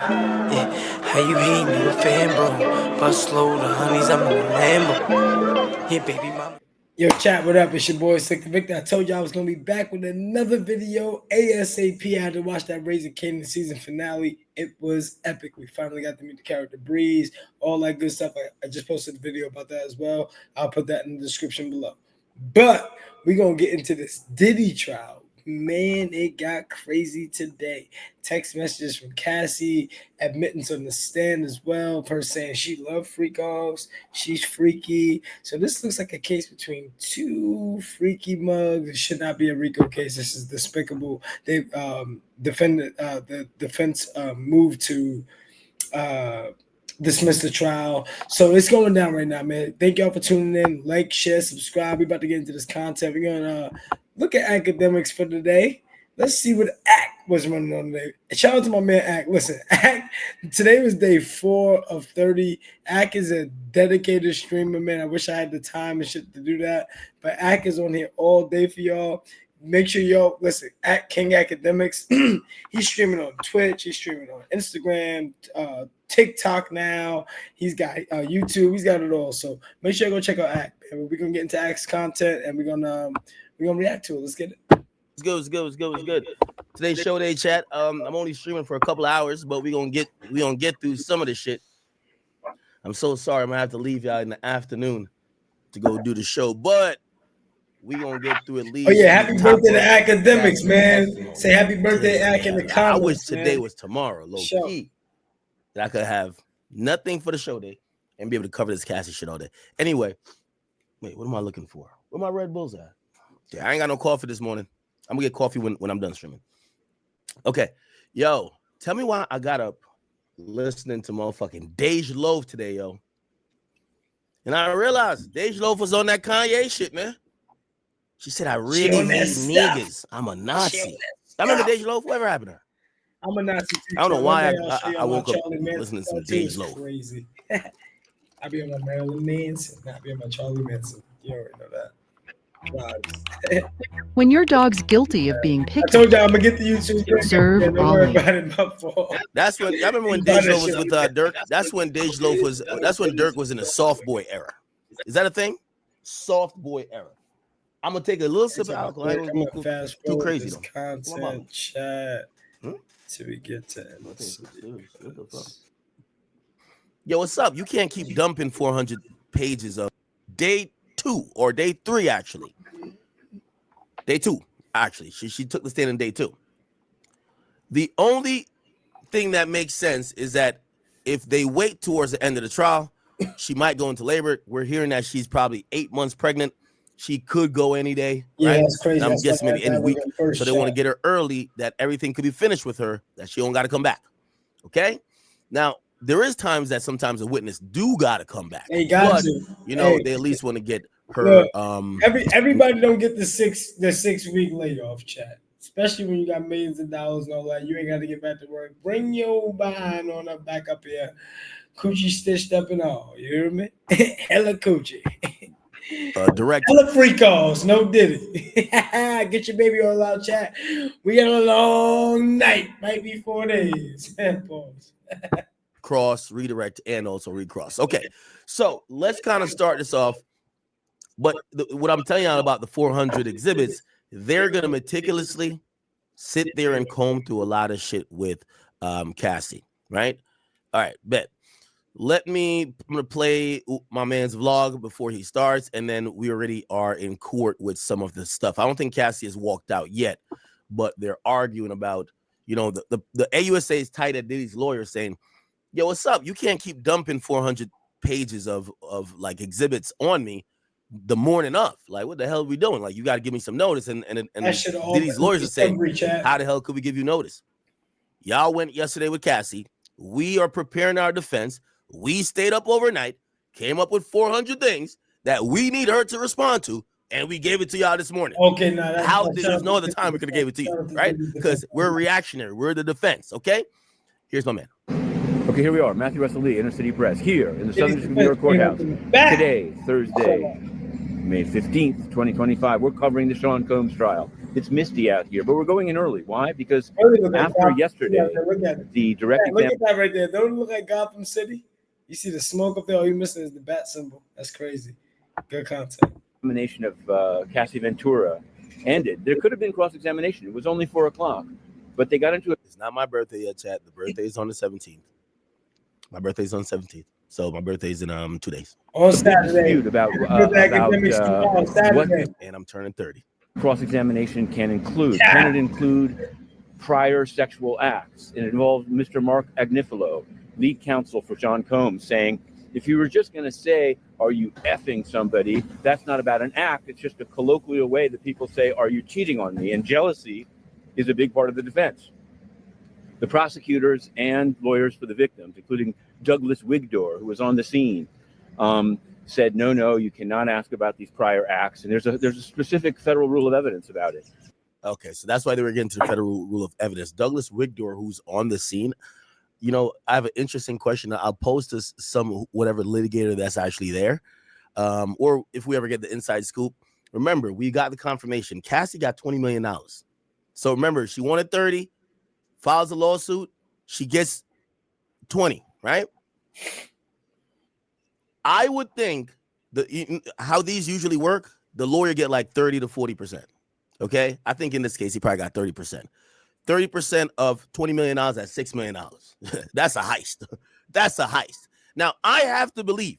Yeah, how you hating? You a fan, bro? But slow the honeys, I'm in the Lambo. Yeah, baby mama. Yo, chat, what up? It's your boy Slicktor Victor. I told you I was gonna be back with another video ASAP. I had to watch that Raising Kanan season finale. It was epic. We finally got to meet the character Breeze, all that good stuff. I just posted a video about that as well. I'll put that in the description below. But we're gonna get into this Diddy trial. Man, it got crazy today. Text messages from Cassie, admittance on the stand as well. Her saying she loved freakoffs, she's freaky. So this looks like a case between two freaky mugs. It should not be a RICO case. This is despicable. They the defense moved to dismiss the trial. So it's going down right now, man. Thank y'all for tuning in. Like, share, subscribe. We're about to get into this content. We're gonna look at academics for today. Let's see what Act was running on today. Shout out to my man Act. Listen, Act, today was day 4 of 30. Act is a dedicated streamer, man. I wish I had the time and shit to do that. But Act is on here all day for y'all. Make sure y'all listen. At King Academics, he's streaming on Twitch. He's streaming on Instagram, TikTok now. He's got YouTube. He's got it all. So make sure you go check out Act. We're gonna get into Act's content and we're gonna react to it. Let's get it. It's good. Today's show day, chat. I'm only streaming for a couple of hours, but we gonna get through some of this shit. I'm so sorry. I'm gonna have to leave y'all in the afternoon to go do the show, but we gonna get through at least. Oh yeah, happy birthday to academics, man. Say happy birthday to Act in the comments. I wish today was tomorrow, low key. That I could have nothing for the show day and be able to cover this Cassie shit all day. Anyway, wait, what am I looking for? Where my Red Bulls at? Yeah, I ain't got no coffee this morning. I'm gonna get coffee when I'm done streaming. Okay, yo, tell me why I got up listening to motherfucking Dej Loaf today, yo. And I realized Dej Loaf was on that Kanye shit, man. She said, I really need niggas. I'm a Nazi. I remember Dej Loaf. Whatever happened to her? I'm a Nazi too. I don't know why I woke up listening to some Dej Loaf. Crazy. I be on my Marilyn Manson, not be on my Charlie Manson. You already know that. When your dog's guilty of being picky, I told y'all I'm gonna get the YouTube. Serve don't worry about it. My fault. That's when I remember when Dej Loaf was with Dirk. That's when Dej Loaf was. That's when Dirk was in the soft boy era. Is that a thing? Soft boy era. I'm gonna take a little sip of alcohol. I'm gonna fast too crazy though. Content chat till we get to Yo, what's up? You can't keep dumping 400 pages of day 2 or day 3 actually. Day 2 actually. She took the stand in day 2. The only thing that makes sense is that if they wait towards the end of the trial, she might go into labor. We're hearing that she's probably 8 months pregnant. She could go any day. Yeah, right? that's crazy. And I'm guessing maybe any week. So they want to get her early that everything could be finished with her, that she don't got to come back. Okay? Now, there is times that sometimes a witness do got to come back. They got to. You know, they at least want to get her. Look, everybody don't get the 6 week layoff, chat. Especially when you got millions of dollars and all that. You ain't got to get back to work. Bring your behind on up back up here. Coochie stitched up and all. You hear me? Hella coochie. Direct. Hella freakoffs, no Diddy. Get your baby all out, chat. We got a long night. Might be 4 days. Pause. Cross, redirect, and also recross. Okay, so let's kind of start this off. But what I'm telling you about the 400 exhibits, they're going to meticulously sit there and comb through a lot of shit with Cassie, right? All right, bet. I'm going to play my man's vlog before he starts, and then we already are in court with some of the stuff. I don't think Cassie has walked out yet, but they're arguing about, you know, the AUSA is tight at Diddy's lawyer saying, yo, what's up? You can't keep dumping 400 pages of like exhibits on me the morning of. Like, what the hell are we doing? Like, you got to give me some notice. And Diddy's lawyers are saying, how the hell could we give you notice? Y'all went yesterday with Cassie. We are preparing our defense. We stayed up overnight, came up with 400 things that we need her to respond to, and we gave it to y'all this morning. Okay, now there's no other time we could have gave it to you, right? Because we're reactionary. We're the defense, okay? Here's my man. Okay, here we are, Matthew Russell Lee, Inner City Press, here in the Southern District of New York Courthouse. Today, Thursday, May 15th, 2025. We're covering the Sean Combs trial. It's misty out here, but we're going in early. Why? Because after yesterday, the direct look at that right there. Don't it look like Gotham City? You see the smoke up there? All you're missing is the bat symbol. That's crazy. Good content. Examination of Cassie Ventura ended. There could have been cross-examination. It was only 4 o'clock, but they got into it. It's not my birthday yet, chat. The birthday is on the 17th. My birthday's on the 17th. So my birthday's in 2 days. On Saturday. About what, and I'm turning 30. Cross-examination can include. Can it include prior sexual acts? It involved Mr. Mark Agnifilo, lead counsel for Sean Combs, saying, if you were just going to say, are you effing somebody? That's not about an act. It's just a colloquial way that people say, are you cheating on me? And jealousy is a big part of the defense. The prosecutors and lawyers for the victims, including Douglas Wigdor, who was on the scene, said, no, you cannot ask about these prior acts. And there's a specific federal rule of evidence about it. Okay, so that's why they were getting to the federal rule of evidence. Douglas Wigdor, who's on the scene, you know, I have an interesting question. I'll post to some whatever litigator that's actually there, or if we ever get the inside scoop. Remember, we got the confirmation. Cassie got $20 million. So remember, she wanted 30, files a lawsuit, she gets 20, right? I would think how these usually work, the lawyer get like 30 to 40%. Okay, I think in this case he probably got 30%. 30% of $20 million, that's $6 million. That's a heist. That's a heist. Now, I have to believe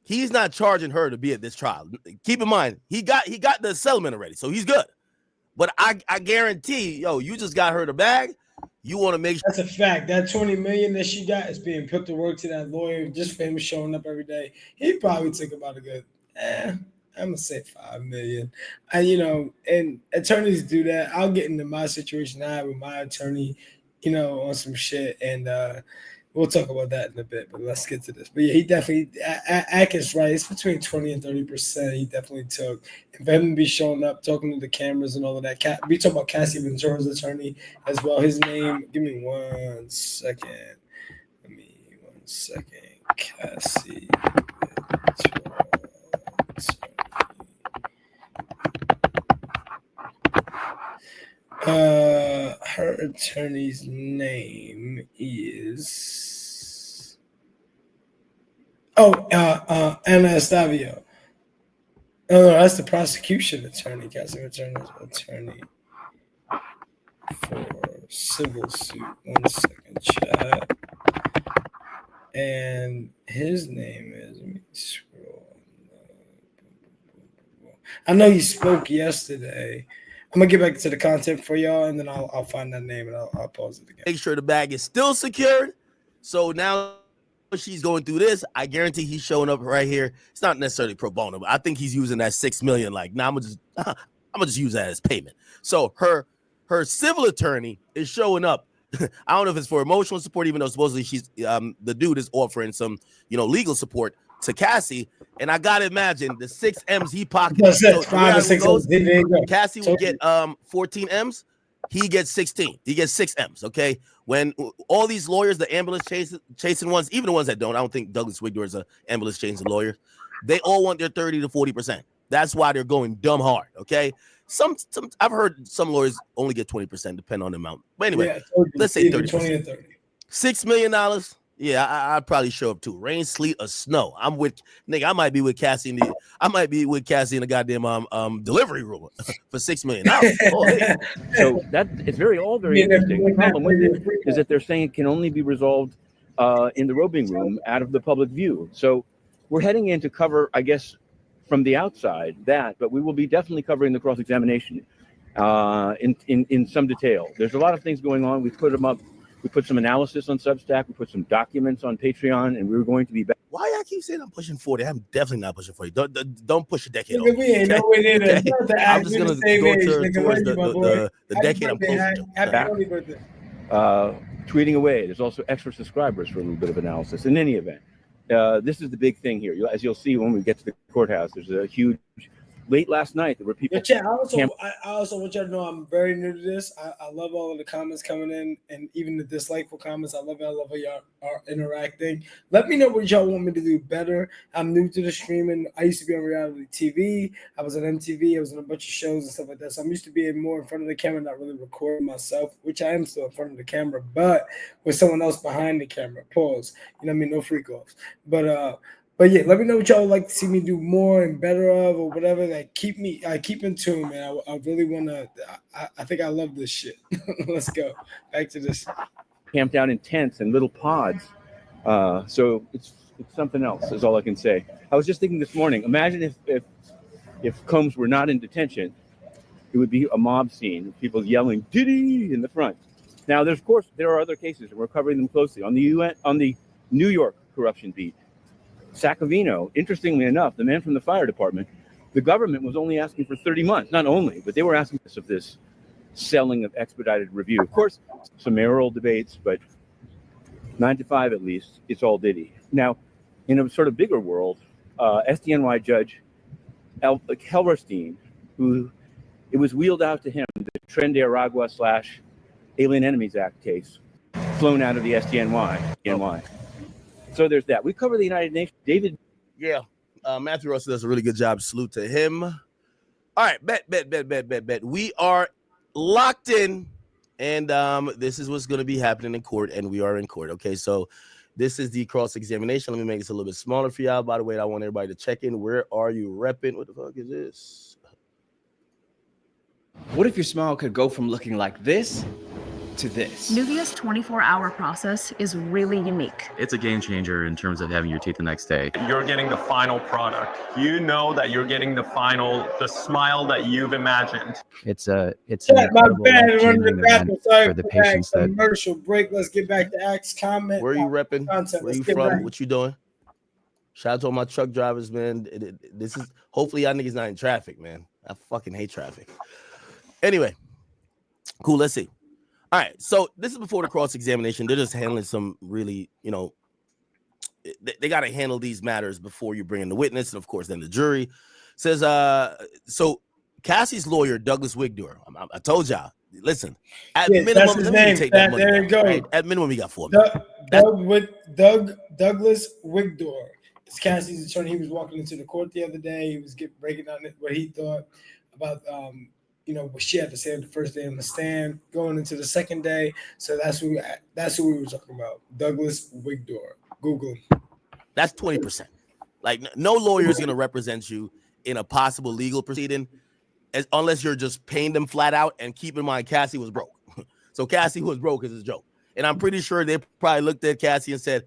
he's not charging her to be at this trial. Keep in mind, he got the settlement already, so he's good. But I guarantee, you just got her the bag. You want to make sure. That's a fact. That $20 million that she got is being put to work to that lawyer just for him showing up every day. He probably took about a good, I'm gonna say $5 million. And attorneys do that. I'll get into my situation I have with my attorney, on some shit, and we'll talk about that in a bit. But let's get to this. But yeah, he definitely, Atkins right. It's between 20 and 30%. He definitely took. And for him to be showing up, talking to the cameras and all of that. We talk about Cassie Ventura's attorney as well. His name. Give me 1 second. Cassie Ventura. Her attorney's name is Anna Stavo. No, that's the prosecution attorney. Cassie Venture's attorney for civil suit. 1 second, chat. And his name is. Let me scroll. I know he spoke yesterday. I'm gonna get back to the content for y'all, and then I'll find that name and I'll pause it again. Make sure the bag is still secured. So now she's going through this. I guarantee he's showing up right here. It's not necessarily pro bono, but I think he's using that $6 million. Like, now I'm gonna just use that as payment. So her civil attorney is showing up. I don't know if it's for emotional support, even though supposedly she's the dude is offering some legal support to Cassie. And I gotta imagine the 6 M's he pocketed. So 5 or 6 goes, Cassie will get 14 M's. He gets 16. He gets 6 M's. Okay. When all these lawyers, the ambulance chasing ones, even the ones that don't, I don't think Douglas Wigdor is an ambulance chasing lawyer. They all want their 30 to 40%. That's why they're going dumb hard. Okay. Some I've heard some lawyers only get 20%, depending on the amount. But anyway, let's say 30. 20 or 30. $6 million. Yeah, I'd probably show up too. Rain, sleet, or snow. I'm with nigga. I might be with Cassie in the goddamn delivery room for $6 million. So that it's very interesting. The problem with it is that they're saying it can only be resolved in the robing room out of the public view. So we're heading in to cover, I guess, from the outside but we will be definitely covering the cross-examination in some detail. There's a lot of things going on. We put them up. We put some analysis on Substack. We put some documents on Patreon, and we were going to be back. Why I keep saying I'm pushing 40? I'm definitely not pushing 40. Don't push a decade. We ain't nowhere near that. I'm just gonna go towards the decade I'm close to. Happy birthday. Tweeting away. There's also extra subscribers for a little bit of analysis. In any event, this is the big thing here. As you'll see when we get to the courthouse, there's a huge late last night, there were people. Yeah, chat, I also want y'all to know I'm very new to this. I love all of the comments coming in, and even the dislikeful comments. I love how y'all are interacting. Let me know what y'all want me to do better. I'm new to the streaming. I used to be on reality TV. I was on MTV. I was on a bunch of shows and stuff like that. So I'm used to being more in front of the camera, not really recording myself, which I am still in front of the camera, but with someone else behind the camera. Pause. You know what I mean? No freak-offs. But yeah, let me know what y'all would like to see me do more and better of, or whatever. Like keep in tune, man. I really want to. I think I love this shit. Let's go back to this. Camped out in tents and little pods. So it's something else. Is all I can say. I was just thinking this morning. Imagine if Combs were not in detention, it would be a mob scene. People yelling "Diddy" in the front. Now, there are other cases, and we're covering them closely on the New York corruption beat. Sacavino, interestingly enough, the man from the fire department, the government was only asking for 30 months. Not only, but they were asking of this selling of expedited review. Of course, some mayoral debates, but 9 to 5 at least, it's all Diddy. Now, in a sort of bigger world, SDNY judge Helverstein, who it was wheeled out to him, the Tren de Aragua / Alien Enemies Act case, flown out of the SDNY. So there's that. We cover the United Nations. David. Yeah. Matthew Russell does a really good job. Salute to him. All right. Bet. We are locked in. And this is what's going to be happening in court. And we are in court. Okay. So this is the cross-examination. Let me make this a little bit smaller for y'all. By the way, I want everybody to check in. Where are you repping? What the fuck is this? What if your smile could go from looking like this to this? Nuvia's 24-hour process is really unique. It's a game changer in terms of having your teeth the next day. You're getting the final product. You know that you're getting the smile that you've imagined. It's an incredible life-changing event for the patients that. Commercial break. Let's get back to Axe comment. Where are you repping? Where you from? What you doing? Shout out to all my truck drivers, man. This is hopefully y'all niggas not in traffic, man. I fucking hate traffic. Anyway, cool. Let's see. All right, so this is before the cross-examination. They're just handling some really, they got to handle these matters before you bring in the witness, and of course, then the jury says. So Cassie's lawyer, Douglas Wigdor, I told y'all. Listen, at minimum, let me take that money. There you go. Right? At minimum, we got 4 million. Douglas Wigdor. It's Cassie's attorney. He was walking into the court the other day. He was breaking down what he thought about what she had to say the first day on the stand, going into the second day. So that's who we were talking about. Douglas Wigdor. Google him. That's 20%. Like no lawyer is going to represent you in a possible legal proceeding, unless you're just paying them flat out. And keep in mind, Cassie was broke. So Cassie was broke is a joke. And I'm pretty sure they probably looked at Cassie and said,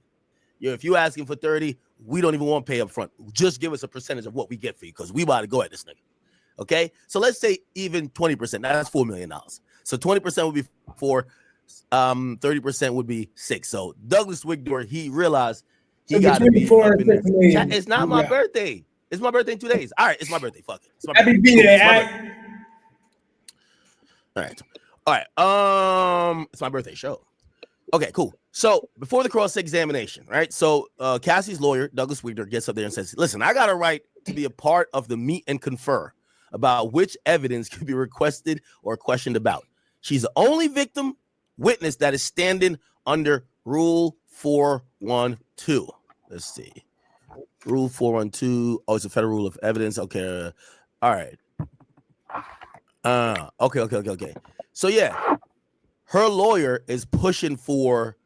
"Yo, if you asking for 30, we don't even want to pay up front. Just give us a percentage of what we get for you, because we about to go at this nigga." Okay, so let's say even 20%. That's $4 million. So 20% would be 4, 30% would be 6. So Douglas Wigdor, he realized he got to be 4 and 6 million. It's not my birthday. It's my birthday in 2 days. All right, it's my birthday. Fuck it. It's my Happy birthday. All right. It's my birthday show. Okay, cool. So before the cross-examination, right? So Cassie's lawyer, Douglas Wigdor, gets up there and says, "Listen, I got a right to be a part of the meet and confer about which evidence can be requested or questioned about. She's the only victim witness that is standing under Rule 412. Let's see. Rule 412. Oh, it's a federal rule of evidence. Okay. All right. Okay. So yeah, her lawyer is pushing for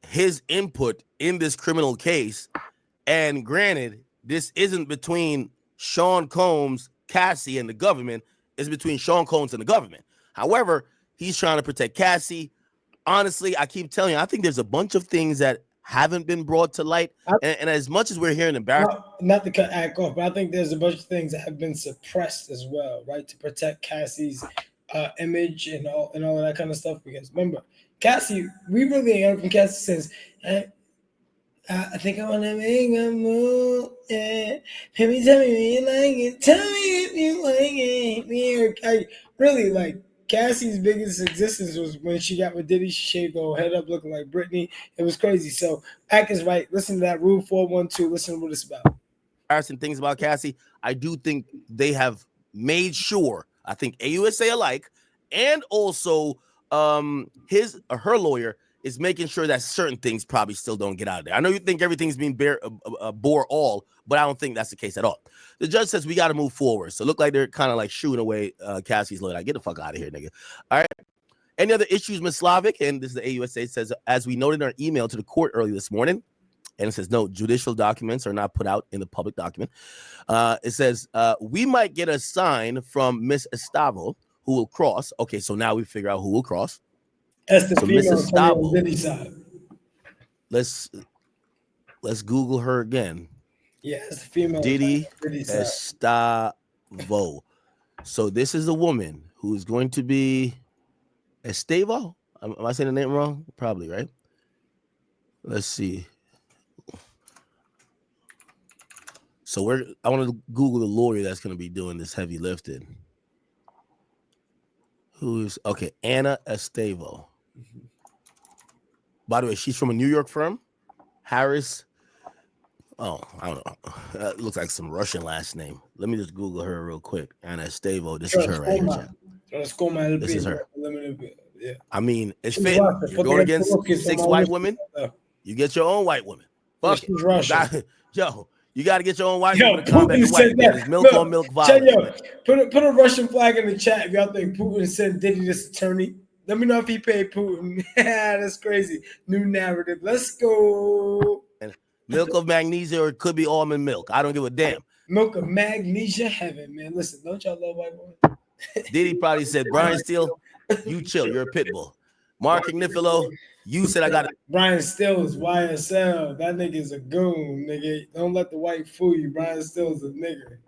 his input in this criminal case. And granted, this isn't between Sean Combs, Cassie, and the government. Is between Sean Combs and the government. However, he's trying to protect Cassie. Honestly, I keep telling you, I think there's a bunch of things that haven't been brought to light. And as much as we're hearing embarrassment, not to cut Ack off, but I think there's a bunch of things that have been suppressed as well, right? To protect Cassie's image and all of that kind of stuff. Because remember, Cassie, we really ain't heard from Cassie since I think I want to make a move. Yeah. Baby, tell me when you like it. Tell me if you like it. Really, like, Cassie's biggest existence was when she got with Diddy. She shaved her whole head up looking like Britney. It was crazy. So, Ack is right. Listen to that Rule 412. Listen to what it's about. embarrassing things about Cassie, I do think they have made sure, I think AUSA alike, and also his or her lawyer is making sure that certain things probably still don't get out of there. I know you think everything's being bore all, but I don't think that's the case at all. The judge says we got to move forward. So it look like they're kind of like shooing away Cassie's lawyer. Like, get the fuck out of here, nigga. All right. Any other issues, Ms. Slavic? And this is the AUSA. It says, as we noted in our email to the court early this morning, and it says, no, judicial documents are not put out in the public document. It says, we might get a sign from Miss Stavo who will cross. Okay, so now we figure out who will cross. That's the So female Mrs. attorney on Stavo. Diddy's side. Let's Google her again. Yeah, it's the female Diddy side. Stavo. So this is a woman who is going to be Stavo. Am I saying the name wrong? Probably, right? Let's see. So I want to Google the lawyer that's going to be doing this heavy lifting. Who's okay? Anna Estavo. By the way, she's from a New York firm. Harris. Oh, I don't know. It looks like some Russian last name. Let me just Google her real quick. Anna Estavo. This is her right here. This is her. Yeah. I mean, it's fitting. You're going against 6 white women. You get your own white woman. Fuck it. Yo, you got to get your own white woman to combat the white man. It's milk on milk violence. Put a Russian flag in the chat if y'all think Putin sent Diddy this attorney. Let me know if he paid Putin. That's crazy. New narrative. Let's go. Milk of magnesia, or it could be almond milk. I don't give a damn. Milk of magnesia heaven, man. Listen, don't y'all love white women? Diddy probably said, Brian Steele, you chill. You're a pit bull. Mark Ignifilo, you said I got it. Brian Steele is YSL. That nigga's a goon, nigga. Don't let the white fool you. Brian Steele's a nigger.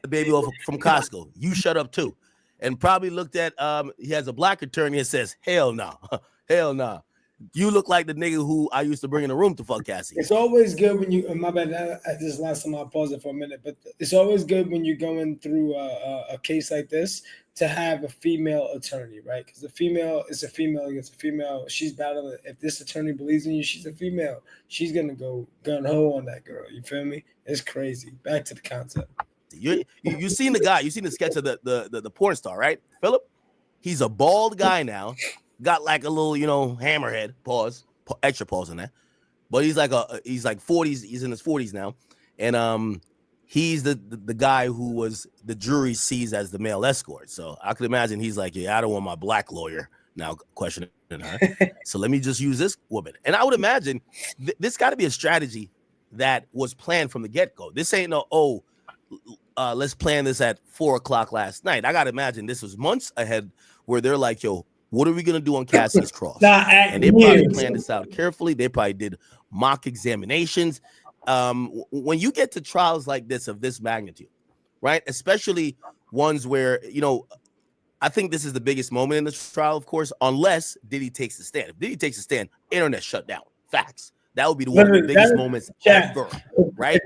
The baby off from Costco. You shut up too. And probably looked at he has a black attorney and says, hell no. Hell no. You look like the nigga who I used to bring in the room to fuck Cassie. It's always good when you, my bad, this last time I'll pause it for a minute, but it's always good when you're going through a case like this to have a female attorney, right? Because the female is a female against a female. She's battling. If this attorney believes in you, she's a female. She's going to go gun-ho on that girl. You feel me? It's crazy. Back to the concept. You seen the guy. You seen the sketch of the porn star, right? Philip? He's a bald guy now. Got like a little, hammerhead. Pause. Extra pause on that. But he's like 40s. He's in his 40s now, and he's the guy who was the jury sees as the male escort. So I could imagine he's like, yeah, I don't want my black lawyer now questioning her. So let me just use this woman. And I would imagine this got to be a strategy that was planned from the get go. This ain't no let's plan this at 4:00 last night. I gotta imagine this was months ahead where they're like, yo, what are we gonna do on Cassie's cross? And they probably planned this out carefully. They probably did mock examinations. When you get to trials like this of this magnitude, right? Especially ones where, I think this is the biggest moment in the trial, of course, unless Diddy takes the stand. If Diddy takes the stand, internet shut down. Facts. That would be one of the biggest moments ever, right?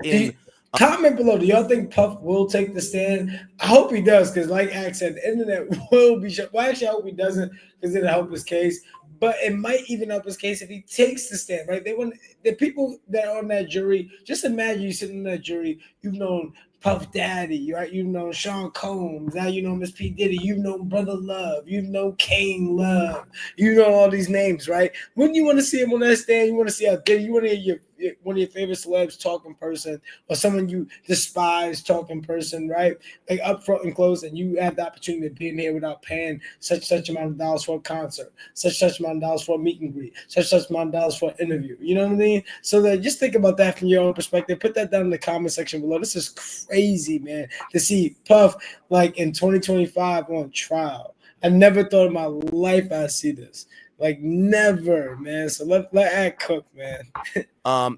Comment below. Do y'all think Puff will take the stand? I hope he does, because like Axe said, the internet will be shut. Well, actually, I hope he doesn't, because it'll help his case. But it might even help his case if he takes the stand, right? They want the people that are on that jury. Just imagine you sitting in that jury. You've known Puff Daddy, right? You've known Sean Combs. Now you know Miss P. Diddy. You've known Brother Love. You've known Kane Love. You know all these names, right? Wouldn't you want to see him on that stand? You want to see how Diddy. You want to hear one of your favorite celebs talk in person, or someone you despise talk in person, right? Like up front and close, and you have the opportunity of being here without paying such amount of dollars for a concert, such amount of dollars for a meet and greet, such amount of dollars for an interview. You know what I mean? So that just think about that from your own perspective. Put that down in the comment section below. This is crazy, man, to see Puff like in 2025 on trial. I never thought in my life I'd see this. Like never, man. So let Ad cook, man.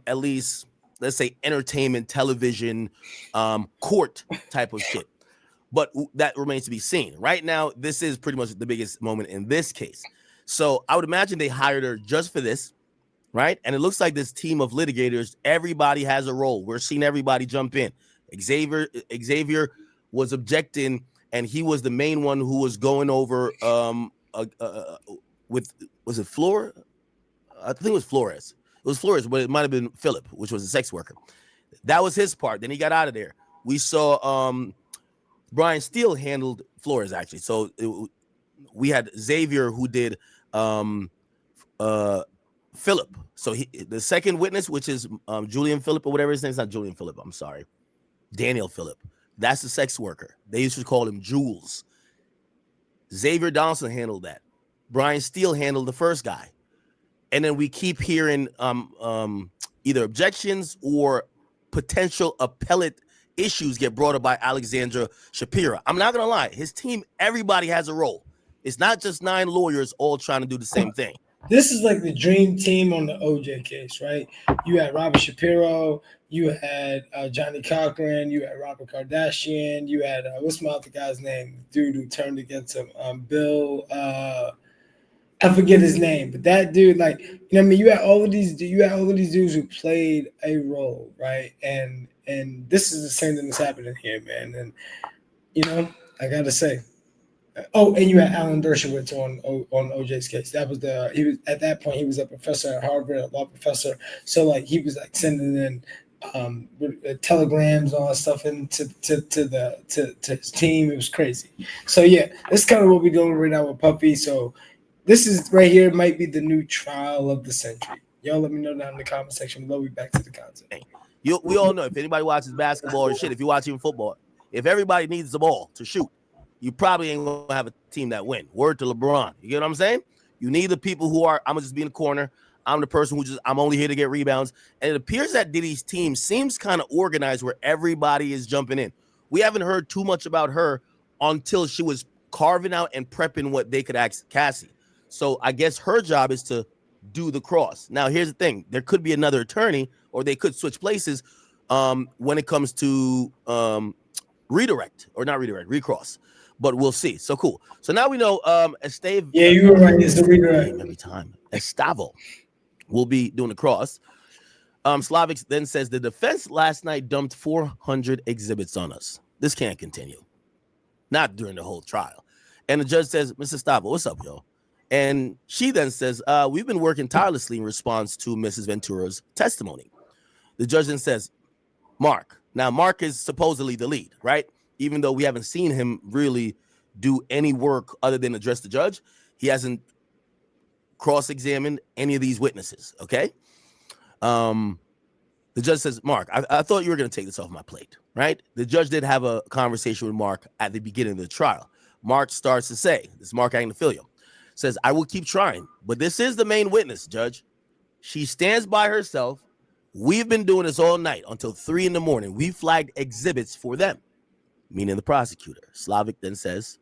At least let's say entertainment, television, court type of shit. But that remains to be seen. Right now, this is pretty much the biggest moment in this case. So I would imagine they hired her just for this, right? And it looks like this team of litigators, everybody has a role. We're seeing everybody jump in. Xavier was objecting, and he was the main one who was going over was it Flora? I think it was Flores. It was Flores, but it might have been Philip, which was a sex worker. That was his part. Then he got out of there. We saw Brian Steele handled Flores, actually. So we had Xavier who did Philip. So the second witness, which is Julian Phillip or whatever his name is, not Julian Phillip, I'm sorry. Daniel Phillip. That's the sex worker. They used to call him Jules. Xavier Donaldson handled that. Brian Steele handled the first guy. And then we keep hearing either objections or potential appellate issues get brought up by Alexandra Shapiro. I'm not going to lie. His team, everybody has a role. It's not just 9 lawyers all trying to do the same thing. This is like the dream team on the OJ case, right? You had Robert Shapiro, you had Johnny Cochran, you had Robert Kardashian, you had what's my other guy's name? Dude who turned against him, Bill. I forget his name, but that dude, like, you know what I mean? You had all of these dudes who played a role, right? And this is the same thing that's happening here, man. And you know, I gotta say. Oh, and you had Alan Dershowitz on OJ's case. That was he was at that point he was a professor at Harvard, a law professor. So like he was like sending in telegrams and all that stuff into to his team. It was crazy. So yeah, that's kind of what we're doing right now with Puffy. So this is right here might be the new trial of the century. Y'all let me know down in the comment section below. We back to the content. We all know if anybody watches basketball or shit, if you watch even football, if everybody needs the ball to shoot, you probably ain't gonna have a team that win. Word to LeBron. You get what I'm saying? You need the people who are, I'm gonna just be in the corner. I'm the person who I'm only here to get rebounds. And it appears that Diddy's team seems kind of organized where everybody is jumping in. We haven't heard too much about her until she was carving out and prepping what they could ask Cassie. So I guess her job is to do the cross. Now, here's the thing. There could be another attorney or they could switch places when it comes to recross. But we'll see. So cool. So now we know Stavo. Yeah, you were right. It's a redirect every time. Stavo will be doing the cross. Slavic then says the defense last night dumped 400 exhibits on us. This can't continue. Not during the whole trial. And the judge says, Mr. Stavo, what's up, yo? And she then says, we've been working tirelessly in response to Mrs. Ventura's testimony. The judge then says, Mark. Now, Mark is supposedly the lead, right? Even though we haven't seen him really do any work other than address the judge, he hasn't cross-examined any of these witnesses, okay? The judge says, Mark, I thought you were going to take this off my plate, right? The judge did have a conversation with Mark at the beginning of the trial. Mark starts to say, this is Mark Agnifilio, says, I will keep trying, but this is the main witness, Judge. She stands by herself. We've been doing this all night until 3 in the morning. We flagged exhibits for them. Meaning the prosecutor. Slavic then says,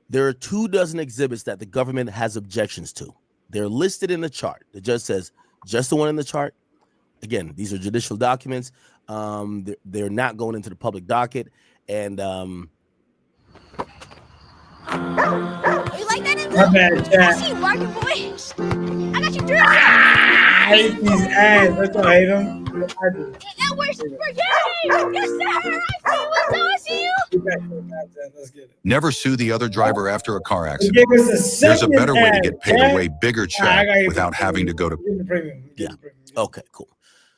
there are 24 exhibits that the government has objections to. They're listed in the chart. The judge says, just the one in the chart. Again, these are judicial documents. They're not going into the public docket. And you like that? My bad, chat. I see you barking, boy. I got you dressed. I hate these ads. That's why I hate them. That works for you. Yes, sir. I see you. Let's get it. Never sue the other driver after a car accident. There's a better way to get paid a way bigger check without having to go to. Yeah. Okay, cool.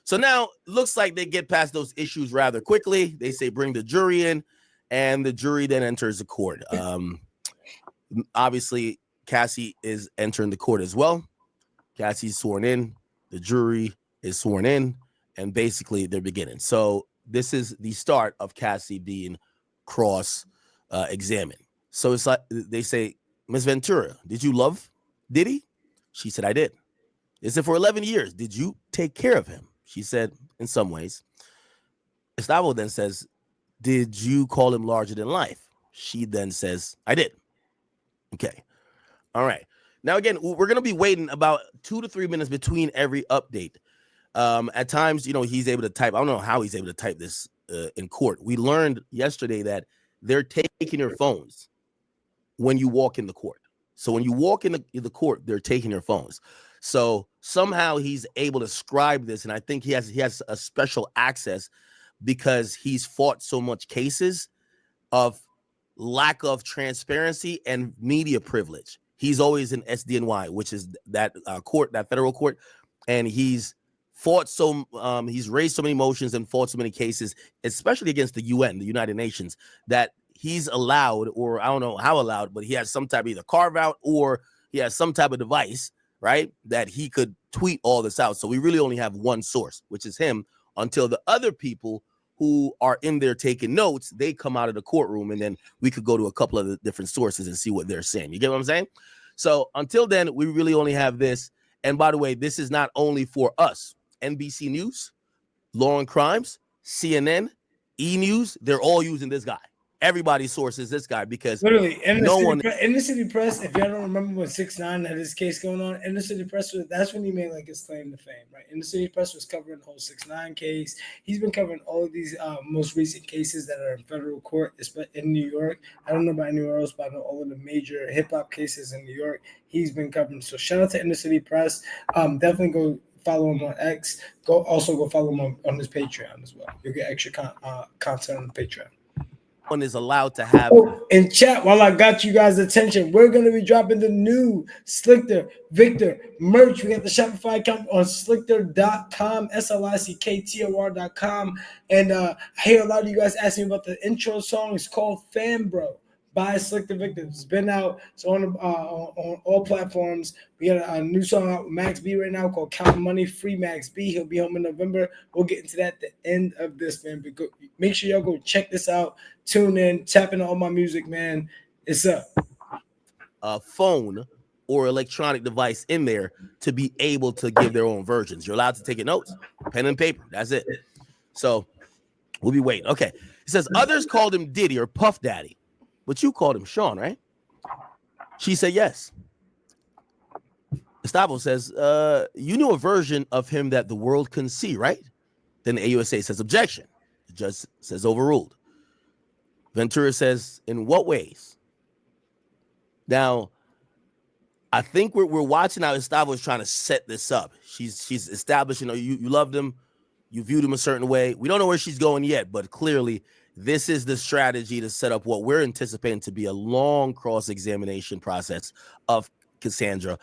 So now looks like they get past those issues rather quickly. They say bring the jury in, and the jury then enters the court. Obviously, Cassie is entering the court as well. Cassie's sworn in. The jury is sworn in, and basically they're beginning. So this is the start of Cassie being cross-examined. So it's like they say, Ms. Ventura, did you love Diddy? She said, I did. They said, for 11 years, did you take care of him? She said, in some ways. Stavo then says, did you call him larger than life? She then says, I did. Okay. All right. Now, again, we're going to be waiting about 2 to 3 minutes between every update. At times, you know, he's able to type. I don't know how he's able to type this in court. We learned yesterday that they're taking your phones when you walk in the court. So when you walk in the court, they're taking your phones. So somehow he's able to scribe this, and I think he has a special access because he's fought so much cases of lack of transparency and media privilege. He's always in SDNY, which is that court, that federal court, and he's fought he's raised so many motions and fought so many cases, especially against the UN, the United Nations, that he's allowed, or I don't know how allowed, but he has some type of either carve out or he has some type of device, right, that he could tweet all this out. So we really only have one source, which is him, until the other people who are in there taking notes, they come out of the courtroom, and then we could go to a couple of the different sources and see what they're saying. You get what I'm saying? So until then, we really only have this. And by the way, this is not only for us. NBC News, Law and Crimes, CNN, E! News, they're all using this guy. Everybody's source is this guy, because literally in the city press, if y'all don't remember when 6ix9ine had his case going on, in the city press, that's when he made like his claim to fame, right? In the city press was covering the whole 6ix9ine case. He's been covering all of these most recent cases that are in federal court in New York. I don't know about anywhere else, but I know all of the major hip hop cases in New York he's been covering. So shout out to In the City Press. Definitely go follow him on X. Go follow him on his Patreon as well. You'll get extra content on the Patreon. One is allowed to have. In chat, while I got you guys' attention, we're going to be dropping the new Slicktor Victor merch. We got the Shopify account on slicktor.com, slicktor.com. And I hear a lot of you guys asking about the intro song. It's called Fan Bro by Slicktor Victor. It's been out. It's on all platforms. We got a new song out with Max B right now called Count Money, Free Max B. He'll be home in November. We'll get into that at the end of this, man. But make sure y'all go check this out. Tune in, tap into all my music, man. It's up. A phone or electronic device in there to be able to give their own versions. You're allowed to take notes, pen and paper. That's it. So we'll be waiting. Okay. It says others called him Diddy or Puff Daddy, but you called him Sean, right? She said yes. Stavo says, you knew a version of him that the world couldn't see, right? Then the AUSA says objection. The judge says overruled. Ventura says, in what ways? Now, I think we're watching how Stavo is trying to set this up. She's establishing, you loved him, you viewed him a certain way. We don't know where she's going yet, but clearly this is the strategy to set up what we're anticipating to be a long cross-examination process of Cassandra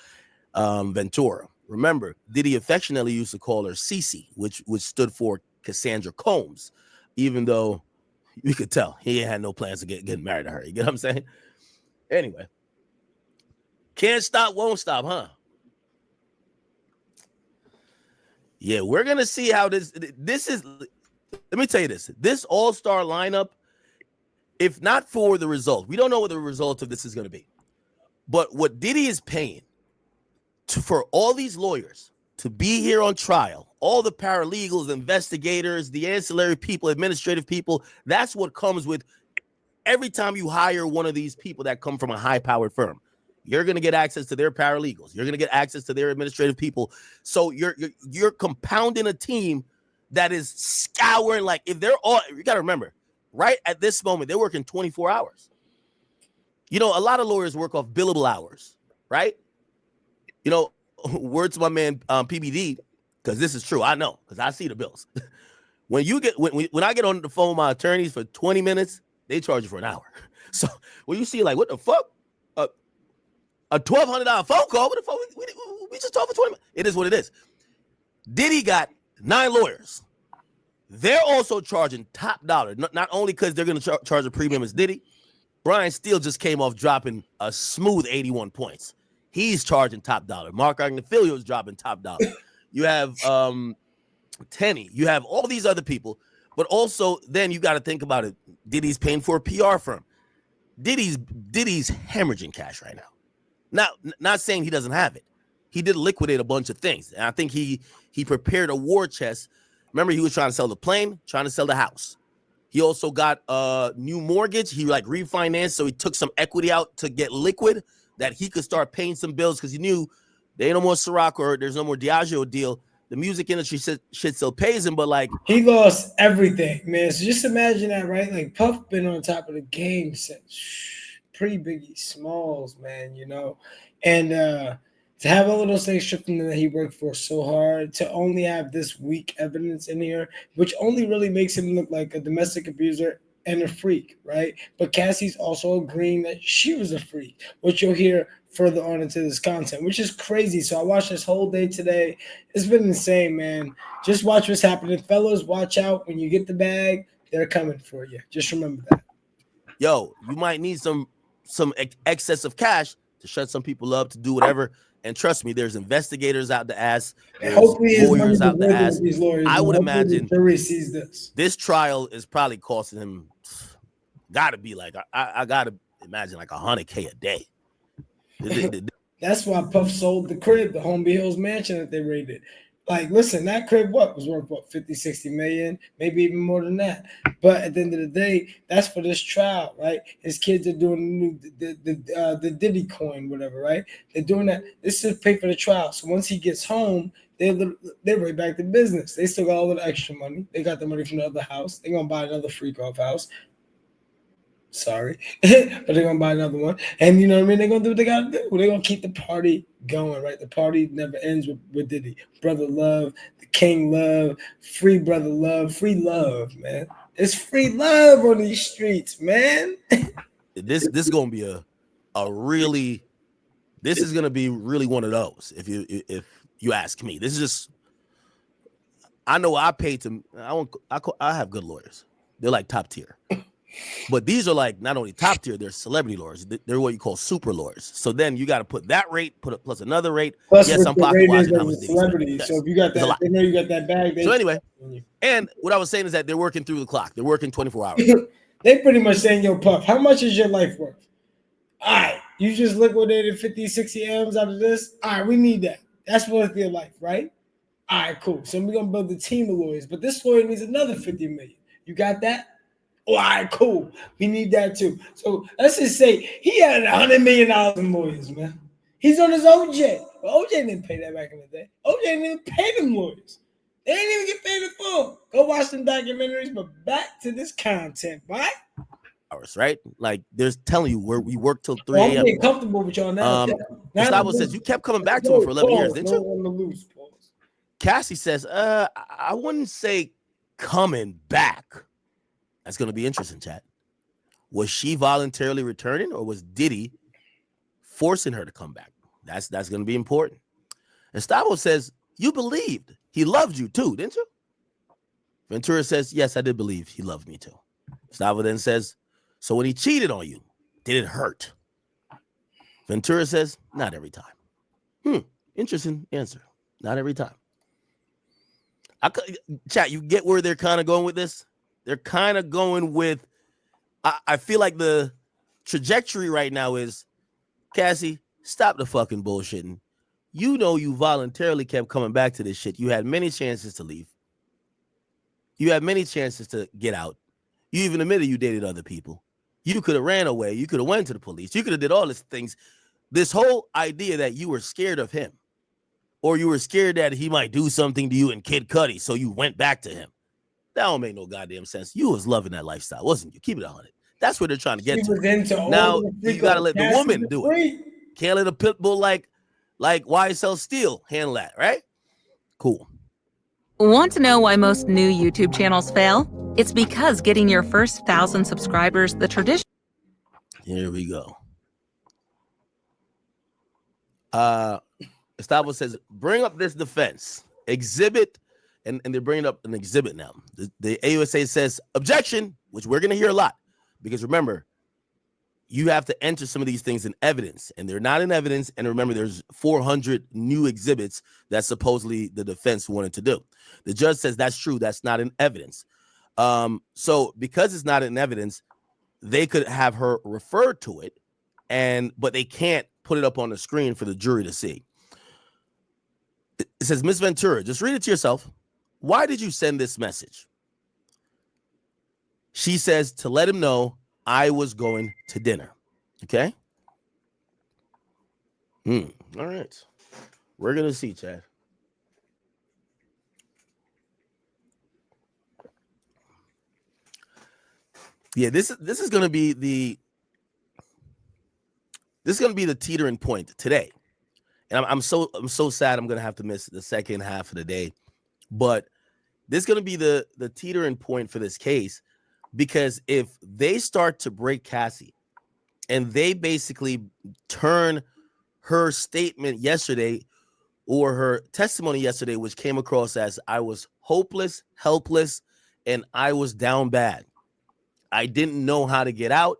Ventura. Remember, Diddy affectionately used to call her Cece, which stood for Cassandra Combs, even though you could tell he had no plans to get married to her. You get what I'm saying? Anyway, can't stop, won't stop, huh? Yeah, we're gonna see how this is. Let me tell you this all-star lineup, if not for the result, we don't know what the result of this is going to be. But what Diddy is paying for all these lawyers to be here on trial, all the paralegals, the investigators, the ancillary people, administrative people, that's what comes with every time you hire one of these people that come from a high-powered firm. You're going to get access to their paralegals. You're going to get access to their administrative people. So you're compounding a team that is scouring. Like, if they're all, you got to remember, right at this moment, they're working 24 hours. You know, a lot of lawyers work off billable hours, right? You know, word to my man PBD, because this is true. I know, because I see the bills. When I get on the phone with my attorneys for 20 minutes, they charge you for an hour. So when you see like, what the fuck? A $1,200 phone call? What the fuck? We just talked for 20 minutes. It is what it is. Diddy got 9 lawyers. They're also charging top dollar. Not only because they're going to charge a premium as Diddy. Brian Steele just came off dropping a smooth 81 points. He's charging top dollar. Mark Agnifilio is dropping top dollar. You have Tenny. You have all these other people. But also, then you got to think about it. Diddy's paying for a PR firm. Diddy's hemorrhaging cash right now. Not saying he doesn't have it. He did liquidate a bunch of things. And I think he prepared a war chest. Remember, he was trying to sell the plane, trying to sell the house. He also got a new mortgage. He like refinanced, so he took some equity out to get liquid that he could start paying some bills because he knew there ain't no more Ciroc or there's no more Diageo deal. The music industry shit still pays him, but like he lost everything, man. So just imagine that, right? Like Puff been on top of the game since pre-Biggie Smalls, man, you know, and to have all of those things stripped into that he worked for so hard, to only have this weak evidence in here, which only really makes him look like a domestic abuser and a freak, right? But Cassie's also agreeing that she was a freak, which you'll hear further on into this content, which is crazy. So I watched this whole day today. It's been insane, man. Just watch what's happening. Fellas, watch out. When you get the bag, they're coming for you. Just remember that. Yo, you might need some excess of cash to shut some people up, to do whatever. And trust me, there's investigators out the ass. There's lawyers out the ass. I would imagine the jury sees this trial is probably costing him, gotta be like, I gotta imagine like $100K a day. That's why Puff sold the crib, the Holmby Hills mansion that they raided. Like, listen, that crib was worth 50, 60 million, maybe even more than that. But at the end of the day, that's for this trial, right? His kids are doing the Diddy coin, whatever, right? They're doing that. This is pay for the trial. So once he gets home, they're right back to business. They still got all the extra money. They got the money from the other house. They're gonna buy another Freakoff house. Sorry, but they're gonna buy another one, and you know what I mean. They're gonna do what they gotta do. They're gonna keep the party going, right? The party never ends with Diddy, brother love, the king love, free brother love, free love, man. It's free love on these streets, man. This is gonna be this is gonna be really one of those. If you ask me, this is just. I know I paid to. I have good lawyers. They're like top tier. But these are like not only top tier, they're celebrity lawyers. They're what you call super lawyers. So then you got to put that rate, put it plus another rate. Plus, yes, I'm pocket watching how much celebrity. Yes. So if you got that, they know you got that bag. So anyway, and what I was saying is that they're working through the clock. They're working 24 hours. They pretty much saying, yo, Puff, how much is your life worth? All right, you just liquidated 50, 60 M's out of this. All right, we need that. That's worth your life, right? All right, cool. So we're gonna build a team of lawyers, but this lawyer needs another 50 million. You got that? All right, cool. We need that too. So let's just say he had $100 million in lawyers, man. He's on his OJ. But OJ didn't pay that back in the day. OJ didn't even pay them lawyers. They didn't even get paid in full. Go watch them documentaries, but back to this content, right? Hours, right? Like there's telling you where we work till 3 I'm a.m. getting comfortable with y'all now. Stavo says you kept coming back to him for 11 years, didn't you? On the loose, pause. Cassie says, I wouldn't say coming back. That's going to be interesting, chat. Was she voluntarily returning, or was Diddy forcing her to come back? That's going to be important. And Stavo says, you believed he loved you too, didn't you? Ventura says, yes, I did believe he loved me too. Stavo then says, so when he cheated on you, did it hurt? Ventura says, not every time. Interesting answer. Not every time. Chat, you get where they're kind of going with this? They're kind of going with, I feel like the trajectory right now is, Cassie, stop the fucking bullshitting. You know you voluntarily kept coming back to this shit. You had many chances to leave. You had many chances to get out. You even admitted you dated other people. You could have ran away. You could have went to the police. You could have did all these things. This whole idea that you were scared of him, or you were scared that he might do something to you in Kid Cudi, so you went back to him. That don't make no goddamn sense. You was loving that lifestyle, wasn't you? Keep it 100. That's what they're trying to get to. Now you gotta let the woman do it. Can't let a pit bull like YSL Steel handle that, right? Cool. Want to know why most new YouTube channels fail? It's because getting your first 1,000 subscribers the tradition. Here we go. Stavo says, bring up this defense exhibit, and they're bringing up an exhibit now. The AUSA says objection, which we're going to hear a lot, because remember, you have to enter some of these things in evidence, and they're not in evidence. And remember, there's 400 new exhibits that supposedly the defense wanted to do. The judge says that's true. That's not in evidence. So because it's not in evidence, they could have her refer to it, but they can't put it up on the screen for the jury to see. It says, Miss Ventura, just read it to yourself. Why did you send this message? She says to let him know I was going to dinner. Okay. All right. We're going to see, Chad. Yeah, this is going to be the teetering point today. And I'm so sad I'm going to have to miss the second half of the day. But this is going to be the teetering point for this case, because if they start to break Cassie and they basically turn her statement yesterday or her testimony yesterday, which came across as I was hopeless, helpless, and I was down bad. I didn't know how to get out.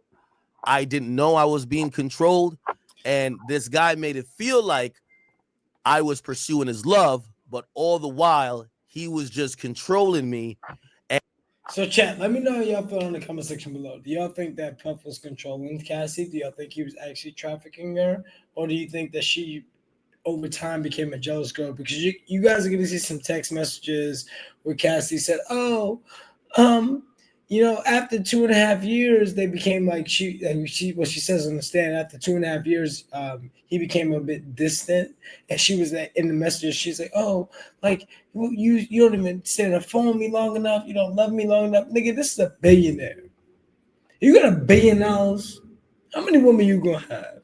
I didn't know I was being controlled. And this guy made it feel like I was pursuing his love, but all the while he was just controlling me. So, chat, let me know how y'all feel in the comment section below. Do y'all think that Puff was controlling Cassie? Do y'all think he was actually trafficking her? Or do you think that she, over time, became a jealous girl? Because you guys are going to see some text messages where Cassie said, oh, you know, after 2.5 years, they became like what she says on the stand. After 2.5 years, he became a bit distant, and she was in the messages. She's like, "Oh, like you don't even stay on the phone with me long enough. You don't love me long enough, nigga. This is a billionaire. You got $1 billion. How many women you gonna have?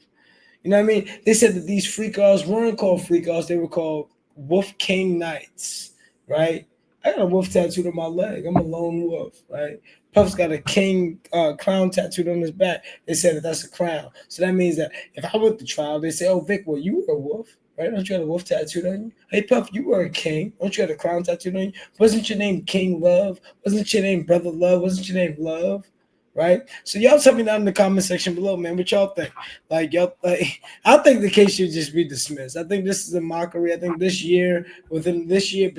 You know what I mean? They said that these freakoffs weren't called freakoffs. They were called Wolf King Knights, right? I got a wolf tattooed on my leg. I'm a lone wolf, right? Puff's got a king crown tattooed on his back. They said that that's a crown. So that means that if I went to trial, they say, oh, Vic, well, you were a wolf, right? Don't you have a wolf tattooed on you? Hey, Puff, you were a king. Don't you have a crown tattooed on you? Wasn't your name King Love? Wasn't your name Brother Love? Wasn't your name Love? Right? So y'all tell me down in the comment section below, man, what y'all think. I think the case should just be dismissed. I think this is a mockery. I think this year, between this year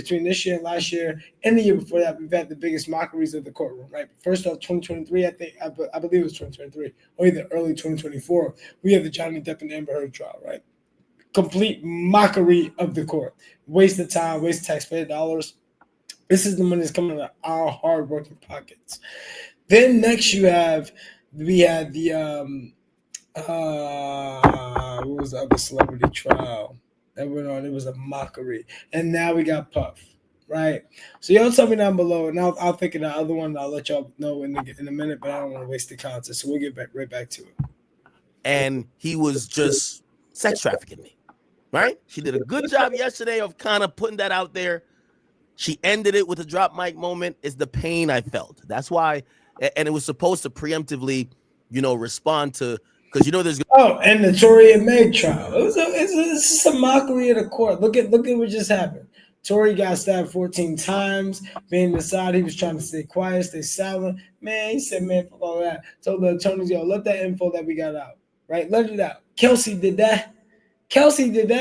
and last year, and the year before that, we've had the biggest mockeries of the courtroom, right? First off, 2023, I believe it was 2023, or either early 2024, we have the Johnny Depp and Amber Heard trial, right? Complete mockery of the court. Waste of time, waste of taxpayer dollars. This is the money that's coming out of our hard-working pockets. Then next we had the what was the other celebrity trial that went on? It was a mockery, and now we got Puff, right? So y'all tell me down below, and I'll think of the other one. I'll let y'all know in a minute, but I don't want to waste the content, so we'll get right back to it. And he was just sex trafficking me, right? She did a good job yesterday of kind of putting that out there. She ended it with a drop mic moment. It's the pain I felt. That's why. And it was supposed to preemptively, respond to, because there's. Oh, and the Tory and Meg trial. It's just a mockery of the court. Look at what just happened. Tory got stabbed 14 times. Being inside, he was trying to stay quiet, stay silent. Man, he said, man, fuck all that. Told the attorneys, yo, let that info that we got out, right? Let it out. Kelsey did that.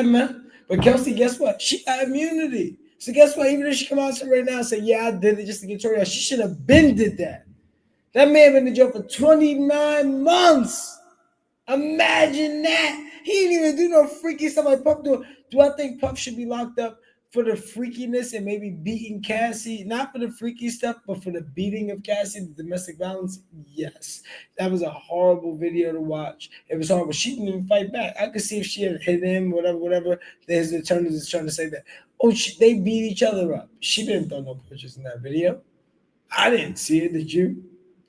Man. But Kelsey, guess what? She got immunity. So guess what? Even if she come out right now and say, yeah, I did it just to get Tory out, she should have been did that. That man been in jail for 29 months. Imagine that. He didn't even do no freaky stuff like Puff do. Do I think Puff should be locked up for the freakiness and maybe beating Cassie? Not for the freaky stuff, but for the beating of Cassie, the domestic violence? Yes. That was a horrible video to watch. It was horrible. She didn't even fight back. I could see if she had hit him, whatever. His attorneys is trying to say that. Oh, they beat each other up. She didn't throw no punches in that video. I didn't see it. Did you?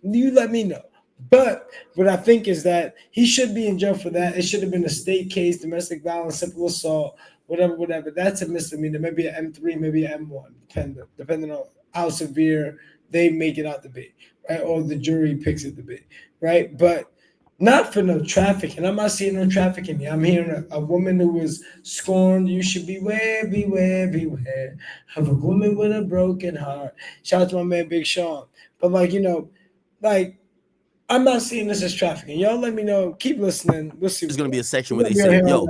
You let me know. But what I think is that he should be in jail for that. It should have been a state case, domestic violence, simple assault, whatever. That's a misdemeanor. Maybe an M3, maybe an M1, depending on how severe they make it out to be, right? Or the jury picks it to be, right? But not for no trafficking. I'm not seeing no trafficking. I'm hearing a woman who was scorned. You should beware of a woman with a broken heart. Shout out to my man Big Sean. But I'm not seeing this as trafficking. Y'all let me know. Keep listening. We'll see. There's going to be a section where they say, yo,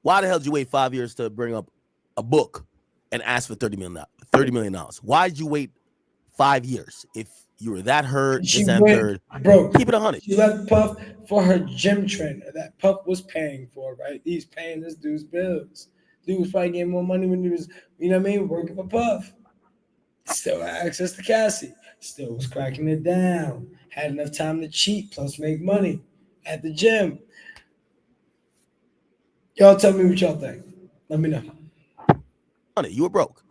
why the hell did you wait 5 years to bring up a book and ask for $30 million? Why did you wait 5 years? If you were that hurt, bro, keep it 100. She left Puff for her gym trainer that Puff was paying for, right? He's paying this dude's bills. Dude was probably getting more money when he was, working for Puff. Still had access to Cassie. Still was cracking it down. Had enough time to cheat plus make money at the gym. Y'all tell me what y'all think. Let me know. You were broke.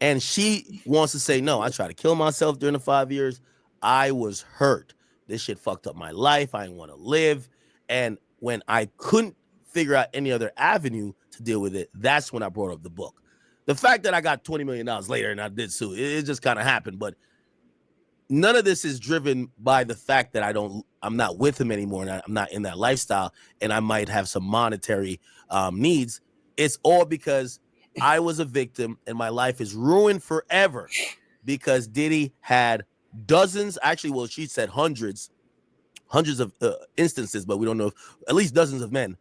And she wants to say, no, I tried to kill myself during the 5 years. I was hurt. This shit fucked up my life. I didn't want to live. And when I couldn't figure out any other avenue to deal with it, that's when I brought up the book. The fact that I got $20 million later and I did sue, it just kind of happened. But none of this is driven by the fact that I'm not with him anymore, and I'm not in that lifestyle, and I might have some monetary needs. It's all because I was a victim, and my life is ruined forever because Diddy had dozens, actually, well, she said hundreds of instances, but we don't know, at least dozens of men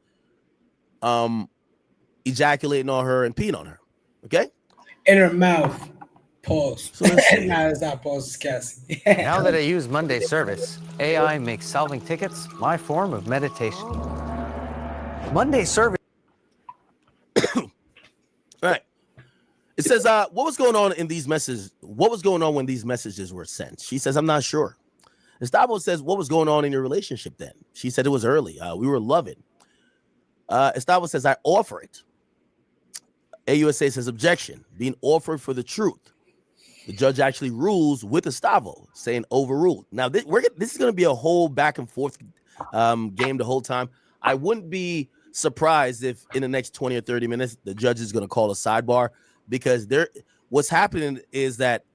ejaculating on her and peeing on her. Okay? In her mouth. Pause. So let's see. Nah, it's not pause, it's Cassie. Now that I use Monday service, AI makes solving tickets my form of meditation. Monday service. Right. It says, what was going on in these messages? What was going on when these messages were sent? She says, I'm not sure. And Stavo says, what was going on in your relationship then? She said it was early. We were loving. Stavo says, I offer it. AUSA says, objection, being offered for the truth. The judge actually rules with Stavo, saying overruled. Now, this is going to be a whole back and forth game the whole time. I wouldn't be surprised if in the next 20 or 30 minutes, the judge is going to call a sidebar, because what's happening is that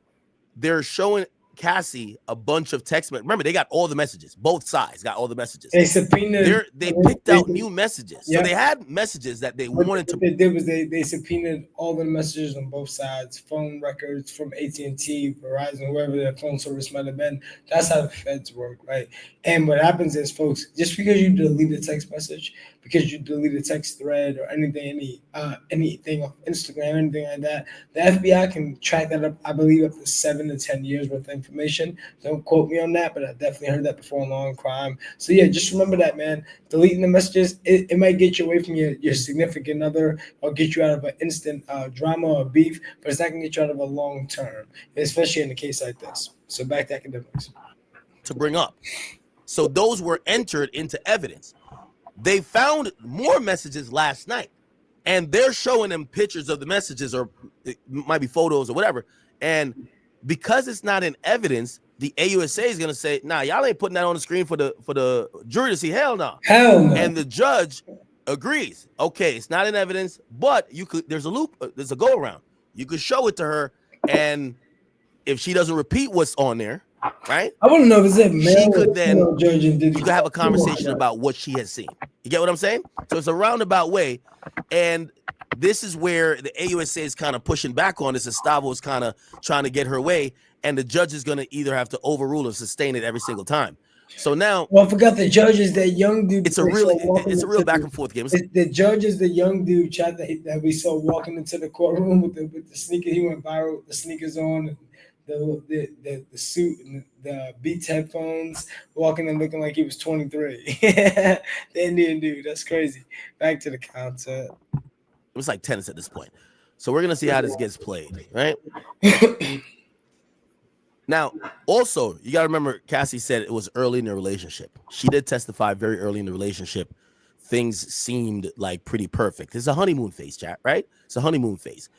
they're showing Cassie a bunch of text messages. Remember, they got all the messages. Both sides got all the messages. They subpoenaed. They picked out new messages. Yep. So they had messages that they wanted to. What they did was they subpoenaed all the messages on both sides, phone records from AT&T, Verizon, whoever their phone service might have been. That's how the feds work, right? And what happens is, folks, just because you delete a text message, because you delete a text thread or anything off Instagram, anything like that, the FBI can track that up, I believe, up to 7 to 10 years worth of information. Don't quote me on that, but I definitely heard that before in law and crime. So yeah, just remember that, man. Deleting the messages, it might get you away from your significant other or get you out of an instant drama or beef, but it's not going to get you out of a long term, especially in a case like this. So back to academics. To bring up. So those were entered into evidence. They found more messages last night, and they're showing them pictures of the messages, or it might be photos or whatever. And because it's not in evidence, the AUSA is going to say, nah, y'all ain't putting that on the screen for the jury to see. Hell no. Hell no. And the judge agrees. Okay, it's not in evidence, but there's a loop, there's a go around. You could show it to her, and if she doesn't repeat what's on there, right? I want to know if it's a male. She could then, you could have a conversation about what she has seen. You get what I'm saying? So it's a roundabout way. And this is where the AUSA is kind of pushing back on this, and Stavo is kind of trying to get her way. And the judge is going to either have to overrule or sustain it every single time. So now, well, I forgot the judge is that young dude. It's a real back and forth game. The judge is the young dude that we saw walking into the courtroom with the sneakers. He went viral with the sneakers on, and the suit and the Beats headphones, walking and looking like he was 23. The Indian dude. That's crazy. Back to the concept. It was like tennis at this point. So we're gonna see how this gets played, right? Now, also, you got to remember, Cassie said it was early in the relationship. She did testify very early in the relationship. Things seemed like pretty perfect. It's a honeymoon phase, chat, right? It's a honeymoon phase.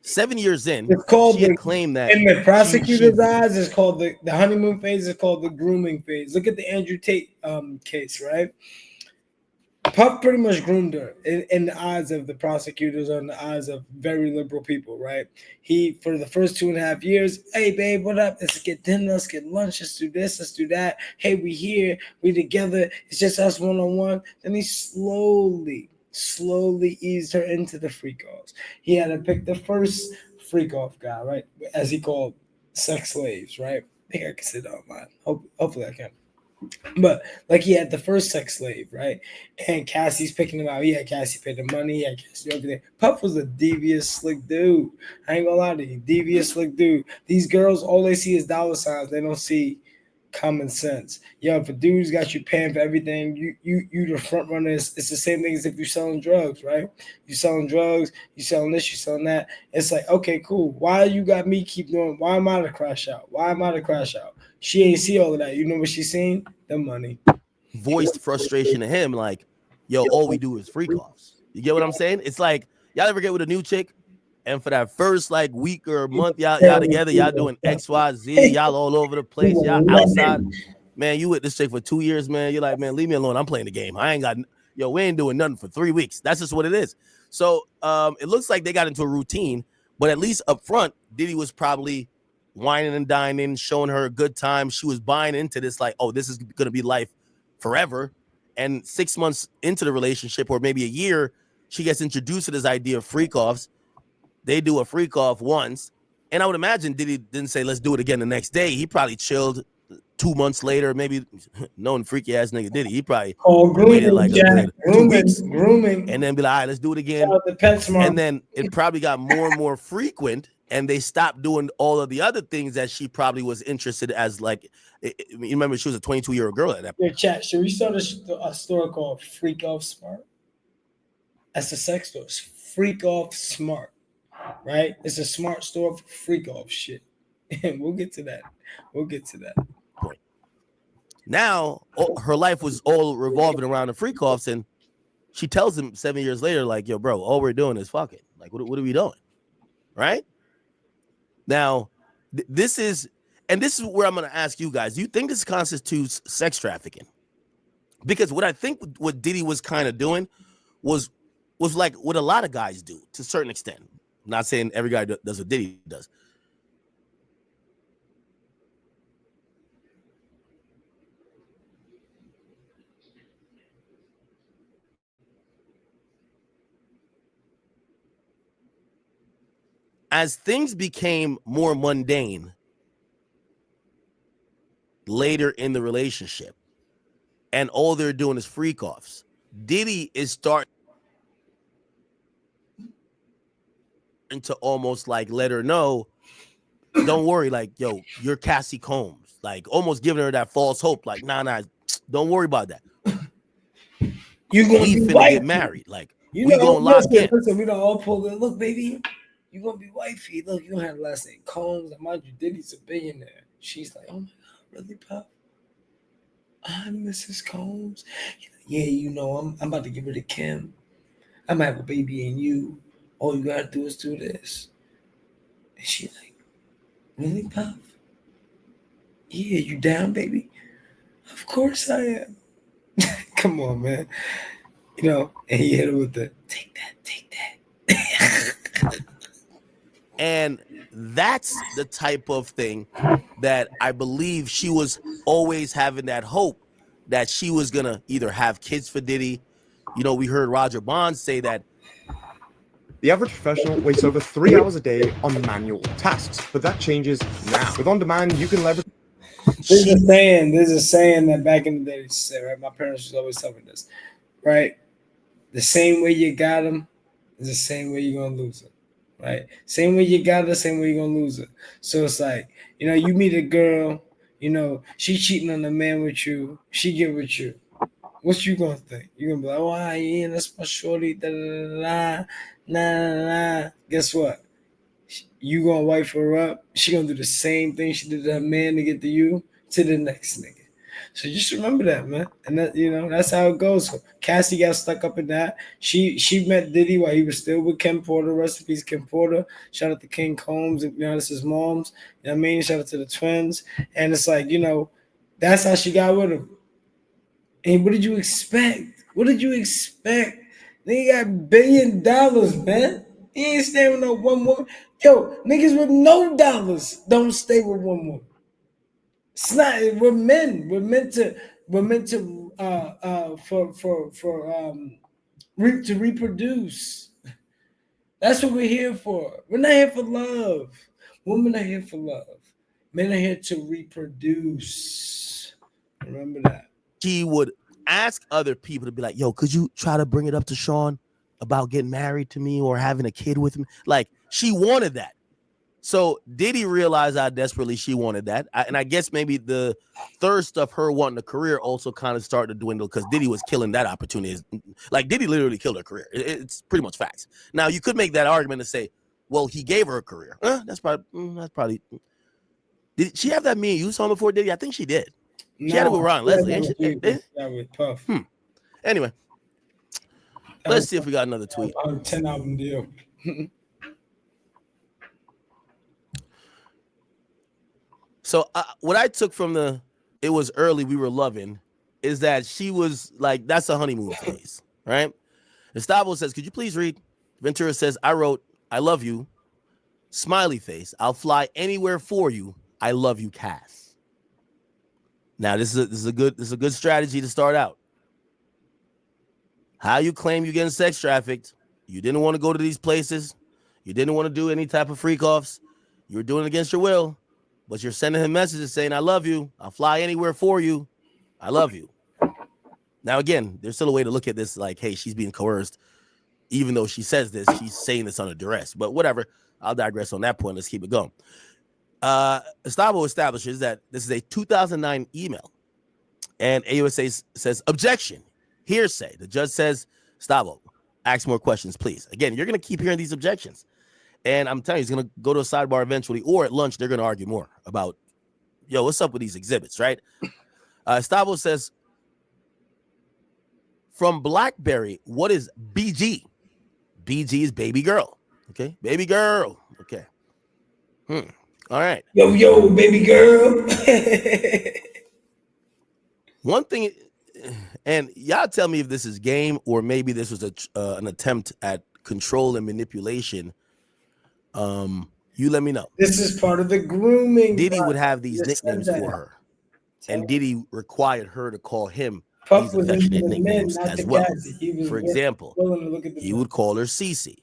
7 years in, she had claimed that in the prosecutor's eyes, it's called the honeymoon phase is called the grooming phase. Look at the Andrew Tate case, right? Puff pretty much groomed her in the eyes of the prosecutors, or in the eyes of very liberal people, right? He, for the first 2.5 years, hey, babe, what up? Let's get dinner, let's get lunch, let's do this, let's do that. Hey, we here, we together. It's just us one-on-one. Then he slowly eased her into the freak-offs. He had to pick the first freak-off guy, right? As he called sex slaves, right? I think I can say that online. Hopefully I can. But like, he had the first sex slave, right? And Cassie's picking him out. He had Cassie pay the money. He had Cassie do everything. Puff was a devious, slick dude. I ain't gonna lie to you. Devious, slick dude. These girls, all they see is dollar signs. They don't see common sense. Yo, if a dude's got you paying for everything, you the front runner. It's the same thing as if you're selling drugs, right? You selling drugs, you selling this, you selling that. It's like, okay, cool. Why you got me keep doing? Why am I to crash out? Why am I to crash out? She ain't see all of that. You know what she's seen? The money. Voiced frustration to him, like, yo, all we do is freak-offs. You get what I'm saying? It's like, y'all ever get with a new chick, and for that first like week or month, y'all together, y'all doing X, Y, Z, y'all all over the place, y'all outside. Man, you with this chick for 2 years, man. You're like, man, leave me alone. I'm playing the game. We ain't doing nothing for 3 weeks. That's just what it is. So it looks like they got into a routine, but at least up front, Diddy was probably whining and dining, showing her a good time. She was buying into this, like, oh, this is going to be life forever. And 6 months into the relationship, or maybe a year, she gets introduced to this idea of freak-offs. They do a freak-off once. And I would imagine Diddy didn't say, let's do it again the next day. He probably chilled 2 months later, maybe knowing freaky ass nigga Diddy. He probably waited like a good 2 weeks. Grooming. And then be like, all right, let's do it again. And then it probably got more and more frequent. And they stopped doing all of the other things that she probably was interested as, like, you remember she was a 22-year-old girl at that point. Your chat, should we start a store called Freakoff Smart? That's a sex store. It's Freakoff Smart, right? It's a smart store for freak-off shit. And we'll get to that. We'll get to that. Point. Now, her life was all revolving around the freak-offs, and she tells him 7 years later, like, yo, bro, all we're doing is fucking. Like, what are we doing? Right? Now, this is where I'm going to ask you guys. Do you think this constitutes sex trafficking? Because what I think what Diddy was kind of doing was like what a lot of guys do to a certain extent. I'm not saying every guy does what Diddy does. As things became more mundane later in the relationship, and all they're doing is freak-offs, Diddy is starting to almost like let her know, don't worry, like, yo, you're Cassie Combs, like almost giving her that false hope, like, nah, don't worry about that. You gonna we be finna wifey. Get married, like, you we gonna lock in. Listen, we don't all pull it. Look, baby, you gonna be wifey. Look, you don't have the last name Combs. Mind you, Diddy's a billionaire. She's like, oh my God, really, Pop? I'm Mrs. Combs. Yeah, you know, I'm about to give her to Kim. I'm gonna have a baby in you. All you gotta do is do this. And she like, really, Pop? Yeah, you down, baby? Of course I am. Come on, man. You know, and he hit her with the take that. And that's the type of thing that I believe she was always having, that hope that she was gonna either have kids for Diddy. You know, we heard Roger Bond say that the average professional wastes over 3 hours a day on manual tasks, but that changes now. With on-demand, you can leverage. There's a saying that back in the day, say, right? My parents was always telling me this, right? The same way you got them is the same way you're gonna lose them, right? Same way you got her, same way you're gonna lose her. So it's like, you know, you meet a girl, you know, she cheating on a man with you, she get with you. What you gonna think? You're gonna be like, oh, yeah, that's my shorty, da da da nah. Guess what? You gonna wife her up. She gonna do the same thing she did to her man to get to you, to the next nigga. So just remember that, man. And that, you know, that's how it goes. So Cassie got stuck up in that. She met Diddy while he was still with Kim Porter. Rest in peace, Kim Porter. Shout out to King Combs. You know, that's his mom's. You know what I mean? Shout out to the twins. And it's like, you know, that's how she got with him. And what did you expect? What did you expect? Nigga got $1 billion, man. He ain't staying with no one woman. Yo, niggas with no dollars don't stay with one woman. It's not. We're men. We're meant to reproduce. That's what we're here for. We're not here for love. Women are here for love. Men are here to reproduce. Remember that. She would ask other people to be like, yo, could you try to bring it up to Sean about getting married to me or having a kid with me? Like, she wanted that. So Diddy realized how desperately she wanted that. And I guess maybe the thirst of her wanting a career also kind of started to dwindle because Diddy was killing that opportunity. Like, Diddy literally killed her career. It's pretty much facts. Now, you could make that argument and say, well, he gave her a career. That's probably. Did she have that Me and You song before Diddy? I think she did. She had it with Ron Leslie. Yeah, with Puff. Anyway, let's see if we got another tweet. 10 album deal. So what I took from it was early, we were loving, is that she was like, that's a honeymoon phase, right? And Stavo says, could you please read? Ventura says, I wrote, I love you. Smiley face. I'll fly anywhere for you. I love you, Cass. Now this is a good strategy to start out. How you claim you're getting sex trafficked? You didn't want to go to these places. You didn't want to do any type of freak-offs. You were doing it against your will, but you're sending him messages saying, I love you. I'll fly anywhere for you. I love you. Now, again, there's still a way to look at this like, hey, she's being coerced. Even though she says this, she's saying this under duress. But whatever. I'll digress on that point. Let's keep it going. Stavo establishes that this is a 2009 email. And AUSA says, objection. Hearsay. The judge says, Stavo, ask more questions, please. Again, you're going to keep hearing these objections. And I'm telling you, he's going to go to a sidebar eventually, or at lunch, they're going to argue more about, yo, what's up with these exhibits, right? Stavo says, from BlackBerry, what is BG? BG is baby girl. Okay, baby girl. Okay. All right. Yo, baby girl. One thing, and y'all tell me if this is game or maybe this was an attempt at control and manipulation. You let me know. This is part of the grooming. Diddy would have these nicknames for her, and Diddy required her to call him Puff these affectionate nicknames as well. For example, he would call her Cece.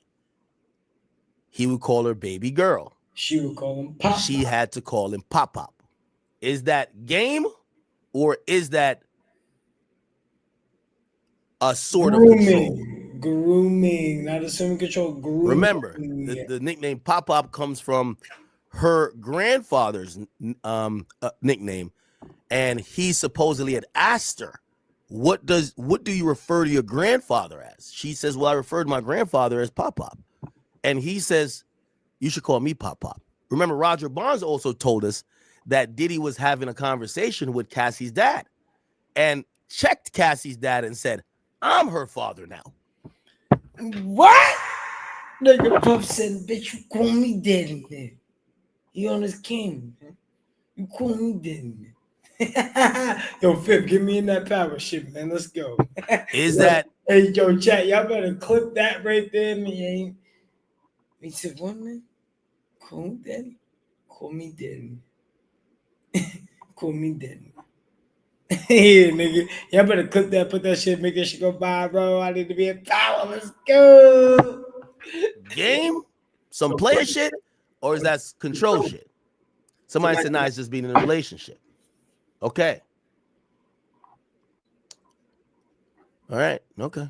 He would call her baby girl. She would call him Pop. She had to call him Pop Pop. Is that game, or is that a sort of control? Grooming, not assuming control. Grooming. Remember, the nickname Pop Pop comes from her grandfather's nickname, and he supposedly had asked her, what do you refer to your grandfather as? She says, well, I refer to my grandfather as Pop Pop. And he says, you should call me Pop Pop. Remember, Roger Barnes also told us that Diddy was having a conversation with Cassie's dad and checked Cassie's dad and said, I'm her father now. What? Nigga Puff said, bitch, you call me daddy, man. He on his king, man. You call me daddy, man. Yo, Fifth, get me in that power shit, man. Let's go. Is that? Hey, yo, chat, y'all better clip that right there, man. He said, what, man? Call me daddy? Call me daddy. Call me daddy. Yeah, nigga. Y'all better clip that, put that shit, make that shit go by, bro. I need to be in power. Let's go. Game? Some player shit? Or is that control shit? Somebody said, nah, it's just being in a relationship. Okay. All right. Okay.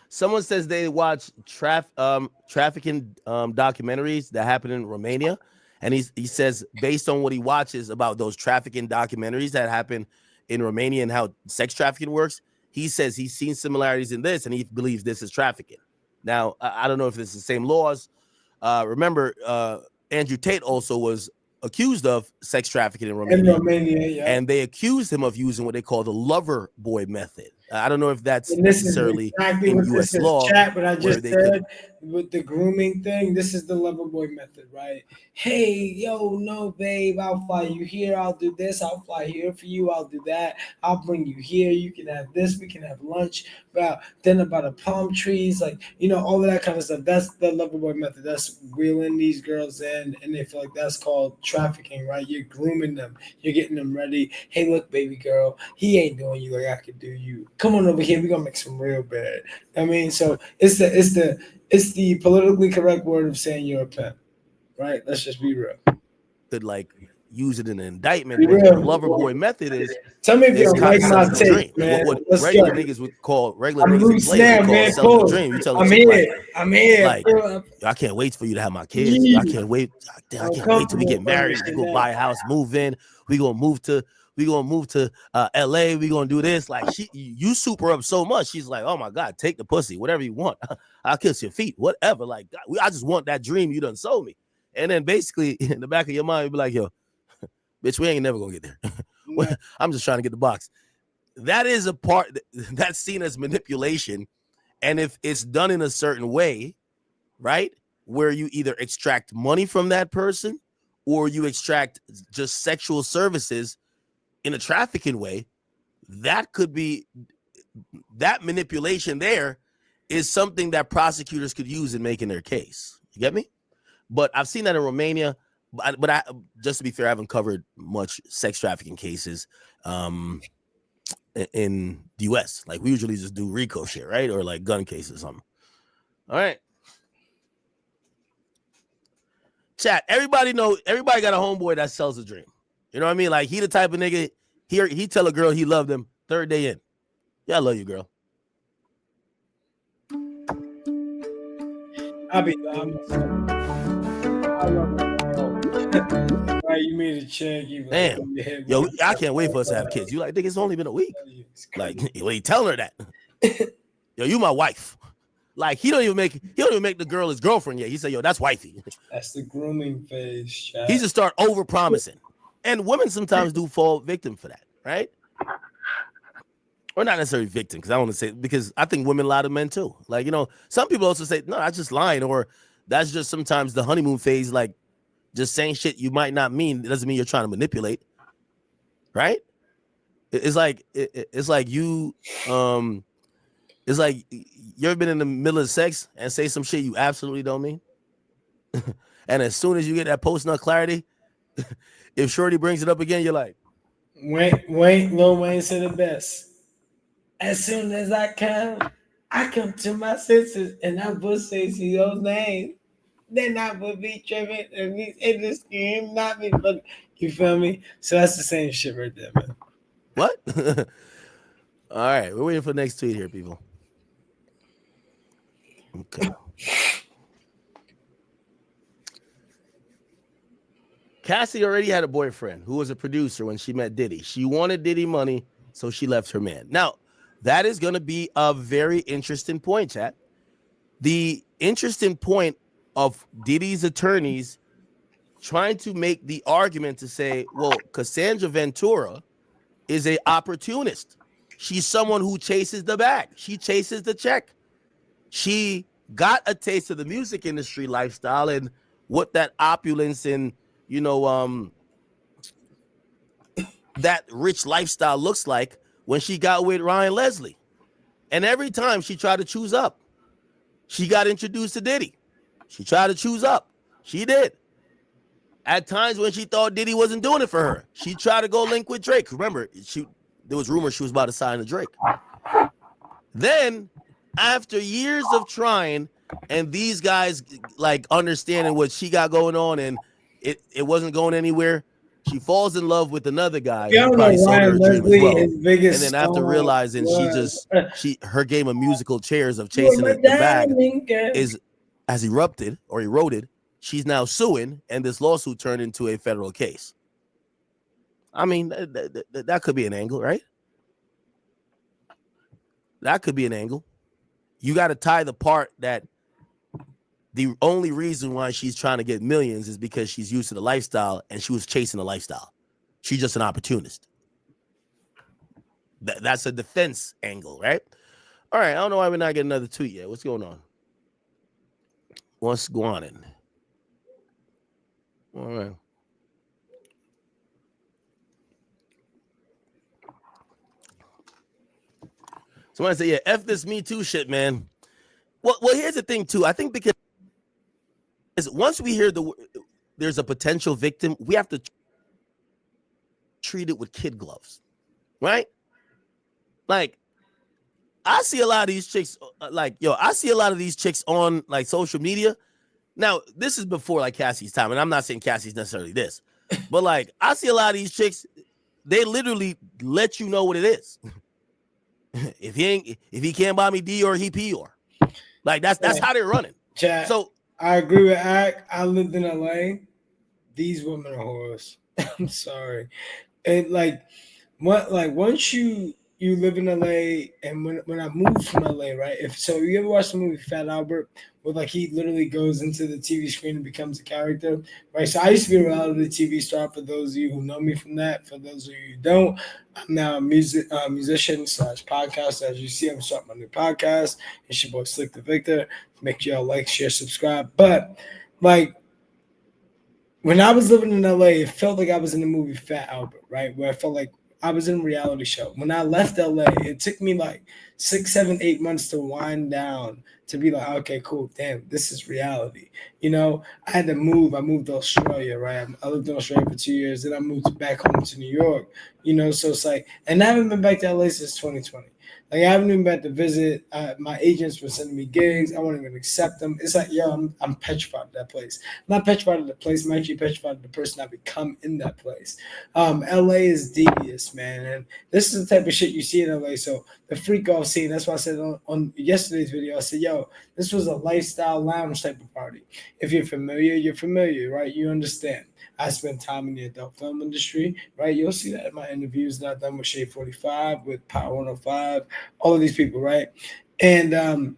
Someone says they watch trafficking documentaries that happen in Romania. And he says, based on what he watches about those trafficking documentaries that happen in Romania and how sex trafficking works, he says he's seen similarities in this and he believes this is trafficking. Now, I don't know if it's the same laws. Remember, Andrew Tate also was accused of sex trafficking in Romania, and they accused him of using what they call the lover boy method. I don't know if that's necessarily exactly in U.S. law. Chat, but I just said with the grooming thing, this is the lover boy method, right? Hey, yo, no, babe, I'll fly you here. I'll do this. I'll fly here for you. I'll do that. I'll bring you here. You can have this. We can have lunch. Then about the palm trees, like, you know, all of that kind of stuff. That's the lover boy method. That's wheeling these girls in, and they feel like that's called trafficking, right? You're grooming them. You're getting them ready. Hey, look, baby girl, he ain't doing you like I could do you. Come on over here. We're gonna make some real bad. I mean, so it's the politically correct word of saying you're a pimp, right? Let's just be real. Could like use it in an indictment. The lover boy method is. Tell me if you don't like my take, man. What regular niggas would call selling the dream. You tell them I'm here. Like, I can't wait for you to have my kids. I can't wait. I can't wait till we get married. We go buy a house, move in. We gonna move to LA. We gonna do this. Like you super up so much. She's like, oh my God, take the pussy, whatever you want. I'll kiss your feet, whatever. Like I just want that dream you done sold me. And then basically in the back of your mind, you be like, yo, bitch, we ain't never gonna get there. I'm just trying to get the box. That is a part that's seen as manipulation. And if it's done in a certain way, right, where you either extract money from that person or you extract just sexual services in a trafficking way, that could be, that manipulation there is something that prosecutors could use in making their case. You get me? But I've seen that in Romania. But I just to be fair, I haven't covered much sex trafficking cases in the US. Like we usually just do RICO shit, right? Or like gun cases or something. All right. Chat, everybody got a homeboy that sells a dream. You know what I mean? Like he the type of nigga, he tell a girl he loved them 3rd day in. Yeah, I love you, girl. I'll be I love you. Right, you made a check. Damn. Yo, I can't wait for us to have kids. You like, think it's only been a week. Like, well, he telling her that. Yo, you my wife. Like, he don't even make the girl his girlfriend yet. He said, yo, that's wifey. That's the grooming phase, chat. He just start over promising. And women sometimes do fall victim for that, right? Or not necessarily victim, because I want to say, because I think women lie to men too. Like, you know, some people also say, no, that's just lying, or that's just sometimes the honeymoon phase, like just saying shit you might not mean. It doesn't mean you're trying to manipulate, right? It's like you it's like you ever been in the middle of sex and say some shit you absolutely don't mean? And as soon as you get that post-nut clarity, if Shorty brings it up again, you're like, Lil Wayne said it best. As soon as I come to my senses and I will say CEO's name, then I would be tripping and be in the scheme, not me. But you feel me? So that's the same shit right there, man. What? All right, we're waiting for the next tweet here, people. Okay. Cassie already had a boyfriend who was a producer when she met Diddy. She wanted Diddy money, so she left her man. Now, that is going to be a very interesting point, chat. The interesting point of Diddy's attorneys trying to make the argument to say, well, Cassandra Ventura is an opportunist. She's someone who chases the bag. She chases the check. She got a taste of the music industry lifestyle and what that opulence and, you know, that rich lifestyle looks like when she got with Ryan Leslie. And every time she tried to choose up, she got introduced to Diddy. She tried to choose up. She did. At times when she thought Diddy wasn't doing it for her, she tried to go link with Drake. Remember, there was rumors she was about to sign to Drake. Then, after years of trying, and these guys like understanding what she got going on, and it wasn't going anywhere, she falls in love with another guy. Y'all know Ryan Leslie, his biggest and then after realizing her game of musical chairs of chasing the bag has erupted or eroded, she's now suing, and this lawsuit turned into a federal case. I mean, that could be an angle, right? That could be an angle. You got to tie the part that the only reason why she's trying to get millions is because she's used to the lifestyle and she was chasing the lifestyle. She's just an opportunist. That's a defense angle, right? All right, I don't know why we're not getting another tweet yet. What's going on? What's going on? All right. Somebody say, yeah, F this Me Too shit, man. Well, here's the thing, too. I think because once we hear there's a potential victim, we have to treat it with kid gloves, right? Like, I see a lot of these chicks, I see a lot of these chicks on, like, social media. Now, this is before, like, Cassie's time, and I'm not saying Cassie's necessarily this, but, like, I see a lot of these chicks, they literally let you know what it is. If he can't buy me D or he P or. Like, that's how they're running. Chat. So I agree with Ak. I lived in LA. These women are whores. I'm sorry. And once you live in LA, and when I moved from LA, right? So you ever watch the movie Fat Albert, where like he literally goes into the TV screen and becomes a character, right? So I used to be a reality TV star. For those of you who know me from that, for those of you who don't, I'm now a musician / podcast. As you see, I'm starting my new podcast. It's your boy Slicktor Victor. Make sure y'all like, share, subscribe. But like, when I was living in LA, it felt like I was in the movie Fat Albert, right? Where I felt like I was in a reality show. When I left LA, it took me like 6, 7, 8 months to wind down to be like, okay, cool, damn, this is reality. You know, I had to move. I moved to Australia, right? I lived in Australia for 2 years. Then I moved back home to New York, you know, so it's like, and I haven't been back to LA since 2020. Like, I haven't even been to visit. My agents were sending me gigs. I won't even accept them. It's like, yo, I'm petrified of that place. I'm not petrified of the place. I'm actually petrified of the person I become in that place. LA is devious, man. And this is the type of shit you see in LA. So the Freakoff scene, that's why I said on yesterday's video, I said, yo, this was a lifestyle lounge type of party. If you're familiar, you're familiar, right? You understand. I spent time in the adult film industry, right? You'll see that in my interviews that I've done with Shade 45, with Power 105, all of these people, right? And,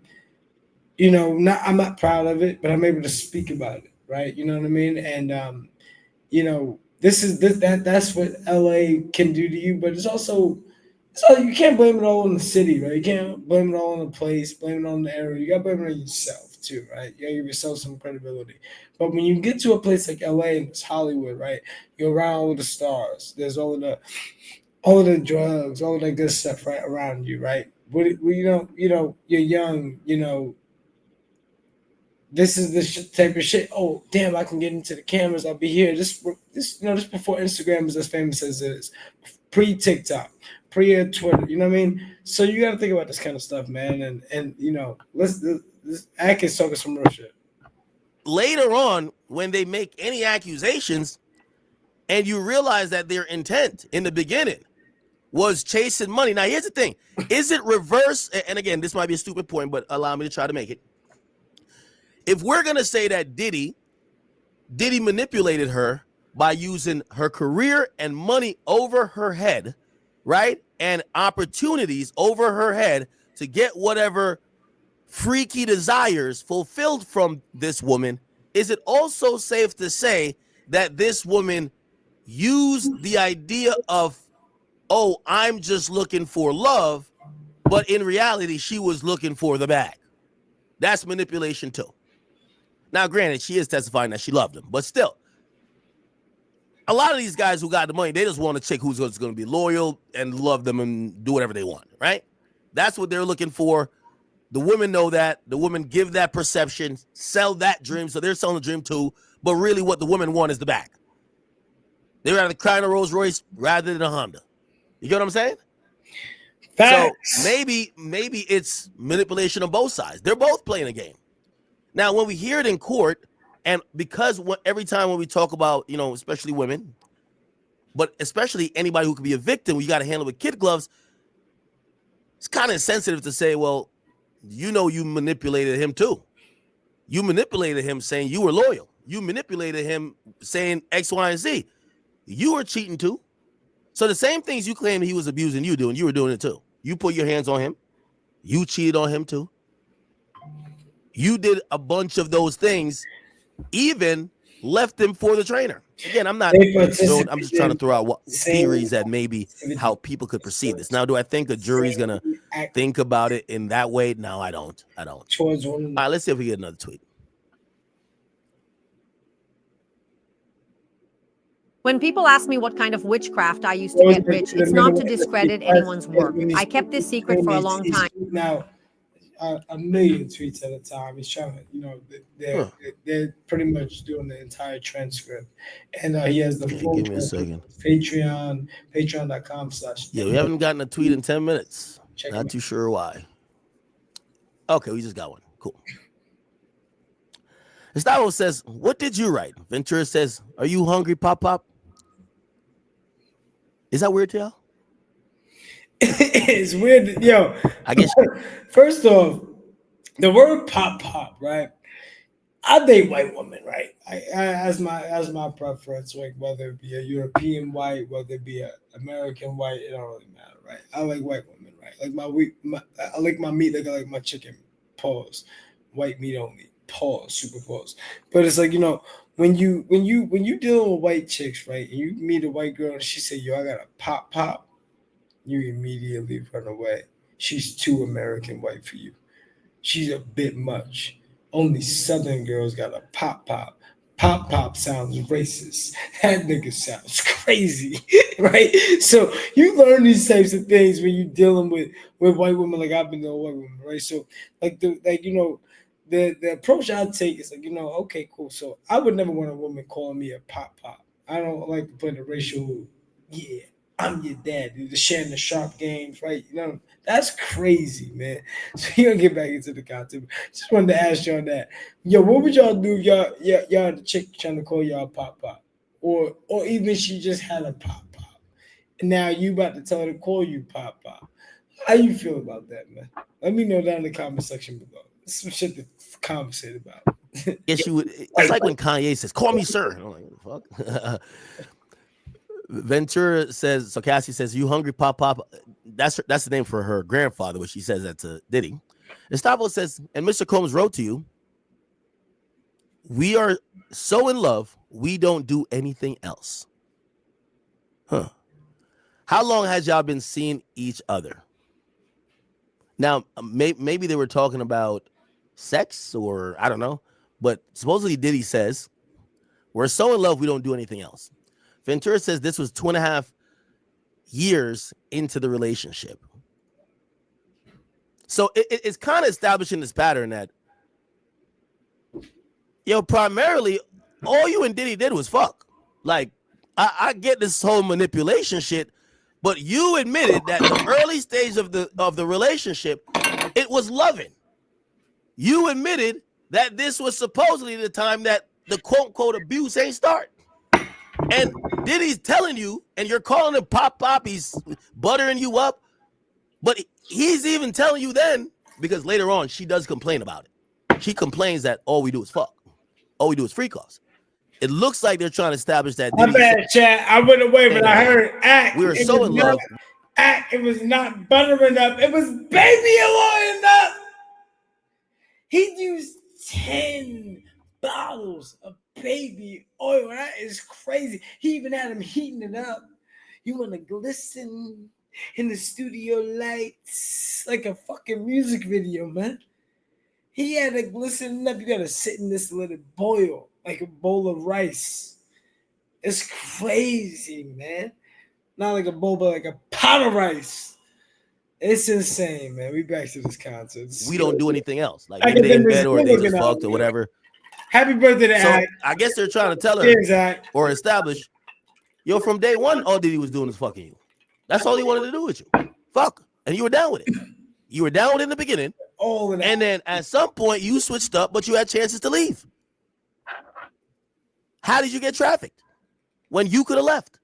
you know, I'm not proud of it, but I'm able to speak about it, right? You know what I mean? And, you know, that's what LA can do to you, but it's also, so you can't blame it all on the city, right? You can't blame it all on the place, blame it on the area. You got to blame it on yourself too, right? You got to give yourself some credibility. But when you get to a place like LA and it's Hollywood, right? You're around all the stars. There's all of the drugs, all of that good stuff right around you, right? You know, you're young, you know. This is the type of shit. Oh, damn! I can get into the cameras. I'll be here. This before Instagram was as famous as it is, pre-TikTok, pre-Twitter. You know what I mean? So you got to think about this kind of stuff, man. And you know, let's act is talking some real shit. Later on, when they make any accusations, and you realize that their intent in the beginning was chasing money. Now, here's the thing: is it reverse? And again, this might be a stupid point, but allow me to try to make it. If we're going to say that Diddy manipulated her by using her career and money over her head, right? And opportunities over her head to get whatever freaky desires fulfilled from this woman, is it also safe to say that this woman used the idea of, oh, I'm just looking for love, but in reality, she was looking for the bag? That's manipulation too. Now, granted, she is testifying that she loved him, but still, a lot of these guys who got the money, they just want a chick who's going to be loyal and love them and do whatever they want, right? That's what they're looking for. The women know that. The women give that perception, sell that dream, so they're selling the dream too, but really what the women want is the bag. They rather cry in a Rolls Royce rather than a Honda. You get what I'm saying? Facts. So maybe it's manipulation on both sides. They're both playing a game. Now, when we hear it in court, and because every time when we talk about, you know, especially women, but especially anybody who could be a victim, you got to handle with kid gloves, it's kind of insensitive to say, well, you know, you manipulated him too. You manipulated him saying you were loyal. You manipulated him saying X, Y, and Z. You were cheating too. So the same things you claim he was abusing you doing, you were doing it too. You put your hands on him. You cheated on him too. You did a bunch of those things, even left him for the trainer. Again, I'm just trying to throw out what theories that maybe how people could perceive this. Now, do I think the jury's going to think about it in that way? No, I don't. All right, let's see if we get another tweet. When people ask me what kind of witchcraft I used to get rich, it's not to discredit anyone's work. I kept this secret for a long time. Now, a million tweets at a time. He's trying to, you know, they're pretty much doing the entire transcript. And he has the full give me a second. Patreon.com/ Yeah, we haven't gotten a tweet in 10 minutes. Not too sure why. Okay, we just got one. Cool. Stavo says, what did you write? Ventura says, are you hungry, Pop Pop? Is that weird to y'all? It's weird, yo. I guess. First off, the word pop, right? I date white women, right? As my preference, like whether it be a European white, whether it be an American white, it don't really matter, right? I like white women, right? Like I like my meat like I like my chicken. Pause. White meat only. Pause. Super pause. But it's like, you know, when you dealing with white chicks, right? And you meet a white girl and she say, yo, I got a pop. You immediately run away. She's too American white for you. She's a bit much. Only Southern girls got a pop. Pop sounds racist. That nigga sounds crazy. right? So you learn these types of things when you're dealing with white women, like I've been dealing with white women, right? So the approach I take is like, okay, cool. So I would never want a woman calling me a pop. I don't like to put a racial, yeah, I'm your dad, dude. The sharing the sharp games, right? That's crazy, man. So you gonna get back into the content. Just wanted to ask y'all that. Yo, what would y'all do if y'all had a chick trying to call y'all pop? Or even she just had a pop. And now you about to tell her to call you pop. How you feel about that, man? Let me know down in the comment section below. Some shit to conversate about. Yes, you would. It's like when Kanye says, "Call me sir." I'm like, fuck. Ventura says, so Cassie says, "You hungry, pop?" That's the name for her grandfather, which she says that to Diddy. And Stavo says, and Mr. Combs wrote to you, "We are so in love, we don't do anything else." Huh. How long has y'all been seeing each other? Now, maybe they were talking about sex or I don't know, but supposedly Diddy says, "We're so in love, we don't do anything else." Ventura says this was 2.5 years into the relationship. So it's kind of establishing this pattern that, primarily all you and Diddy did was fuck. Like, I get this whole manipulation shit, but you admitted that the early stage of the relationship, it was loving. You admitted that this was supposedly the time that the quote-unquote abuse ain't start. And Diddy's telling you, and you're calling him pop, he's buttering you up, but he's even telling you then, because later on, she does complain about it. She complains that all we do is fuck. All we do is freakoffs. It looks like they're trying to establish that. My bad, Chad. I went away, but I heard act. We were so in love. Act. It was not buttering up. It was baby oiling up. He used 10 bottles of baby oil. That is crazy. He even had him heating it up. You want to glisten in the studio lights like a fucking music video, man. He had it glistening up. You got to sit in this, let it boil like a bowl of rice. It's crazy, man. Not like a bowl, but like a pot of rice. It's insane, man. We back to this content. We don't do anything else. Like maybe they in bed or they just fucked or whatever. Happy birthday to Act. I guess they're trying to tell her or establish, from day one, all Diddy was doing is fucking you. That's all he wanted to do with you. Fuck. And you were down with it. You were down with it in the beginning. And then at some point you switched up, but you had chances to leave. How did you get trafficked when you could have left?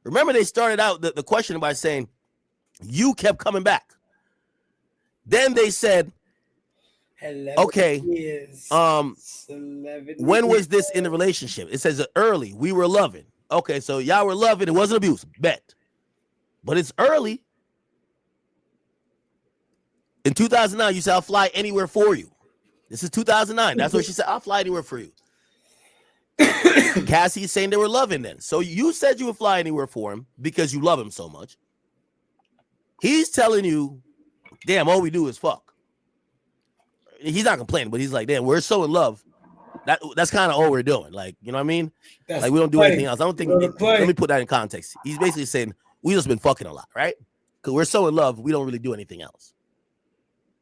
Remember, they started out the question by saying you kept coming back. Then they said, okay, when was this in the relationship? It says early. We were loving. Okay, so y'all were loving. It wasn't abuse. Bet. But it's early. In 2009, you said, "I'll fly anywhere for you." This is 2009. That's what she said. "I'll fly anywhere for you." Cassie is saying they were loving then. So you said you would fly anywhere for him because you love him so much. He's telling you, damn, all we do is fuck. He's not complaining, but he's like, damn, we're so in love. That's kind of all we're doing. Like, you know what I mean? Like, we don't do anything else. I don't think, let me put that in context. He's basically saying, we just been fucking a lot, right? Because we're so in love, we don't really do anything else.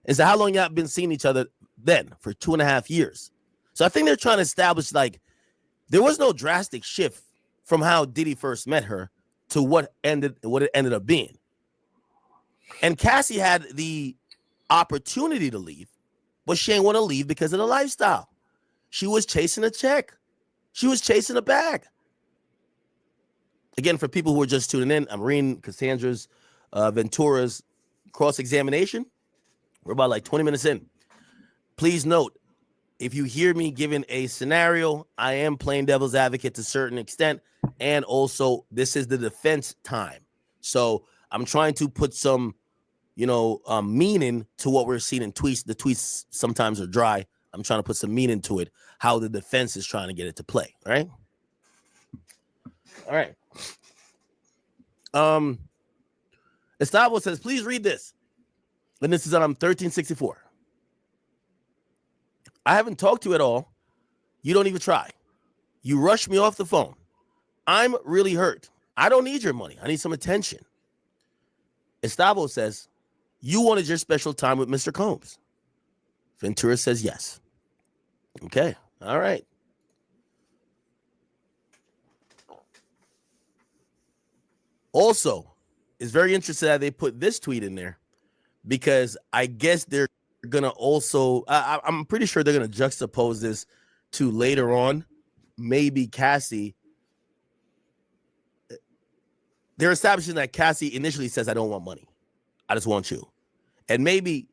And so how long y'all been seeing each other then? For 2.5 years. So I think they're trying to establish, like, there was no drastic shift from how Diddy first met her to what it ended up being. And Cassie had the opportunity to leave, but she ain't want to leave because of the lifestyle. She was chasing a check. She was chasing a bag. Again, for people who are just tuning in, I'm reading Cassandra's Ventura's cross-examination. We're about like 20 minutes in. Please note, if you hear me giving a scenario, I am playing devil's advocate to a certain extent. And also, this is the defense time. So I'm trying to put some, meaning to what we're seeing in tweets. The tweets sometimes are dry. I'm trying to put some meaning to it, how the defense is trying to get it to play. All right. All right. Stavo says, please read this. And this is on 1364. I haven't talked to you at all. You don't even try. You rush me off the phone. I'm really hurt. I don't need your money. I need some attention. Stavo says, you wanted your special time with Mr. Combs. Ventura says yes. Okay. All right. Also, it's very interesting that they put this tweet in there because I guess they're going to also, I'm pretty sure they're going to juxtapose this to later on, maybe Cassie. They're establishing that Cassie initially says, I don't want money. I just want you. And maybe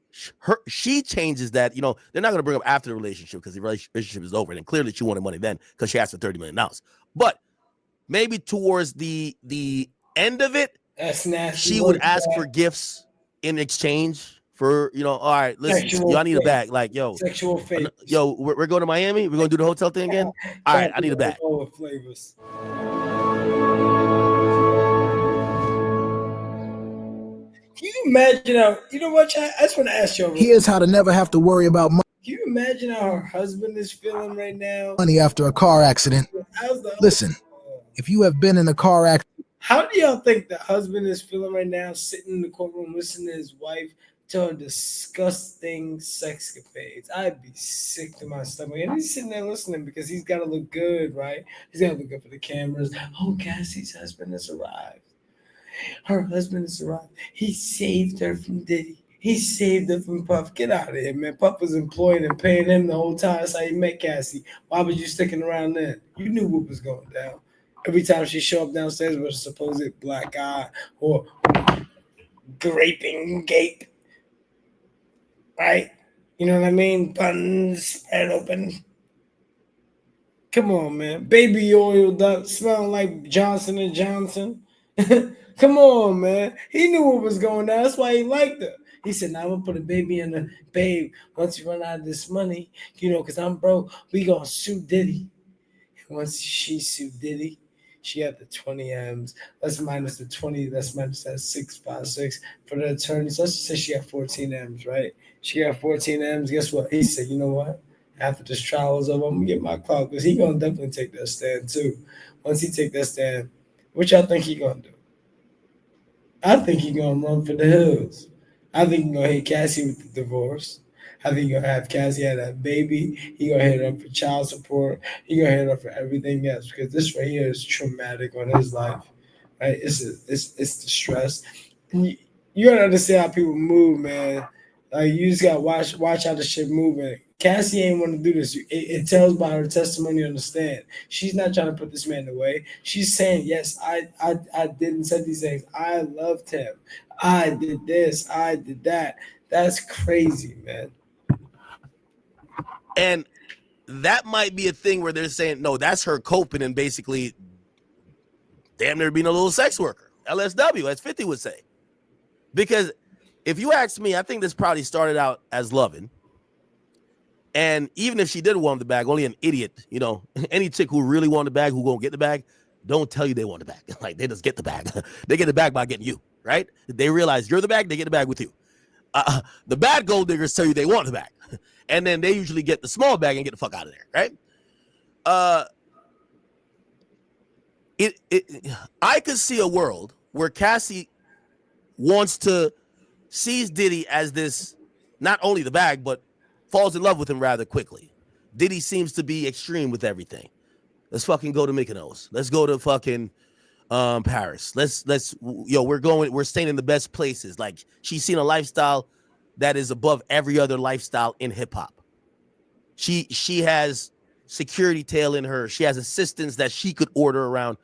she changes that. You know, they're not going to bring up after the relationship because the relationship is over. And clearly she wanted money then because she asked for $30 million. But maybe towards the end of it, that's nasty. She would ask for gifts in exchange for, you know, all right, listen, y'all need a bag. Like, yo, sexual fate. Yo, we're going to Miami. We're going to do the hotel thing again. All right, I need a bag. Flavors. Can you imagine how, you know what, I just want to ask you. Here's how to never have to worry about money. Can you imagine how her husband is feeling right now? Money after a car accident. Listen, if you have been in a car accident. How do y'all think the husband is feeling right now, sitting in the courtroom listening to his wife tell disgusting sexcapades? I'd be sick to my stomach. And he's sitting there listening because he's got to look good, right? He's got to look good for the cameras. Oh, Cassie's husband has arrived. Her husband has arrived. He saved her from Diddy. He saved her from Puff. Get out of here, man. Puff was employed and paying him the whole time. That's how you met Cassie. Why was you sticking around then? You knew what was going down. Every time she show up downstairs with a supposed black eye or graping gape, right? You know what I mean? Buns spread open. Come on, man. Baby oiled up, smelling like Johnson & Johnson. Come on, man. He knew what was going on. That's why he liked her. He said, now I'm going to put a baby in the babe. Once you run out of this money, you know, because I'm broke, we going to sue Diddy. Once she sued Diddy, she had the 20 M's. Let's minus the 20. Let's minus that 656 for the attorneys. Let's just say she had 14 M's, right? She got 14 M's. Guess what? He said, you know what? After this trial is over, I'm going to get my clout because he going to definitely take that stand too. Once he take that stand, what y'all think he going to do? I think he going to run for the hills. I think he going to hit Cassie with the divorce. I think you're gonna have Cassie have that baby. He gonna hit her for child support. He gonna hit her for everything else because this right here is traumatic on his life, right? It's the stress. And you gotta understand how people move, man. Like you just gotta watch how the shit moving. Cassie ain't want to do this. It tells by her testimony on the stand. She's not trying to put this man away. She's saying, yes, I didn't say these things. I loved him. I did this. I did that. That's crazy, man. And that might be a thing where they're saying, no, that's her coping and basically damn near being a little sex worker. LSW, as 50 would say. Because if you ask me, I think this probably started out as loving. And even if she did want the bag, only an idiot, you know, any chick who really want the bag, who gonna get the bag, don't tell you they want the bag. Like, they just get the bag. They get the bag by getting you, right? They realize you're the bag, they get the bag with you. The bad gold diggers tell you they want the bag. And then they usually get the small bag and get the fuck out of there, right? I could see a world where Cassie sees Diddy as this, not only the bag, but falls in love with him rather quickly. Diddy seems to be extreme with everything. Let's fucking go to Mykonos. Let's go to fucking Paris. We're staying in the best places. Like, she's seen a lifestyle that is above every other lifestyle in hip hop. She has security tail in her. She has assistants that she could order around.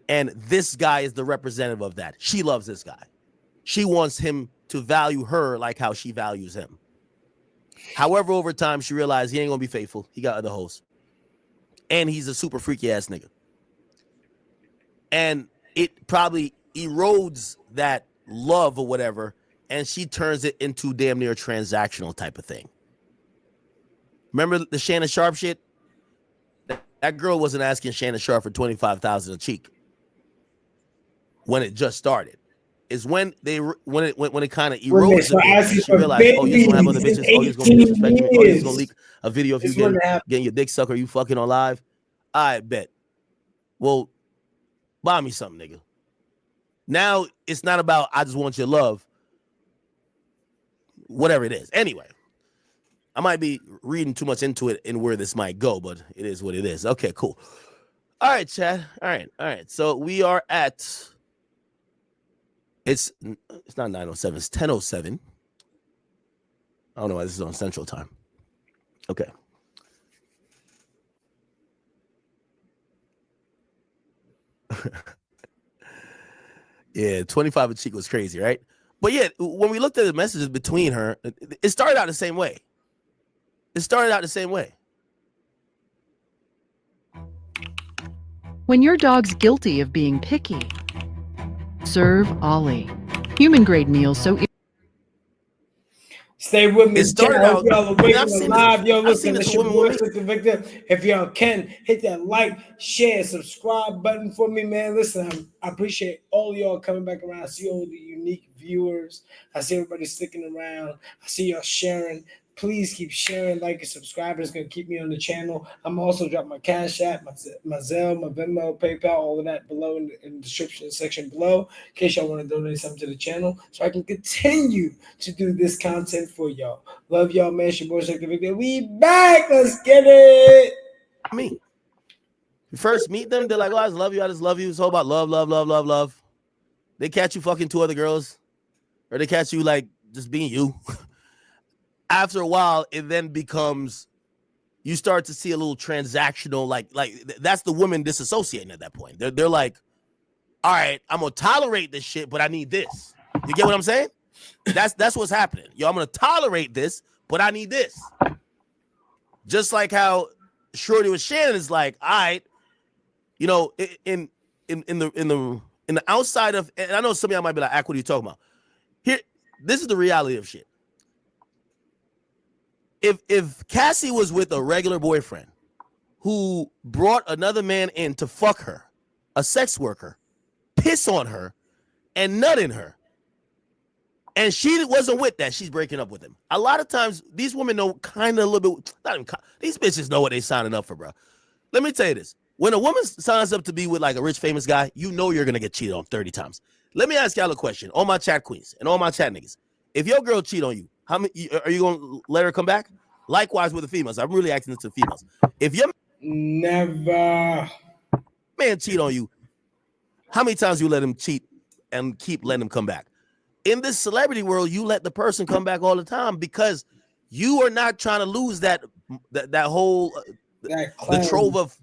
And this guy is the representative of that. She loves this guy. She wants him to value her like how she values him. However, over time, she realized he ain't gonna be faithful. He got other hoes. And he's a super freaky ass nigga. And it probably erodes that love or whatever, and she turns it into damn near a transactional type of thing. Remember the Shannon Sharp shit? That girl wasn't asking Shannon Sharp for $25,000 a cheek when it just started. It's when it kind of erodes a bit. She realized, oh, you're gonna have other bitches. Oh, you're gonna disrespect me. Oh, you're gonna leak a video of you getting your dick sucked or you fucking on live. I bet. Well, buy me something, nigga. Now it's not about I just want your love, whatever it is. Anyway, I might be reading too much into it and where this might go, but it is what it is. Okay, cool. All right, Chad. All right. So we are at, it's not 9:07, it's 10:07. I don't know why this is on Central Time. Okay. Yeah, 25 a cheek was crazy, right? But yeah, when we looked at the messages between her, it started out the same way. When your dog's guilty of being picky, serve Ollie. Human grade meals so Stay with me. It started I hope out. y'all are waiting live. Yo, I've seen listen, this it's your woman boy, with me. Slicktor Victor. If y'all can, hit that like, share, subscribe button for me, man. Listen, I appreciate all y'all coming back around. I see all the unique viewers. I see everybody sticking around. I see y'all sharing. Please keep sharing, like, and subscribe. It's going to keep me on the channel. I'm also dropping my Cash App, my Zelle, my Venmo, PayPal, all of that below in the description section below, in case y'all want to donate something to the channel so I can continue to do this content for y'all. Love y'all, man. It's your boy, Slicktor Victor. We back. Let's get it. Me. You first meet them, they're like, oh, I just love you. It's all about love. They catch you fucking 2 other girls, or they catch you like just being you. After a while, it then becomes, you start to see a little transactional, like that's the woman disassociating at that point. They're like, all right, I'm gonna tolerate this shit, but I need this. You get what I'm saying? That's what's happening. Yo, I'm gonna tolerate this, but I need this. Just like how Shorty with Shannon is like, all right, you know, in the outside of, and I know some of y'all might be like, what are you talking about? Here, this is the reality of shit. If Cassie was with a regular boyfriend who brought another man in to fuck her, a sex worker, piss on her, and nut in her, and she wasn't with that, she's breaking up with him. A lot of times, these women know kind of a little bit, not even, these bitches know what they signing up for, bro. Let me tell you this. When a woman signs up to be with like a rich, famous guy, you know you're going to get cheated on 30 times. Let me ask y'all a question. All my chat queens and all my chat niggas. If your girl cheat on you, how many are you going to let her come back? Likewise with the females. I'm really asking this to females. If your never man cheat on you, how many times you let him cheat and keep letting him come back? In this celebrity world, you let the person come back all the time because you are not trying to lose that whole the trove of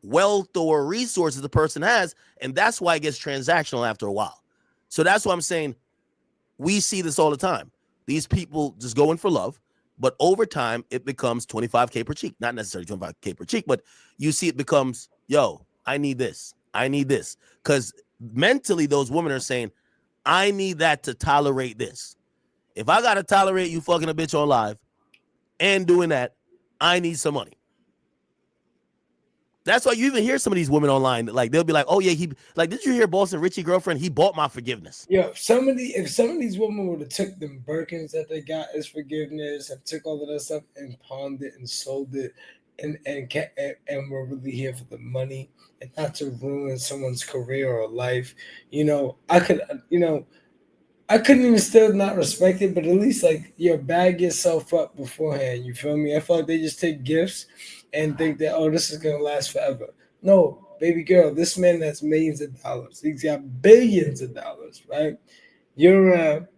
wealth or resources the person has, and that's why it gets transactional after a while. So that's why I'm saying we see this all the time. These people just go in for love, but over time it becomes $25K per cheek. Not necessarily $25K per cheek, but you see it becomes, yo, I need this. Because mentally those women are saying, I need that to tolerate this. If I got to tolerate you fucking a bitch on live and doing that, I need some money. That's why you even hear some of these women online, like they'll be like, "Oh yeah, he like, did you hear Boston Richie girlfriend? He bought my forgiveness." Yo, if some of these women would have took them Birkins that they got as forgiveness and took all of that stuff and pawned it and sold it and were really here for the money and not to ruin someone's career or life, I couldn't even still not respect it, but at least like bag yourself up beforehand. You feel me? I feel like they just take gifts and think that, oh, this is gonna last forever. No, baby girl, this man has millions of dollars. He's got billions of dollars, right? You're a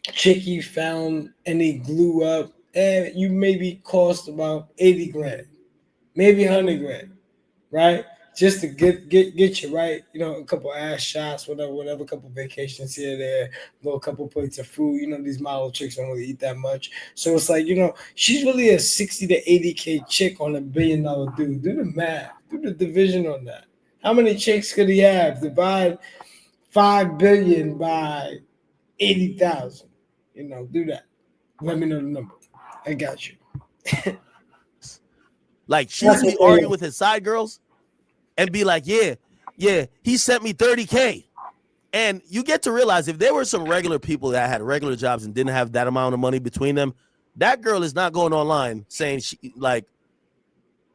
chick you found and he glue up, and you maybe cost about 80 grand, maybe 100 grand, right? Just to get you right, a couple ass shots, whatever, a couple vacations here, there, a couple plates of food. These model chicks don't really eat that much. So it's like, she's really a 60 to 80K chick on $1 billion dude. Do the math, do the division on that. How many chicks could he have? Divide 5 billion by 80,000. Do that. Let me know the number. I got you. Like, she used to be arguing with his side girls and be like, yeah, he sent me 30K. And you get to realize if there were some regular people that had regular jobs and didn't have that amount of money between them, that girl is not going online saying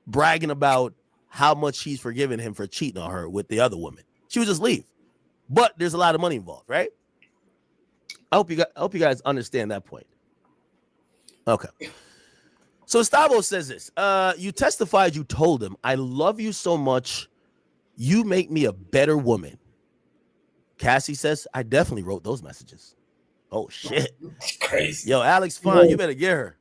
bragging about how much she's forgiven him for cheating on her with the other woman. She would just leave. but there's a lot of money involved, right? I hope you guys understand that point. Okay. So Stavo says this. You testified you told him, I love you so much. You make me a better woman. Cassie says, I definitely wrote those messages. Oh, shit. It's crazy. Yo, Alex, fine. You better get her.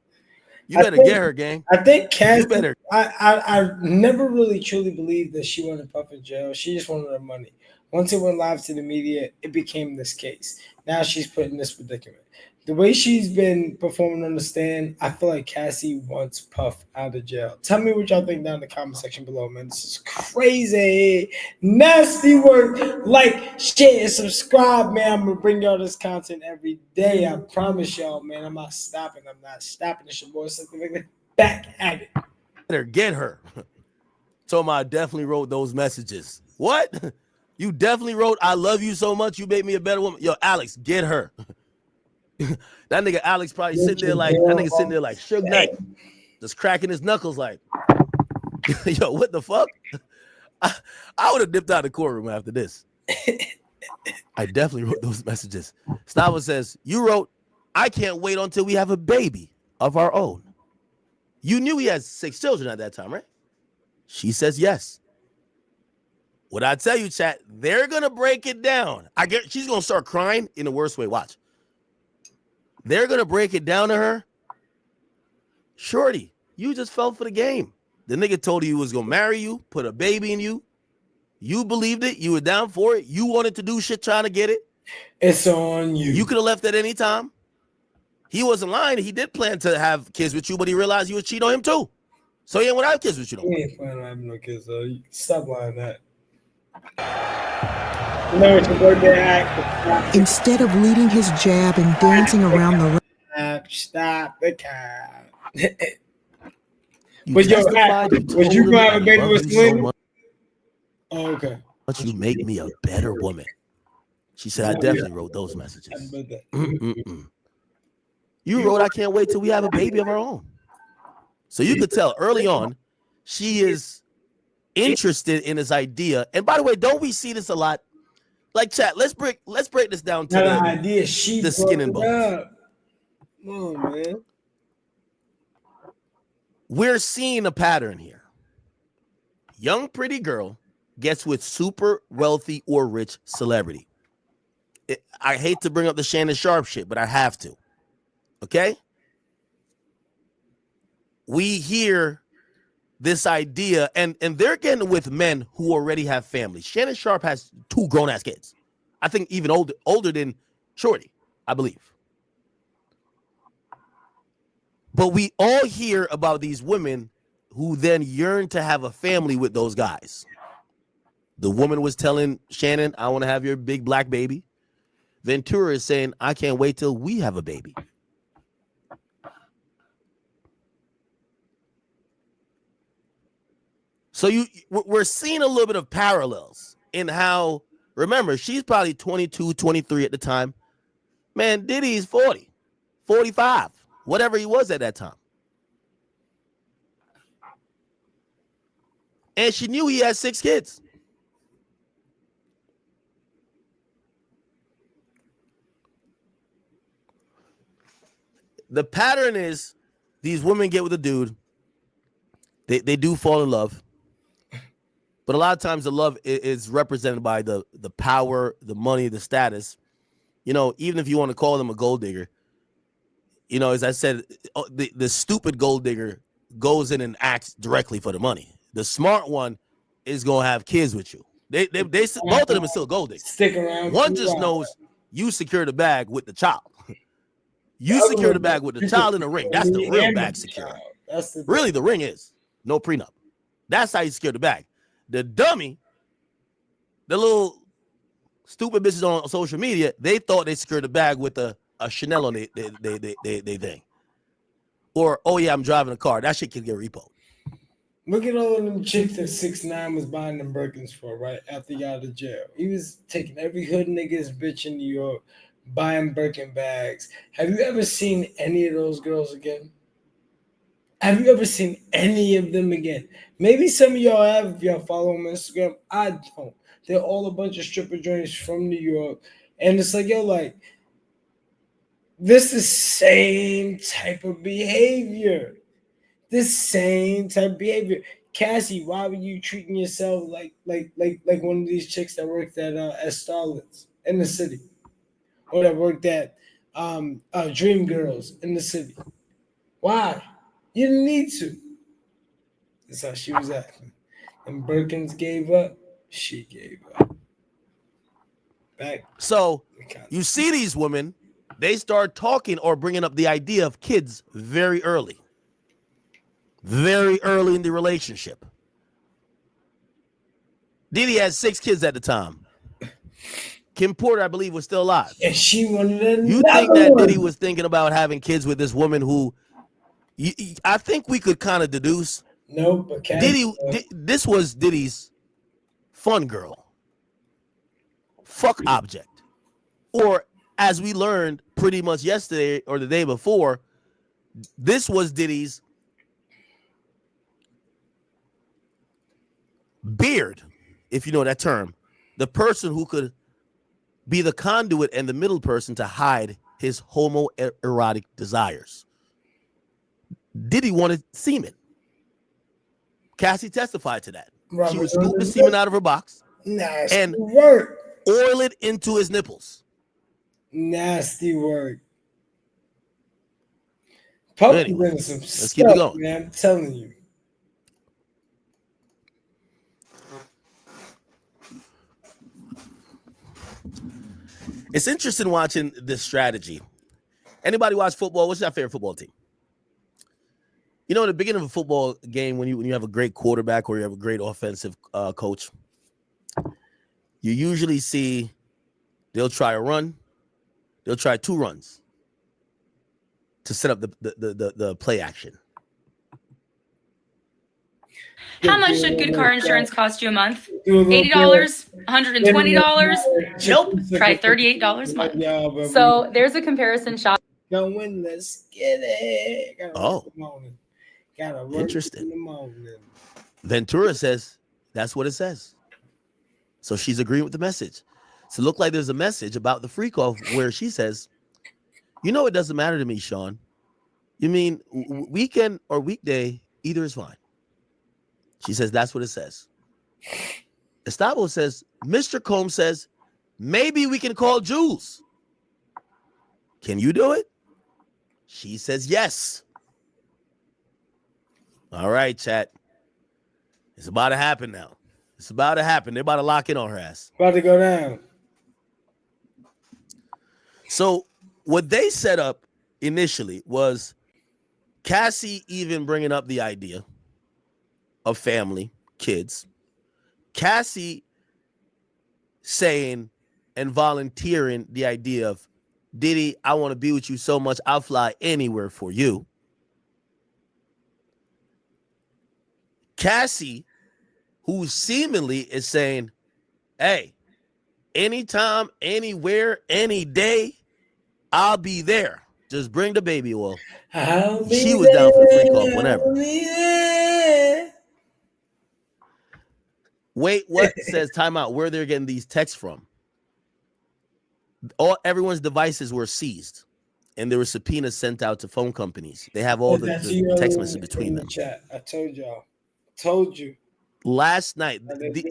You better get her, gang. I think Cassie, you better. I never really truly believed that she wanted Puff in jail. She just wanted her money. Once it went live to the media, it became this case. Now she's put in this predicament. The way she's been performing on the stand, I feel like Cassie wants Puff out of jail. Tell me what y'all think down in the comment section below, man. This is crazy. Nasty work. Like, share, and subscribe, man. I'm going to bring y'all this content every day. I promise y'all, man. I'm not stopping. It's your boy, Slicktor Victor. Back at it. Better get her. Told me I definitely wrote those messages. What? You definitely wrote, I love you so much. You made me a better woman. Yo, Alex, get her. That nigga Alex probably sitting there like Suge Knight, just cracking his knuckles like, yo, what the fuck? I would have dipped out of the courtroom after this. I definitely wrote those messages. Stavo says, you wrote, I can't wait until we have a baby of our own. You knew he has 6 children at that time, right? She says yes. What I tell you, chat, they're gonna break it down. I get she's gonna start crying in the worst way. Watch. They're going to break it down to her. Shorty, you just fell for the game. The nigga told you he was going to marry you, put a baby in you. You believed it. You were down for it. You wanted to do shit trying to get it. It's on you. You could have left at any time. He wasn't lying. He did plan to have kids with you, but he realized you would cheat on him too. So he ain't want to have kids with you. He ain't planning on having no kids, though. Stop lying that. You know it's your birthday act. Instead of leading his jab and dancing around the stop the cap. But yo, was you gonna have a baby with Slim? Oh, okay. But you make me a better woman. She said, I definitely wrote those messages. You wrote, I can't wait till we have a baby of our own. So you could tell early on, she is interested in his idea. And by the way, don't we see this a lot? Like, chat, let's break this down to the skin and bones. Come on, man. We're seeing a pattern here. Young pretty girl gets with super wealthy or rich celebrity. I hate to bring up the Shannon Sharp shit, but I have to. Okay? We hear this idea, and they're getting with men who already have families. Shannon Sharp has 2 grown-ass kids. I think even older than Shorty, I believe. But we all hear about these women who then yearn to have a family with those guys. The woman was telling Shannon, I want to have your big black baby. Ventura is saying, I can't wait till we have a baby. So we're seeing a little bit of parallels in how, remember, she's probably 22, 23 at the time. Man, Diddy's 40, 45, whatever he was at that time. And she knew he had 6 kids. The pattern is these women get with a dude. They do fall in love. But a lot of times the love is represented by the power, the money, the status. You know, even if you want to call them a gold digger, you know, as I said, the stupid gold digger goes in and acts directly for the money. The smart one is going to have kids with you. They both of them are still gold diggers. Stick around. One just knows you secure the bag with the child. You secure the bag with the child in the ring. That's the real bag security. Really, the ring is no prenup. That's how you secure the bag. The dummy, the little stupid bitches on social media, they thought they secured the bag with a Chanel on they thing. Or, oh yeah, I'm driving a car. That shit can get repoed. Look at all of them chicks that 6ix9ine was buying them Birkins for, right? After he got out of jail. He was taking every hood nigga's bitch in New York, buying Birkin bags. Have you ever seen any of those girls again? Have you ever seen any of them again? Maybe some of y'all have if y'all follow him on Instagram. I don't. They're all a bunch of stripper joints from New York. And it's like, yo, like, this is the same type of behavior. Cassie, why were you treating yourself like one of these chicks that worked at Starlets in the city, or that worked at Dream Girls in the city? Why? You didn't need to. That's how she was acting. And Birkins gave up. She gave up. Back. So you see these women, they start talking or bringing up the idea of kids very early in the relationship. Diddy had 6 kids at the time. Kim Porter, I believe, was still alive. And she wanted another. You think that Diddy was thinking about having kids with this woman who, I think we could kind of deduce. No, but this was Diddy's fun girl, fuck object, or as we learned pretty much yesterday or the day before, this was Diddy's beard, if you know that term, the person who could be the conduit and the middle person to hide his homoerotic desires. Diddy wanted semen. Cassie testified to that. She would scoop the semen out of her box and oil it into his nipples. Nasty work. Anyway, let's keep it going. Man, I'm telling you. It's interesting watching this strategy. Anybody watch football? What's your favorite football team? You know, in the beginning of a football game, when you have a great quarterback or you have a great offensive coach, you usually see they'll try a run, they'll try 2 runs to set up the play action. How much should good car insurance cost you a month? $80? $120? Nope. Try $38 a month. So there's a comparison shot. Going, let's get it. Interesting. Ventura says that's what it says. So she's agreeing with the message. So look like there's a message about the Freakoff where she says, you know, it doesn't matter to me, Sean. You mean weekend or weekday, either is fine. She says that's what it says. Stavo says, Mr. Combs says, maybe we can call Jules. Can you do it? She says yes. All right, chat. It's about to happen now. It's about to happen. They're about to lock in on her ass. About to go down. So what they set up initially was Cassie even bringing up the idea of family, kids. Cassie saying and volunteering the idea of, Diddy, I want to be with you so much, I'll fly anywhere for you. Cassie, who seemingly is saying, hey, anytime, anywhere, any day, I'll be there. Just bring the baby oil. She was down for the Freakoff whenever. Wait, what? Says timeout. Where they're getting these texts from? Everyone's devices were seized, and there were subpoenas sent out to phone companies. They have all the text messages between them. Chat. I told y'all. Told you. Last night.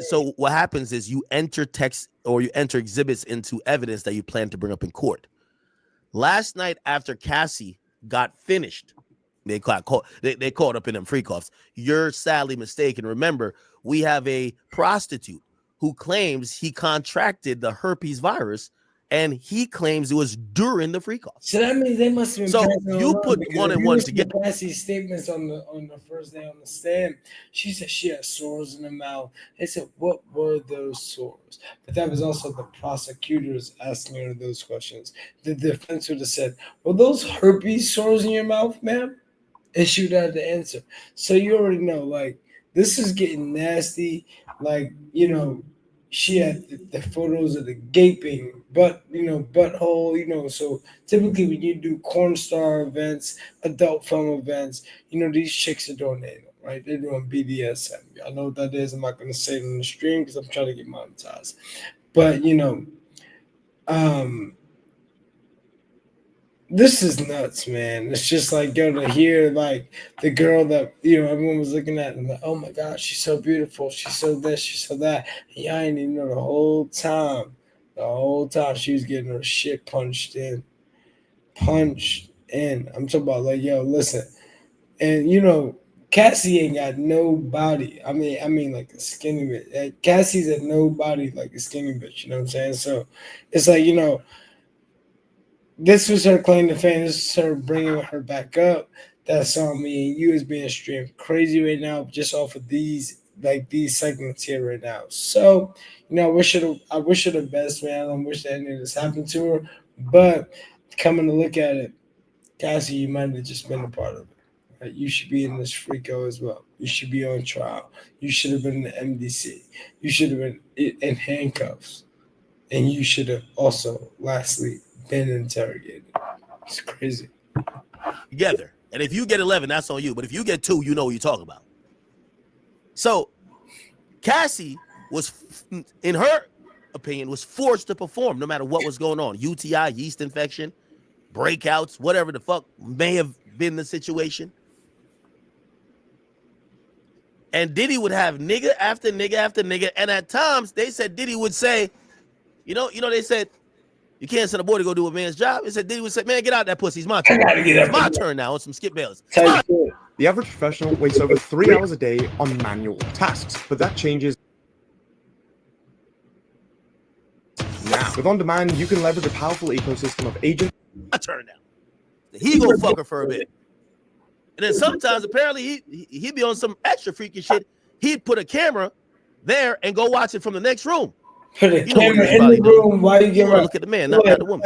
So what happens is you enter text or you enter exhibits into evidence that you plan to bring up in court. Last night, after Cassie got finished, they caught up in them Freakoffs. You're sadly mistaken. Remember, we have a prostitute who claims he contracted the herpes virus, and he claims it was during the Freakoff. So that means they must have been. So you put 1 and 1 together. Cassie's statements on the first day on the stand, she said she had sores in her mouth. They said, what were those sores? But that was also the prosecutors asking her those questions. The defense would have said, were those herpes sores in your mouth, ma'am? And she would have the answer. So you already know, like, this is getting nasty. Like, you know, she had the photos of the gaping butthole, so typically when you do corn star events, adult film events, these chicks are doing it, right? They're doing BDSM. Y'all know what that is. I'm not going to say it on the stream because I'm trying to get monetized. But, you know, this is nuts, man. It's just like, yo, to hear like the girl that, you know, everyone was looking at and like, oh my God, she's so beautiful. She's so this, she's so that. And y'all ain't even know the whole time she was getting her shit punched in. I'm talking about like, yo, listen. And, you know, Cassie ain't got no body. I mean like a skinny bitch. Like, Cassie's a nobody like a skinny bitch. You know what I'm saying? So it's like, you know, this was her claim to fame. This is her bringing her back up. That's on me and you is being streamed crazy right now just off of these segments here right now. So, you know, I wish her the best, man. I don't wish that any of this happened to her. But coming to look at it, Cassie, you might have just been a part of it. Right? You should be in this Freako as well. You should be on trial. You should have been in the MDC. You should have been in handcuffs. And you should have also, lastly, been interrogated. It's crazy. Together. And if you get 11, that's on you. But if you get 2, you know what you're talking about. So Cassie was, in her opinion, was forced to perform no matter what was going on. UTI, yeast infection, breakouts, whatever the fuck may have been the situation. And Diddy would have nigga after nigga after nigga. And at times, they said Diddy would say, you know, they said, you can't send a boy to go do a man's job. It said Diddy would say, man, get out that pussy. It's my turn. It's my turn now on some Skip Bayless. The average professional wastes over 3 hours a day on manual tasks, but that changes now. With On Demand, you can leverage a powerful ecosystem of agents. My turn now. He go fuck her for a bit. And then sometimes, apparently, he'd be on some extra freaky shit. He'd put a camera there and go watch it from the next room. Put a camera in the room while you get look at the man, not the woman.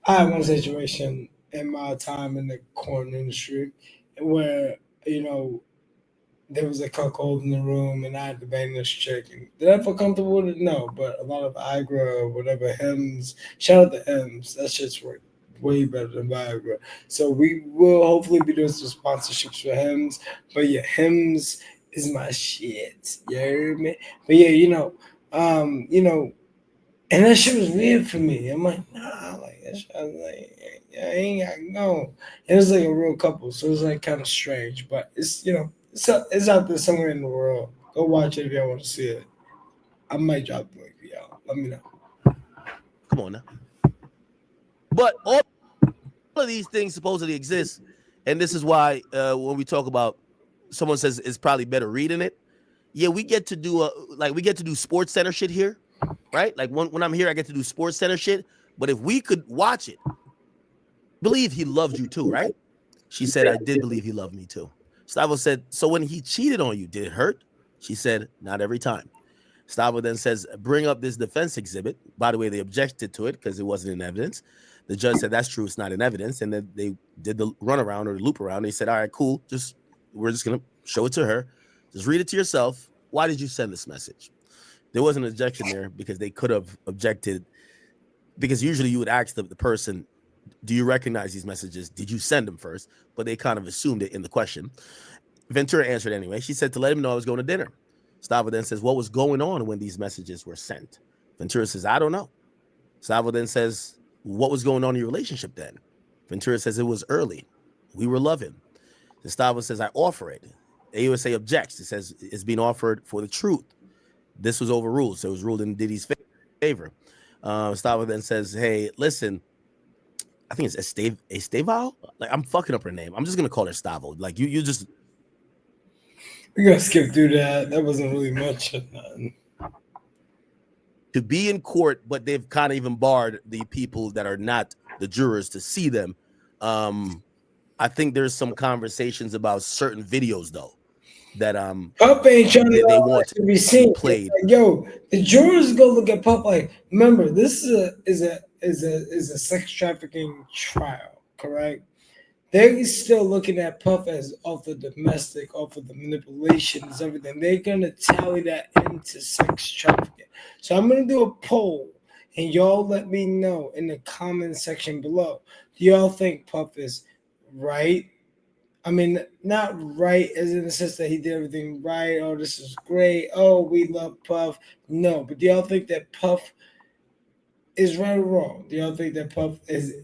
I had one situation in my time in the corn industry where, you know, there was a cuckold in the room and I had to bang this chick. And did I feel comfortable with it? No, but a lot of Viagra or whatever, Hims, shout out to Hims. That shit's way better than Viagra. So we will hopefully be doing some sponsorships for Hims. But yeah, Hims is my shit. You heard me? But yeah, you know, and that shit was weird for me. I'm like, nah, like that shit. I was like, yeah, I ain't got no. It was like a real couple, so it was like kind of strange. But it's, you know, it's out there somewhere in the world. Go watch it if y'all want to see it. I might drop the link for y'all. Let me know. Come on now. But all of these things supposedly exist, and this is why when we talk about, someone says it's probably better reading it. Yeah, we get to do Sports Center shit here, right? Like when I'm here, I get to do Sports Center shit. But if we could watch it, believe he loved you too, right? She said, I did believe he loved me too. Stavo said, so when he cheated on you, did it hurt? She said, not every time. Stavo then says, bring up this defense exhibit. By the way, they objected to it because it wasn't in evidence. The judge said, that's true, it's not in evidence. And then they did the runaround or the loop around. They said, all right, cool. We're just going to show it to her. Just read it to yourself. Why did you send this message? There was an objection there because they could have objected, because usually you would ask the person, do you recognize these messages? Did you send them first? But they kind of assumed it in the question. Ventura answered anyway. She said to let him know I was going to dinner. Stavo then says, what was going on when these messages were sent? Ventura says, I don't know. Stavo then says, what was going on in your relationship then? Ventura says, it was early. We were loving. Stavo says, I offer it. AUSA objects. It says it's being offered for the truth. This was overruled, so it was ruled in Diddy's favor. Stavo then says, hey, listen, I think it's Stavo. Like, I'm fucking up her name. I'm just gonna call her Stavo. Like you just. We're gonna skip through that. That wasn't really much. To be in court, but they've kind of even barred the people that are not the jurors to see them. I think there's some conversations about certain videos though that Puff ain't trying they want to be seen. Played. Like, yo, the jurors go look at Puff like, remember, this is a sex trafficking trial, correct? They're still looking at Puff as off the domestic, off of the manipulations, everything. They're gonna tally that into sex trafficking. So I'm gonna do a poll, and y'all let me know in the comment section below. Do y'all think Puff is right I mean, not right as in the sense that he did everything right. Oh, this is great. Oh, we love Puff. No, but do y'all think that Puff is right or wrong? Do y'all think that Puff is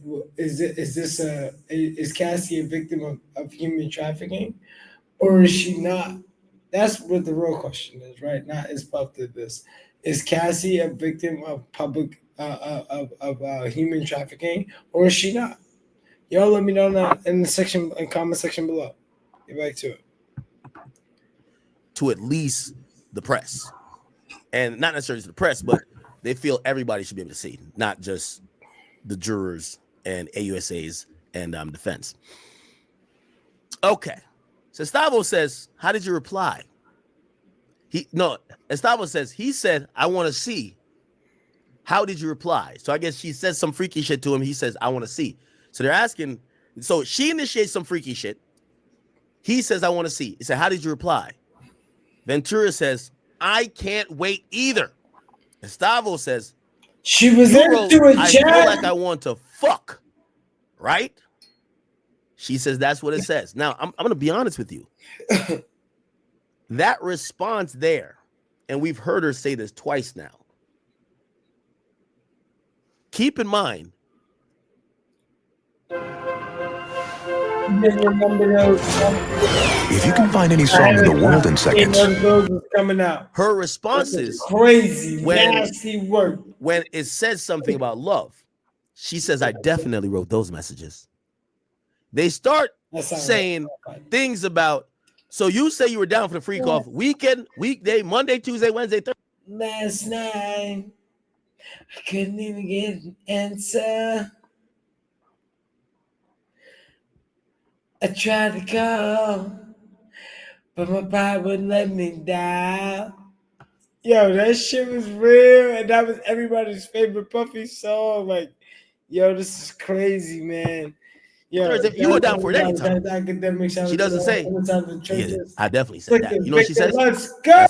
Cassie a victim of human trafficking, or is she not? That's what the real question is, right? Not is Puff did this. Is Cassie a victim of public human trafficking, or is she not? Y'all let me know in the comment section below. Get back to it. To at least the press, and not necessarily the press, but they feel everybody should be able to see, not just the jurors and AUSAs and defense. Okay, so Stavo says, "How did you reply?" Stavo says he said, "I want to see." How did you reply? So I guess she says some freaky shit to him. He says, "I want to see." So they're asking. So she initiates some freaky shit. He says, "I want to see." He said, "How did you reply?" Ventura says, "I can't wait either." And Stavo says, "She was into a I chat. feel like I want to fuck." Right? She says that's what it says. Now I'm gonna be honest with you. That response there, and we've heard her say this twice now. Keep in mind. If you can find any song in the world in seconds, coming out. Her response is crazy, nasty work. When it says something about love, she says, "I definitely wrote those messages." They start saying things about. So you say you were down for the Freakoff weekend, weekday, Monday, Tuesday, Wednesday, Thursday. Last night, I couldn't even get an answer. I tried to call, but my pride wouldn't let me down. Yo, that shit was real, and that was everybody's favorite Puffy song. Like, yo, this is crazy, man. Yo, you were down for it anytime. She doesn't say. Yeah, I definitely said that. You know what she says? Let's go.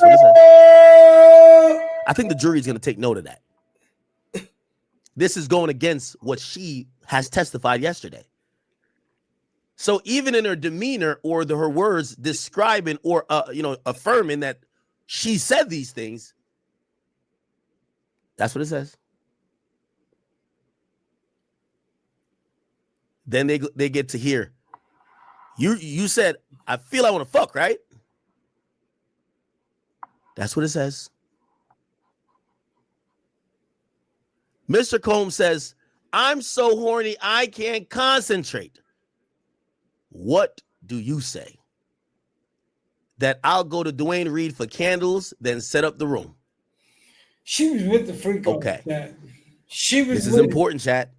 I think the jury's going to take note of that. This is going against what she has testified yesterday. So even in her demeanor or her words describing or affirming that she said these things, that's what it says. Then they get to hear, you said, "I feel I want to fuck," right? That's what it says. Mr. Combs says, "I'm so horny I can't concentrate." What do you say? That I'll go to Dwayne Reed for candles, then set up the room. She was with the Freakoff. Okay. Chat. She was. This is important, chat.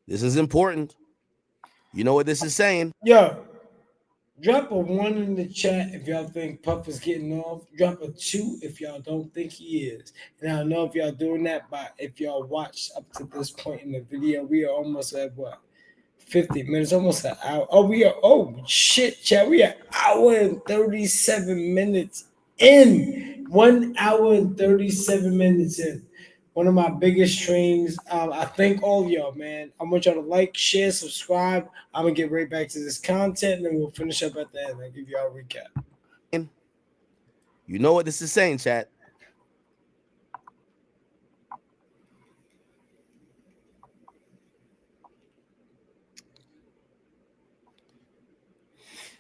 This is important. You know what this is saying? Yo, drop a 1 in the chat if y'all think Puff is getting off. Drop a 2 if y'all don't think he is. And I don't know if y'all doing that, but if y'all watched up to this point in the video, we are almost at what? 50 minutes, almost an hour. Oh shit, chat. We are 1 hour and 37 minutes in. 1 hour and 37 minutes in. One of my biggest streams. I thank all of y'all, man. I want y'all to like, share, subscribe. I'm gonna get right back to this content, and then we'll finish up at the end. I'll give y'all a recap. You know what this is saying, chat.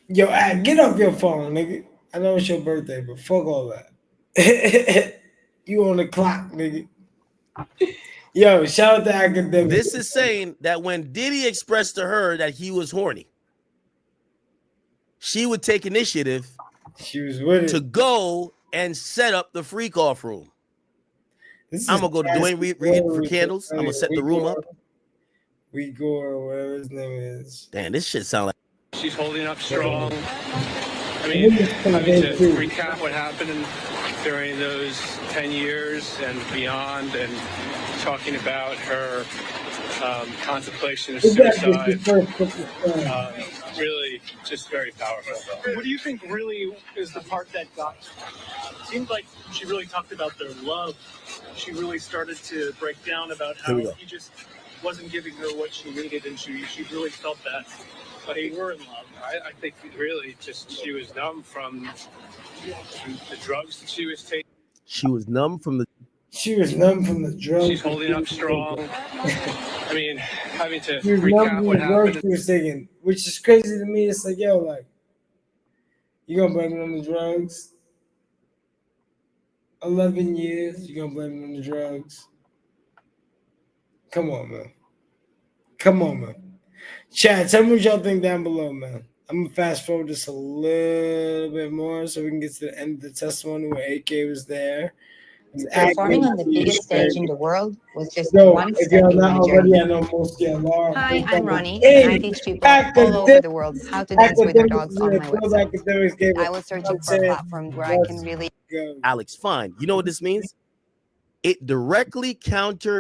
Yo, get off your phone, nigga. I know it's your birthday, but fuck all that. You on the clock, nigga. Yo, shout out to Academic. This is saying that when Diddy expressed to her that he was horny, she would take initiative. She was with it to go and set up the Freakoff room. I'm gonna go to Dwayne Reed for candles. I'm gonna set the room up. Wigdor, whatever his name is. Damn, this shit sound like. She's holding up strong. I mean, to recap what happened during those 10 years and beyond, and talking about her contemplation of suicide, really just very powerful. What do you think really is the part that got you? It seemed like she really talked about their love. She really started to break down about how he just wasn't giving her what she needed, and she really felt that. They were in love. I think really just she was numb from the drugs that she was taking. She was numb from the. She was numb from the drugs. She's holding up strong. I mean, having to She was numb recap from what the drugs happened. she was taking, which is crazy to me. It's like, yo, like, you gonna blame it on the drugs? 11 years, you gonna blame it on the drugs? Come on, man. Come on, man. Chat, tell me what y'all think down below, man. I'm gonna fast forward this a little bit more so we can get to the end of the testimony where AK was there. Performing on the biggest stage in the world was just Yo, one if step y'all in not my already, journey. I know most of y'all are. Hi, I'm Ronnie, and I teach people all over the world how to dance with their dogs on my website. I was searching for a platform where I can really... Alex, fine. You know what this means? It directly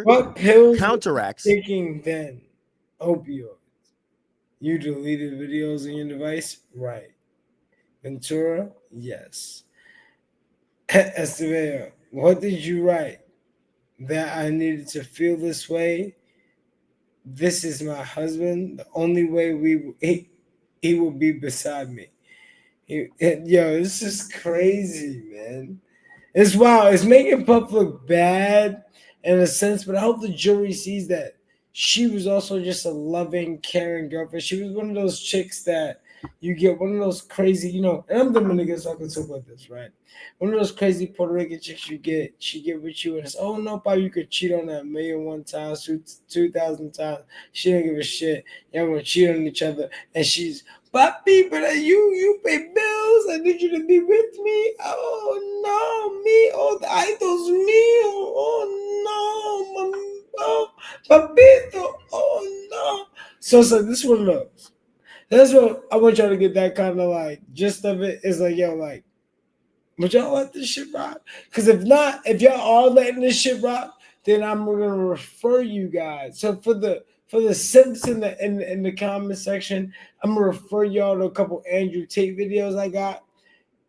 What pills counteracts. Taking then opioids. You deleted videos on your device, right? Ventura, yes. Esteveo, what did you write? That I needed to feel this way. This is my husband. The only way he will be beside me. Yo, it's just crazy, man. It's wild. It's making Puff look bad in a sense, but I hope the jury sees that she was also just a loving, caring girlfriend. She was one of those chicks that you get, one of those crazy, you know, and I'm Dominican, so I can talk about this, right? One of those crazy Puerto Rican chicks you get, she get with you and it's, oh no, Pop, you could cheat on that 1,000,001 times, 2,000 times. She don't give a shit. Y'all gonna cheat on each other. And she's, Papi, but you pay bills. I need you to be with me. Oh no, me, oh, the idols, me. Oh no, oh, papito. Oh no. So this one looks. That's what I want y'all to get, that kind of like gist of it. Is like, yo, like, would y'all let this shit rock? Because if not, if y'all are letting this shit rock, then I'm gonna refer you guys. So for the simps in the comment section, I'm gonna refer y'all to a couple Andrew Tate videos I got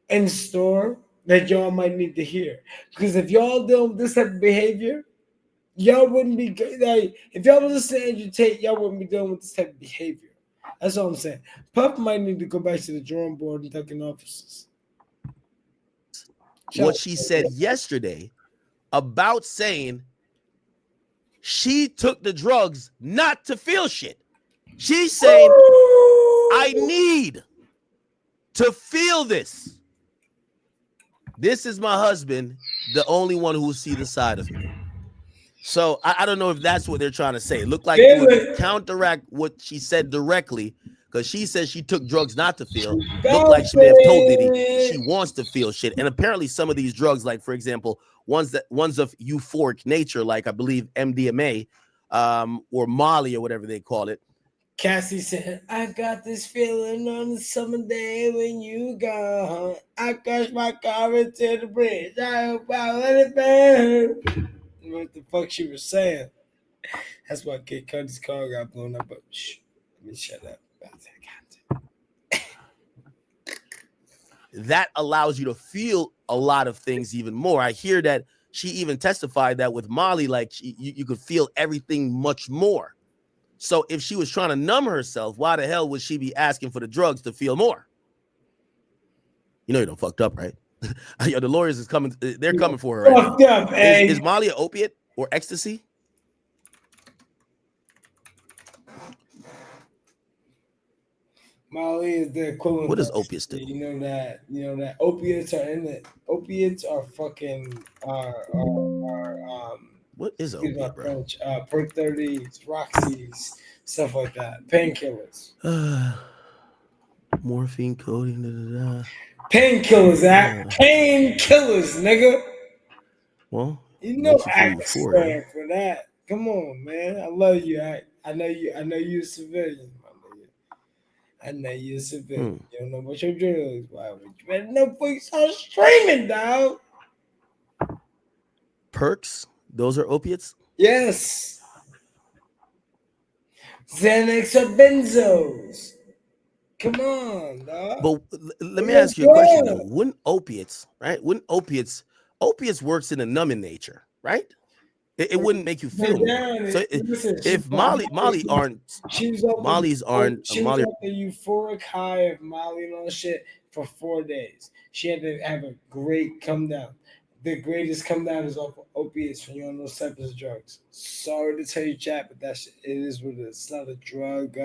in store that y'all might need to hear. Because if y'all dealing with this type of behavior, y'all wouldn't be like, if y'all was listening to Andrew Tate, y'all wouldn't be dealing with this type of behavior. That's all I'm saying. Puff might need to go back to the drawing board and ducking offices. What she said yesterday about saying she took the drugs not to feel shit. She's saying, I need to feel this. This is my husband, the only one who will see the side of me. So I don't know if that's what they're trying to say. It looked like it would counteract what she said directly, because she says she took drugs not to feel. Looked like she may have told Diddy she wants to feel shit. And apparently some of these drugs, like for example, ones of euphoric nature, like I believe MDMA, or Molly or whatever they call it. Cassie said, I got this feeling on a summer day when you gone. I crashed my car into the bridge. I hope I let it burn. What the fuck she was saying? That's why Kid Cudi's car got blown up. But shh, let me shut up. That allows you to feel a lot of things even more. I hear that she even testified that with Molly, like you could feel everything much more. So if she was trying to numb herself, why the hell would she be asking for the drugs to feel more? You know you done fucked up, right? Yo, the lawyers is coming. They're coming for her. Right now. Is Molly an opiate or ecstasy? Molly is the equivalent. What does opiates do? You know that opiates are in it. Opiates are fucking what is opiate, bro? Perk 30s, Roxy's, stuff like that. Painkillers. Morphine, codeine, Painkillers, painkillers, nigga. Well, you know I stand for that. Come on, man. I love you. I know you're a civilian. I know you're a civilian. You don't know about your drugs. Why would you better know before you start streaming, dog? Perks, those are opiates? Yes. Xanax or benzos. Come on, dog. But let me ask you a question though. Wouldn't opiates, right? Opiates works in a numbing nature, right? It wouldn't make you feel more. So if Molly's aren't she was off Molly, the euphoric high of Molly and all shit for 4 days. She had to have a great come down. The greatest come down is off of opiates when you're on those types of drugs. Sorry to tell you, chat, but it is what it is. It's not a drug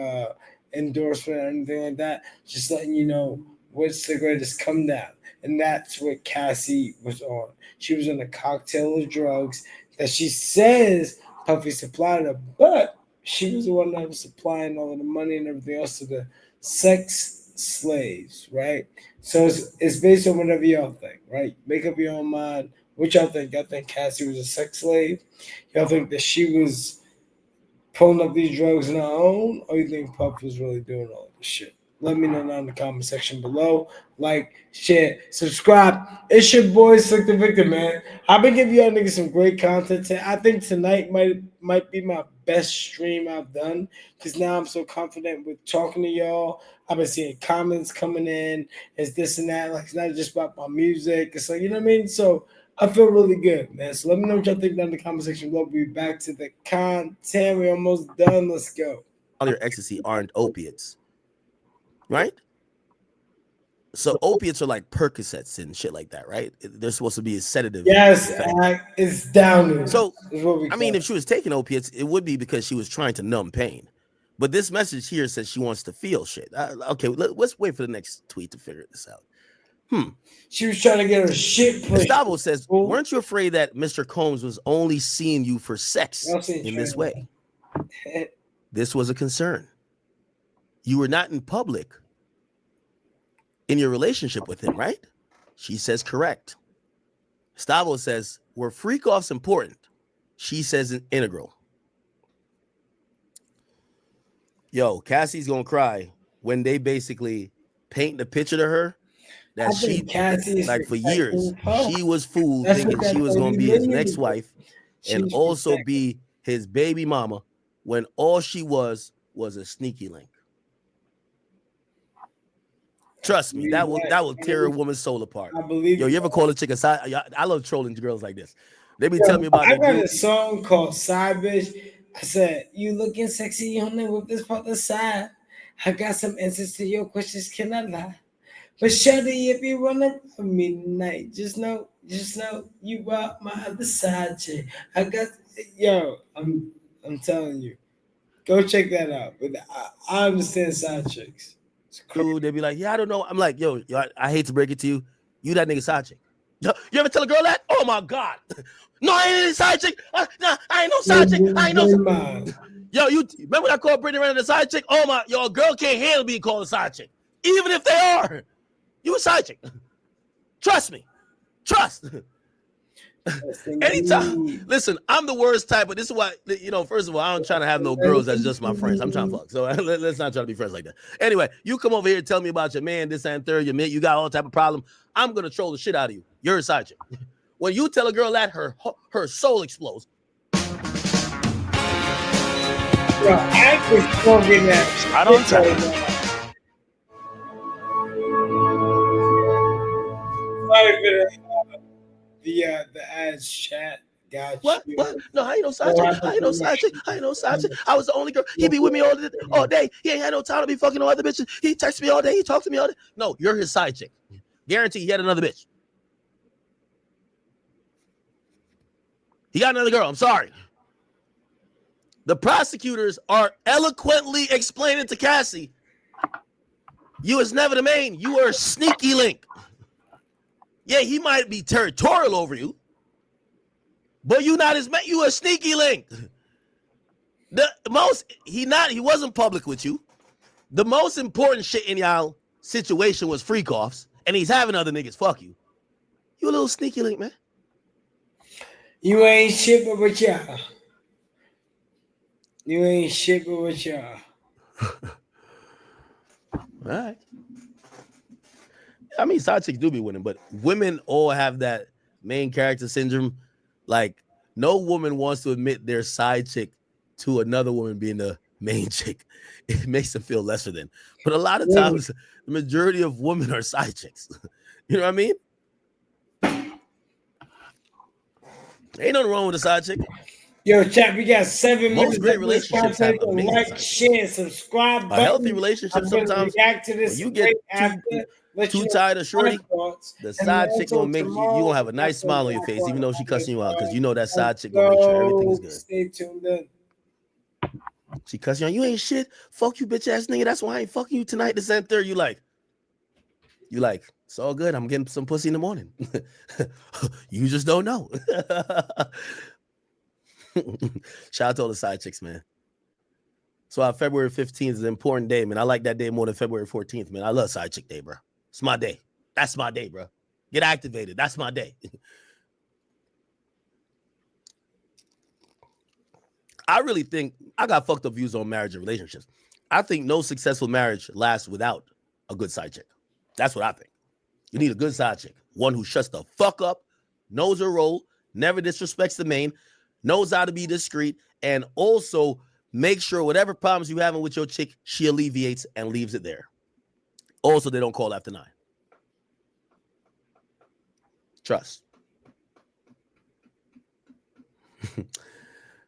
endorsement or anything like that. Just letting you know what's the greatest come down. And that's what Cassie was on. She was on a cocktail of drugs that she says Puffy supplied her, but she was the one that was supplying all of the money and everything else to the sex slaves, right? So it's based on whatever y'all think, right? Make up your own mind. What y'all think? Y'all think Cassie was a sex slave? Y'all think that she was pulling up these drugs on her own? Or you think Puff was really doing all this shit? Let me know down in the comment section below. Like, share, subscribe. It's your boy, Slicktor Victor, man. I've been giving y'all niggas some great content. I think tonight might be my best stream I've done because now I'm so confident with talking to y'all. I've been seeing comments coming in. It's this and that. Like, it's not just about my music. It's like, you know what I mean? So I feel really good, man. So let me know what y'all think down in the comment section below. We'll be back to the content. We're almost done. Let's go. All your ecstasy aren't opiates. Right? So opiates are like Percocets and shit like that, right? They're supposed to be a sedative. Yes, it's down. So, I mean, if she was taking opiates, it would be because she was trying to numb pain. But this message here says she wants to feel shit. Okay, let's wait for the next tweet to figure this out. She was trying to get her shit pushed. Stavo says, weren't you afraid that Mr. Combs was only seeing you for sex in this way? This was a concern. You were not in public in your relationship with him, right? She says correct. Stavo says, were freak-offs important? She says integral. Yo, Cassie's gonna cry when they basically paint the picture to her that she, like for years, she was fooled thinking she was gonna be his next wife and also be his baby mama when all she was a sneaky link. Trust me, that will tear a woman's soul apart. I believe. Yo, you ever call a chick a side? I love trolling girls like this. They be telling me about. I got a song called "Side Bitch." I said, "You looking sexy on there with this part the side." I got some answers to your questions. Can I lie? But shawty, if you running for me tonight, just know you are my other side chick. I got I'm telling you, go check that out. But I understand side chicks. Cool. They be like, yeah, I don't know. I'm like, yo, I hate to break it to you. You that nigga side chick. You ever tell a girl that? Oh my God. No, I ain't a side chick. Nah, I ain't no side chick. I ain't no. Yo, you remember when I called Brittany around a side chick? Oh my, yo, a girl can't handle being called a side chick. Even if they are. You a side chick. Trust me. Trust. Anytime. Listen, I'm the worst type, but this is why, first of all, I don't try to have no girls that's just my friends. I'm trying to fuck. So let's not try to be friends like that. Anyway, you come over here and tell me about your man, this and third, you got all type of problem. I'm going to troll the shit out of you. You're a side chick. When you tell a girl that, her soul explodes. Yo, I was talking that. I don't tell you. The ads chat. Got what? you. What? No, I ain't no side chick. I ain't no side chick. I ain't no side chick. I was the only girl. He be with me all day. He ain't had no time to be fucking no other bitches. He texts me all day. He talks to me all day. No, you're his side chick. Guarantee he had another bitch. He got another girl. I'm sorry. The prosecutors are eloquently explaining to Cassie, you was never the main. You were a sneaky link. Yeah, he might be territorial over you, but you not his man. You a sneaky link. He wasn't public with you. The most important shit in y'all situation was freakoffs, and he's having other niggas fuck you. You a little sneaky link, man. You ain't shit but with y'all. You ain't shit but with y'all. All right. I mean, side chicks do be winning, but women all have that main character syndrome. Like, no woman wants to admit their side chick to another woman being the main chick. It makes them feel lesser than. But a lot of times, the majority of women are side chicks. You know what I mean? Ain't nothing wrong with a side chick. Yo, chat, we got 7 minutes. Most great of this relationships have content. amazing Like, side chicks. share, subscribe. A healthy Button. relationship I'm gonna sometimes react to this when you get too tired of shorty, the side chick gonna make you gonna have a nice smile on your face, even though she cussing you out, because you know that side chick gonna make sure everything is good. Stay tuned in. She cussing you out, you ain't shit. Fuck you, bitch ass nigga. That's why I ain't fucking you tonight. This and third. You like, it's all good. I'm getting some pussy in the morning. You just don't know. Shout out to all the side chicks, man. So February 15th is an important day, man. I like that day more than February 14th, man. I love side chick day, bro. It's my day. That's my day, bro. Get activated. That's my day. I really think I got fucked up views on marriage and relationships. I think no successful marriage lasts without a good side chick. That's what I think. You need a good side chick. One who shuts the fuck up, knows her role, never disrespects the main, knows how to be discreet, and also make sure whatever problems you having with your chick, she alleviates and leaves it there. Also, they don't call after 9. Trust.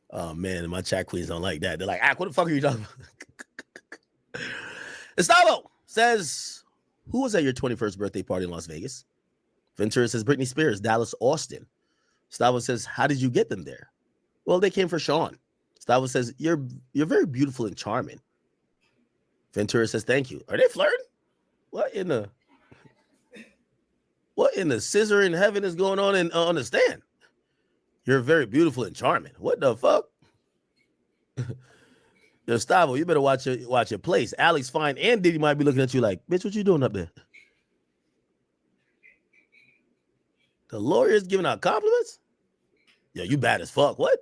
Oh, man, my chat queens don't like that. They're like, what the fuck are you talking about? Stavo says, who was at your 21st birthday party in Las Vegas? Ventura says, Britney Spears, Dallas, Austin. Stavo says, how did you get them there? Well, they came for Sean. Stavo says, you're very beautiful and charming. Ventura says, thank you. Are they flirting? What in the scissor in heaven is going on on the stand? You're very beautiful and charming. What the fuck? Yo, Stavo, you better watch your place. Alex Fine and Diddy might be looking at you like, bitch, what you doing up there? The lawyer is giving out compliments? Yo, you bad as fuck. What?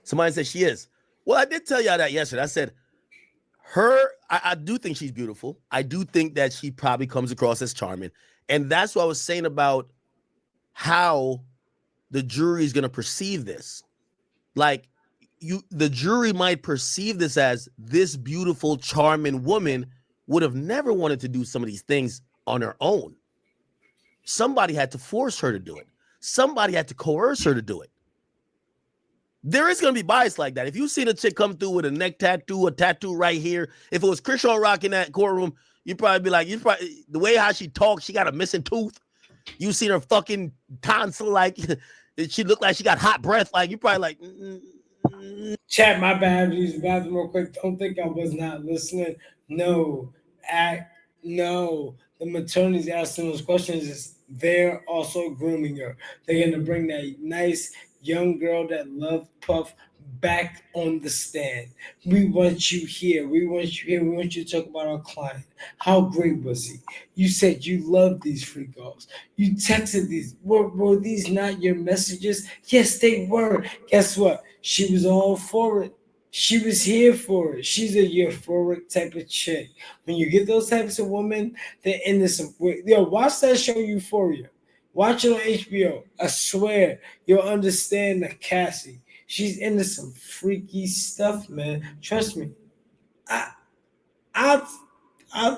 Somebody said she is. Well, I did tell y'all that yesterday. I said I do think she's beautiful. I do think that she probably comes across as charming. And that's what I was saying about how the jury is going to perceive this. Like, the jury might perceive this as this beautiful, charming woman would have never wanted to do some of these things on her own. Somebody had to force her to do it. Somebody had to coerce her to do it. There is going to be bias like that. If you've seen a chick come through with a neck tattoo, a tattoo right here, if it was Krishan Rock in that courtroom, you'd probably be like, the way how she talks, she got a missing tooth. You seen her fucking tonsil, like, she looked like she got hot breath. Like, you probably like, Chat, my bad. Use the bathroom real quick. Don't think I was not listening. No. No. The maternity's asking those questions. They're also grooming her. They're going to bring that nice young girl that loved Puff back on the stand. We want you here. We want you here. We want you to talk about our client. How great was he? You said you loved these Freakoffs. You texted these. Were these not your messages? Yes, they were. Guess what? She was all for it. She was here for it. She's a euphoric type of chick. When you get those types of women, they're innocent. Yo, watch that show Euphoria. Watch it on HBO. I swear you'll understand the Cassie. She's into some freaky stuff, man. Trust me. I'll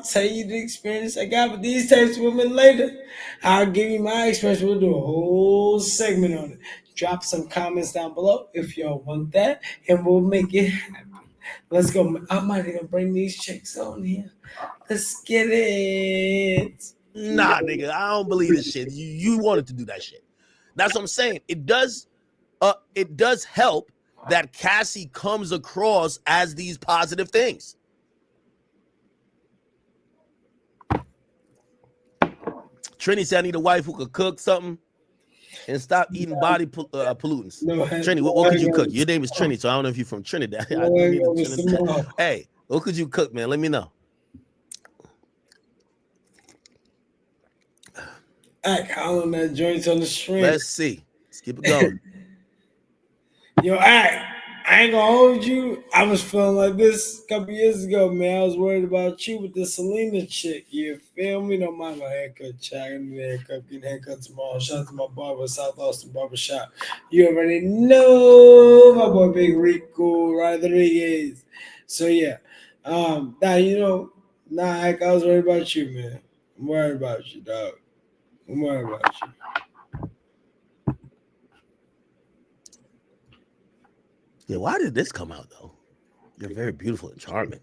tell you the experience I got with these types of women later. I'll give you my experience. We'll do a whole segment on it. Drop some comments down below if y'all want that, and we'll make it happen. Let's go. I might even bring these chicks on here. Let's get it. Nah, nigga, I don't believe this shit. You wanted to do that shit. That's what I'm saying. It does help that Cassie comes across as these positive things. Trini said, I need a wife who could cook something and stop eating body pollutants. Trini, what could you cook? Your name is Trini, so I don't know if you're from Trinidad. Hey, what could you cook, man? Let me know. How on that joint's on the stream. Let's see. Let's keep it going. Yo, I ain't gonna hold you. I was feeling like this a couple years ago, man. I was worried about you with the Selena chick. You feel me? Don't mind my haircut, check. I need a haircut. Get a haircut tomorrow. Shout out to my barber, South Austin Barbershop. You already know my boy Big Rico Rodriguez. So yeah. I was worried about you, man. I'm worried about you, dog. I'm worried about you. Yeah, why did this come out though? You're very beautiful and charming.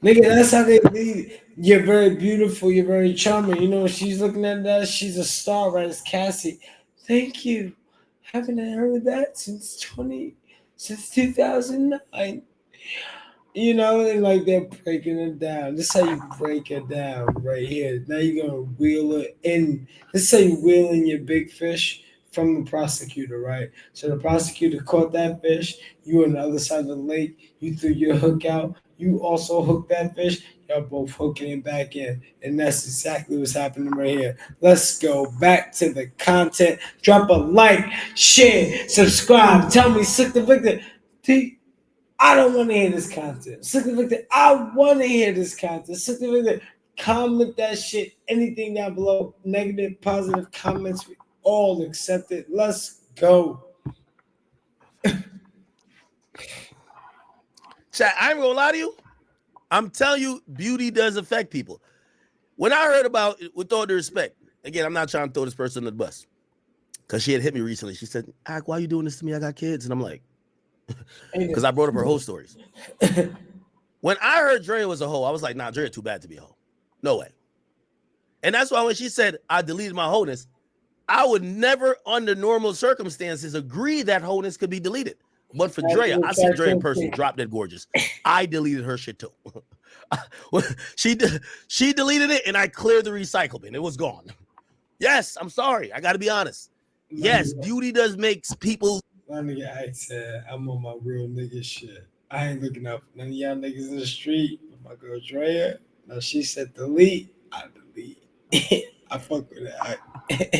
Nigga, that's how they lead. You're very beautiful. You're very charming. You know, she's looking at that. She's a star, right? It's Cassie. Thank you. Haven't I heard that since 2009? You know, and like they're breaking it down. This is how you break it down right here. Now you're gonna wheel it in. This is how you wheel in your big fish from the prosecutor, right? So the prosecutor caught that fish. You on the other side of the lake. You threw your hook out. You also hooked that fish. Y'all both hooking it back in. And that's exactly what's happening right here. Let's go back to the content. Drop a like, share, subscribe. Tell me, Slicktor Victor, I don't want to hear this content. Slicktor Victor, I want to hear this content. Slicktor Victor, comment that shit. Anything down below. Negative, positive comments. We all accept it. Let's go. Chat, I ain't gonna lie to you. I'm telling you, beauty does affect people. When I heard about it, with all due respect, again, I'm not trying to throw this person under the bus, because she had hit me recently. She said, "Ak, why are you doing this to me? I got kids." And I'm like, because I brought up her whole stories. When I heard Drea was a hoe, I was like, nah, Drea too bad to be a hoe. No way. And that's why when she said I deleted my wholeness, I would never, under normal circumstances, agree that wholeness could be deleted. But for Drea, I see Drea in person, drop dead gorgeous. I deleted her shit too. She deleted it, and I cleared the recycle bin. It was gone. Yes, I'm sorry. I got to be honest. Yes, beauty does make people. My nigga I said, I'm on my real nigga shit. I ain't looking out for none of y'all niggas in the street. But my girl Drea, now she said delete, I delete. I fuck with that.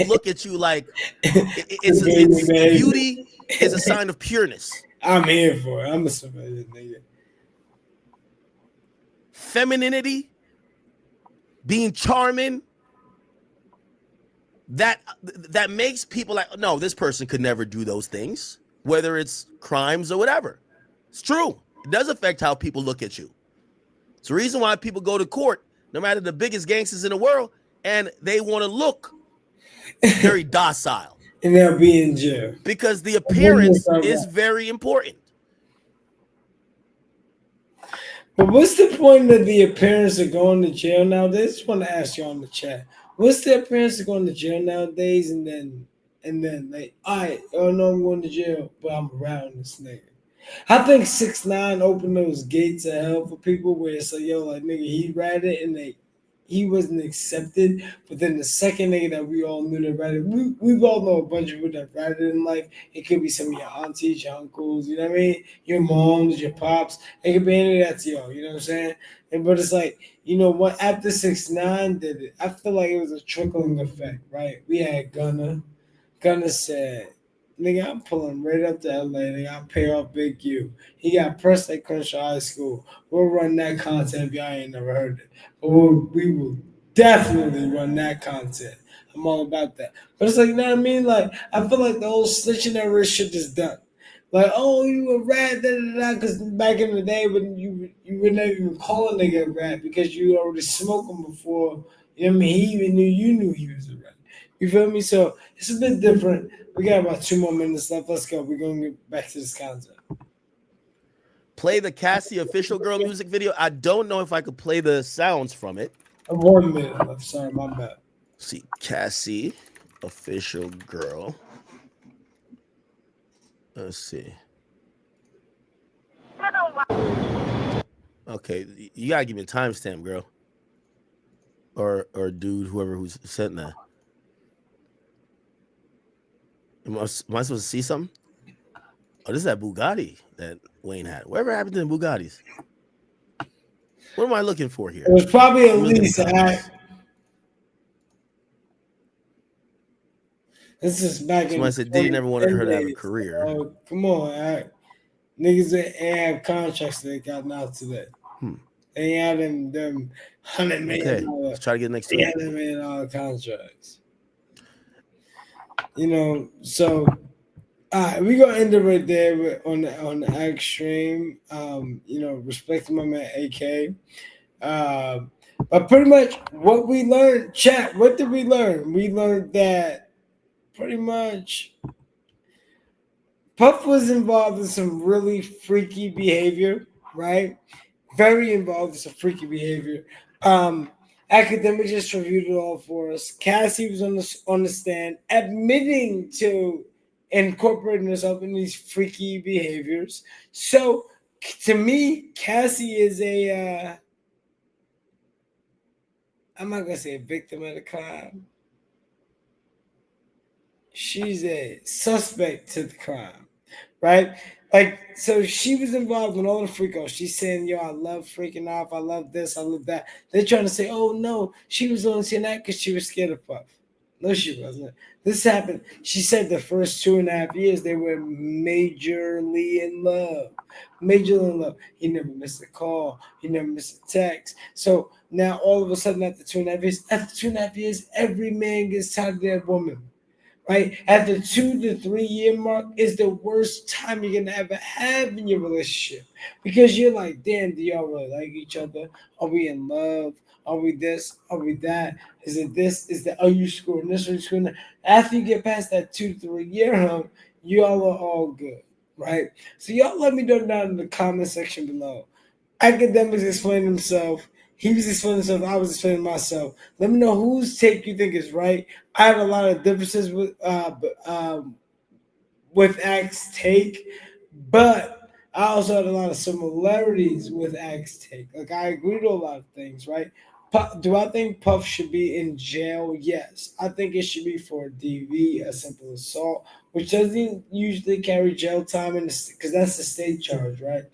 Look at you like it's beauty is a sign of pureness. I'm here for it. I'm a civilian nigga. Femininity, being charming, that makes people like, no, this person could never do those things, whether it's crimes or whatever. It's true. It does affect how people look at you. It's the reason why people go to court, no matter the biggest gangsters in the world, and they want to look very docile. And they'll be in jail. Because the appearance is very important. But what's the point of the appearance of going to jail nowadays? I just want to ask you on the chat. What's the appearance of going to jail nowadays, and then like, all right, oh no, I'm going to jail, but I'm around this nigga. I think 6ix9ine opened those gates of hell for people where it's like, yo, like nigga, he ratted and he wasn't accepted. But then the second nigga that we all knew that ratted, we all know a bunch of people that ratted in life. It could be some of your aunties, your uncles, you know what I mean? Your moms, your pops. It could be any of that to y'all, you know what I'm saying? But it's like, you know what, after 6ix9ine did it, I feel like it was a trickling effect, right? We had Gunna. Gunna said, nigga, I'm pulling right up to LA, nigga, I'll pay off Big U. He got pressed at Crenshaw High School. We'll run that content if y'all ain't never heard it. But we will definitely run that content. I'm all about that. But it's like, you know what I mean? Like, I feel like the whole snitching that rich shit is done. Like, oh, you a rat, because back in the day, when you would never even call a nigga a rat because you already smoked him before. You know what I mean? He even knew he was a rat. You feel me? So it's a bit different. We got about 2 more minutes left. Let's go. We're going to get back to this content. Play the Cassie official girl music video. I don't know if I could play the sounds from it. 1 minute left. Sorry, my bad. See, Cassie official girl. Let's see. Okay, you gotta give me a timestamp, girl. Or dude, whoever who's sent that. Am I supposed to see something? Oh, this is that Bugatti that Wayne had. Whatever happened to the Bugattis? What am I looking for here? It was probably a lease. This is back in. Somebody said Diddy never wanted her to have a career. Oh, come on, all right. Niggas that ain't have contracts that they got now today. They ain't had them $100 million. Okay, let's try to get next to it. $100 million contracts. You know, so we're gonna end it right there on the Ag stream. You know, respect to my man AK. But pretty much what we learned, chat, what did we learn? We learned that pretty much Puff was involved in some really freaky behavior, right? Very involved in some freaky behavior. Academic just reviewed it all for us. Cassie was on the stand, admitting to incorporating herself in these freaky behaviors. So, to me, Cassie is a I'm not gonna say a victim of the crime. She's a suspect to the crime, right? Like, so she was involved in all the freak-offs. She's saying, yo, I love freaking off. I love this. I love that. They're trying to say, oh, no, she was only saying that because she was scared of Puff. No, she wasn't. This happened. She said the first 2.5 years they were majorly in love. Majorly in love. He never missed a call. He never missed a text. So now all of a sudden after 2.5 years, every man gets tired of that woman. Right? At the 2 to 3 year mark is the worst time you're gonna ever have in your relationship. Because you're like, damn, do y'all really like each other? Are we in love? Are we this? Are we that? Is it this? Is that? Are you scoring this? Are you scoring that? After you get past that 2 to 3 year hump, y'all are all good, right? So y'all let me know down in the comment section below. Academics explain himself. He was explaining himself. I was explaining myself. Let me know whose take you think is right. I have a lot of differences with Act's take, but I also had a lot of similarities with Act's take. Like, I agree to a lot of things, right? Do I think Puff should be in jail? Yes. I think it should be for DV, a simple assault, which doesn't usually carry jail time because that's the state charge, right?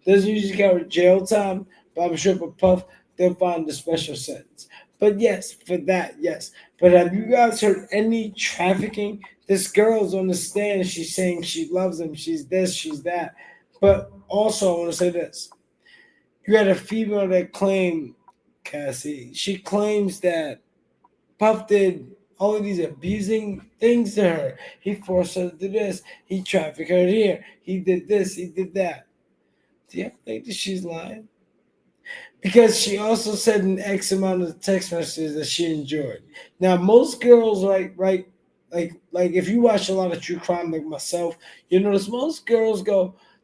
Doesn't usually carry jail time, but I'm sure for Puff, they'll find a special sentence. But yes, for that, yes. But have you guys heard any trafficking? This girl's on the stand. She's saying she loves him. She's this, she's that. But also, I want to say this. You had a female that claimed, Cassie, she claims that Puff did all of these abusing things to her. He forced her to do this. He trafficked her here. He did this. He did that. Do you think that she's lying? Because she also said an X amount of text messages that she enjoyed. Now, most girls, like if you watch a lot of true crime like myself, you notice most girls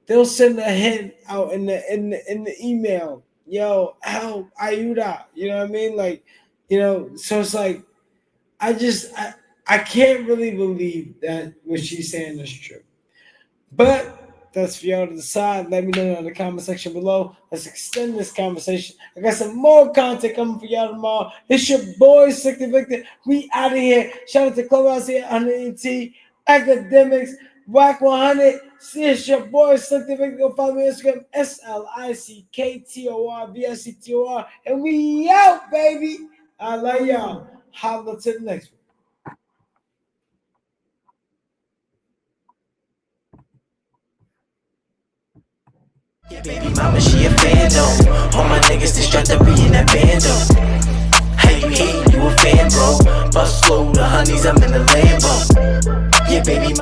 they'll send a hint out in the email. Yo, help, ayuda. You know what I mean? Like, so it's like, I can't really believe that what she's saying is true. But that's for y'all to decide. Let me know in the comment section below. Let's extend this conversation. I got some more content coming for y'all tomorrow. It's your boy, Slicktor Victor. We out of here. Shout out to Clubhouse here, 100T, Academics, Whack 100. See, it's your boy, Slicktor Victor. Go follow me on Instagram, SLICKTORVICTOR. And we out, baby. I love y'all. Holla to the next one. Yeah, baby mama, she a fandom. All my niggas, they strapped to be in that bando. Hey, you a fan, bro. Bust slow, the honeys, I'm in the Lambo. Yeah, baby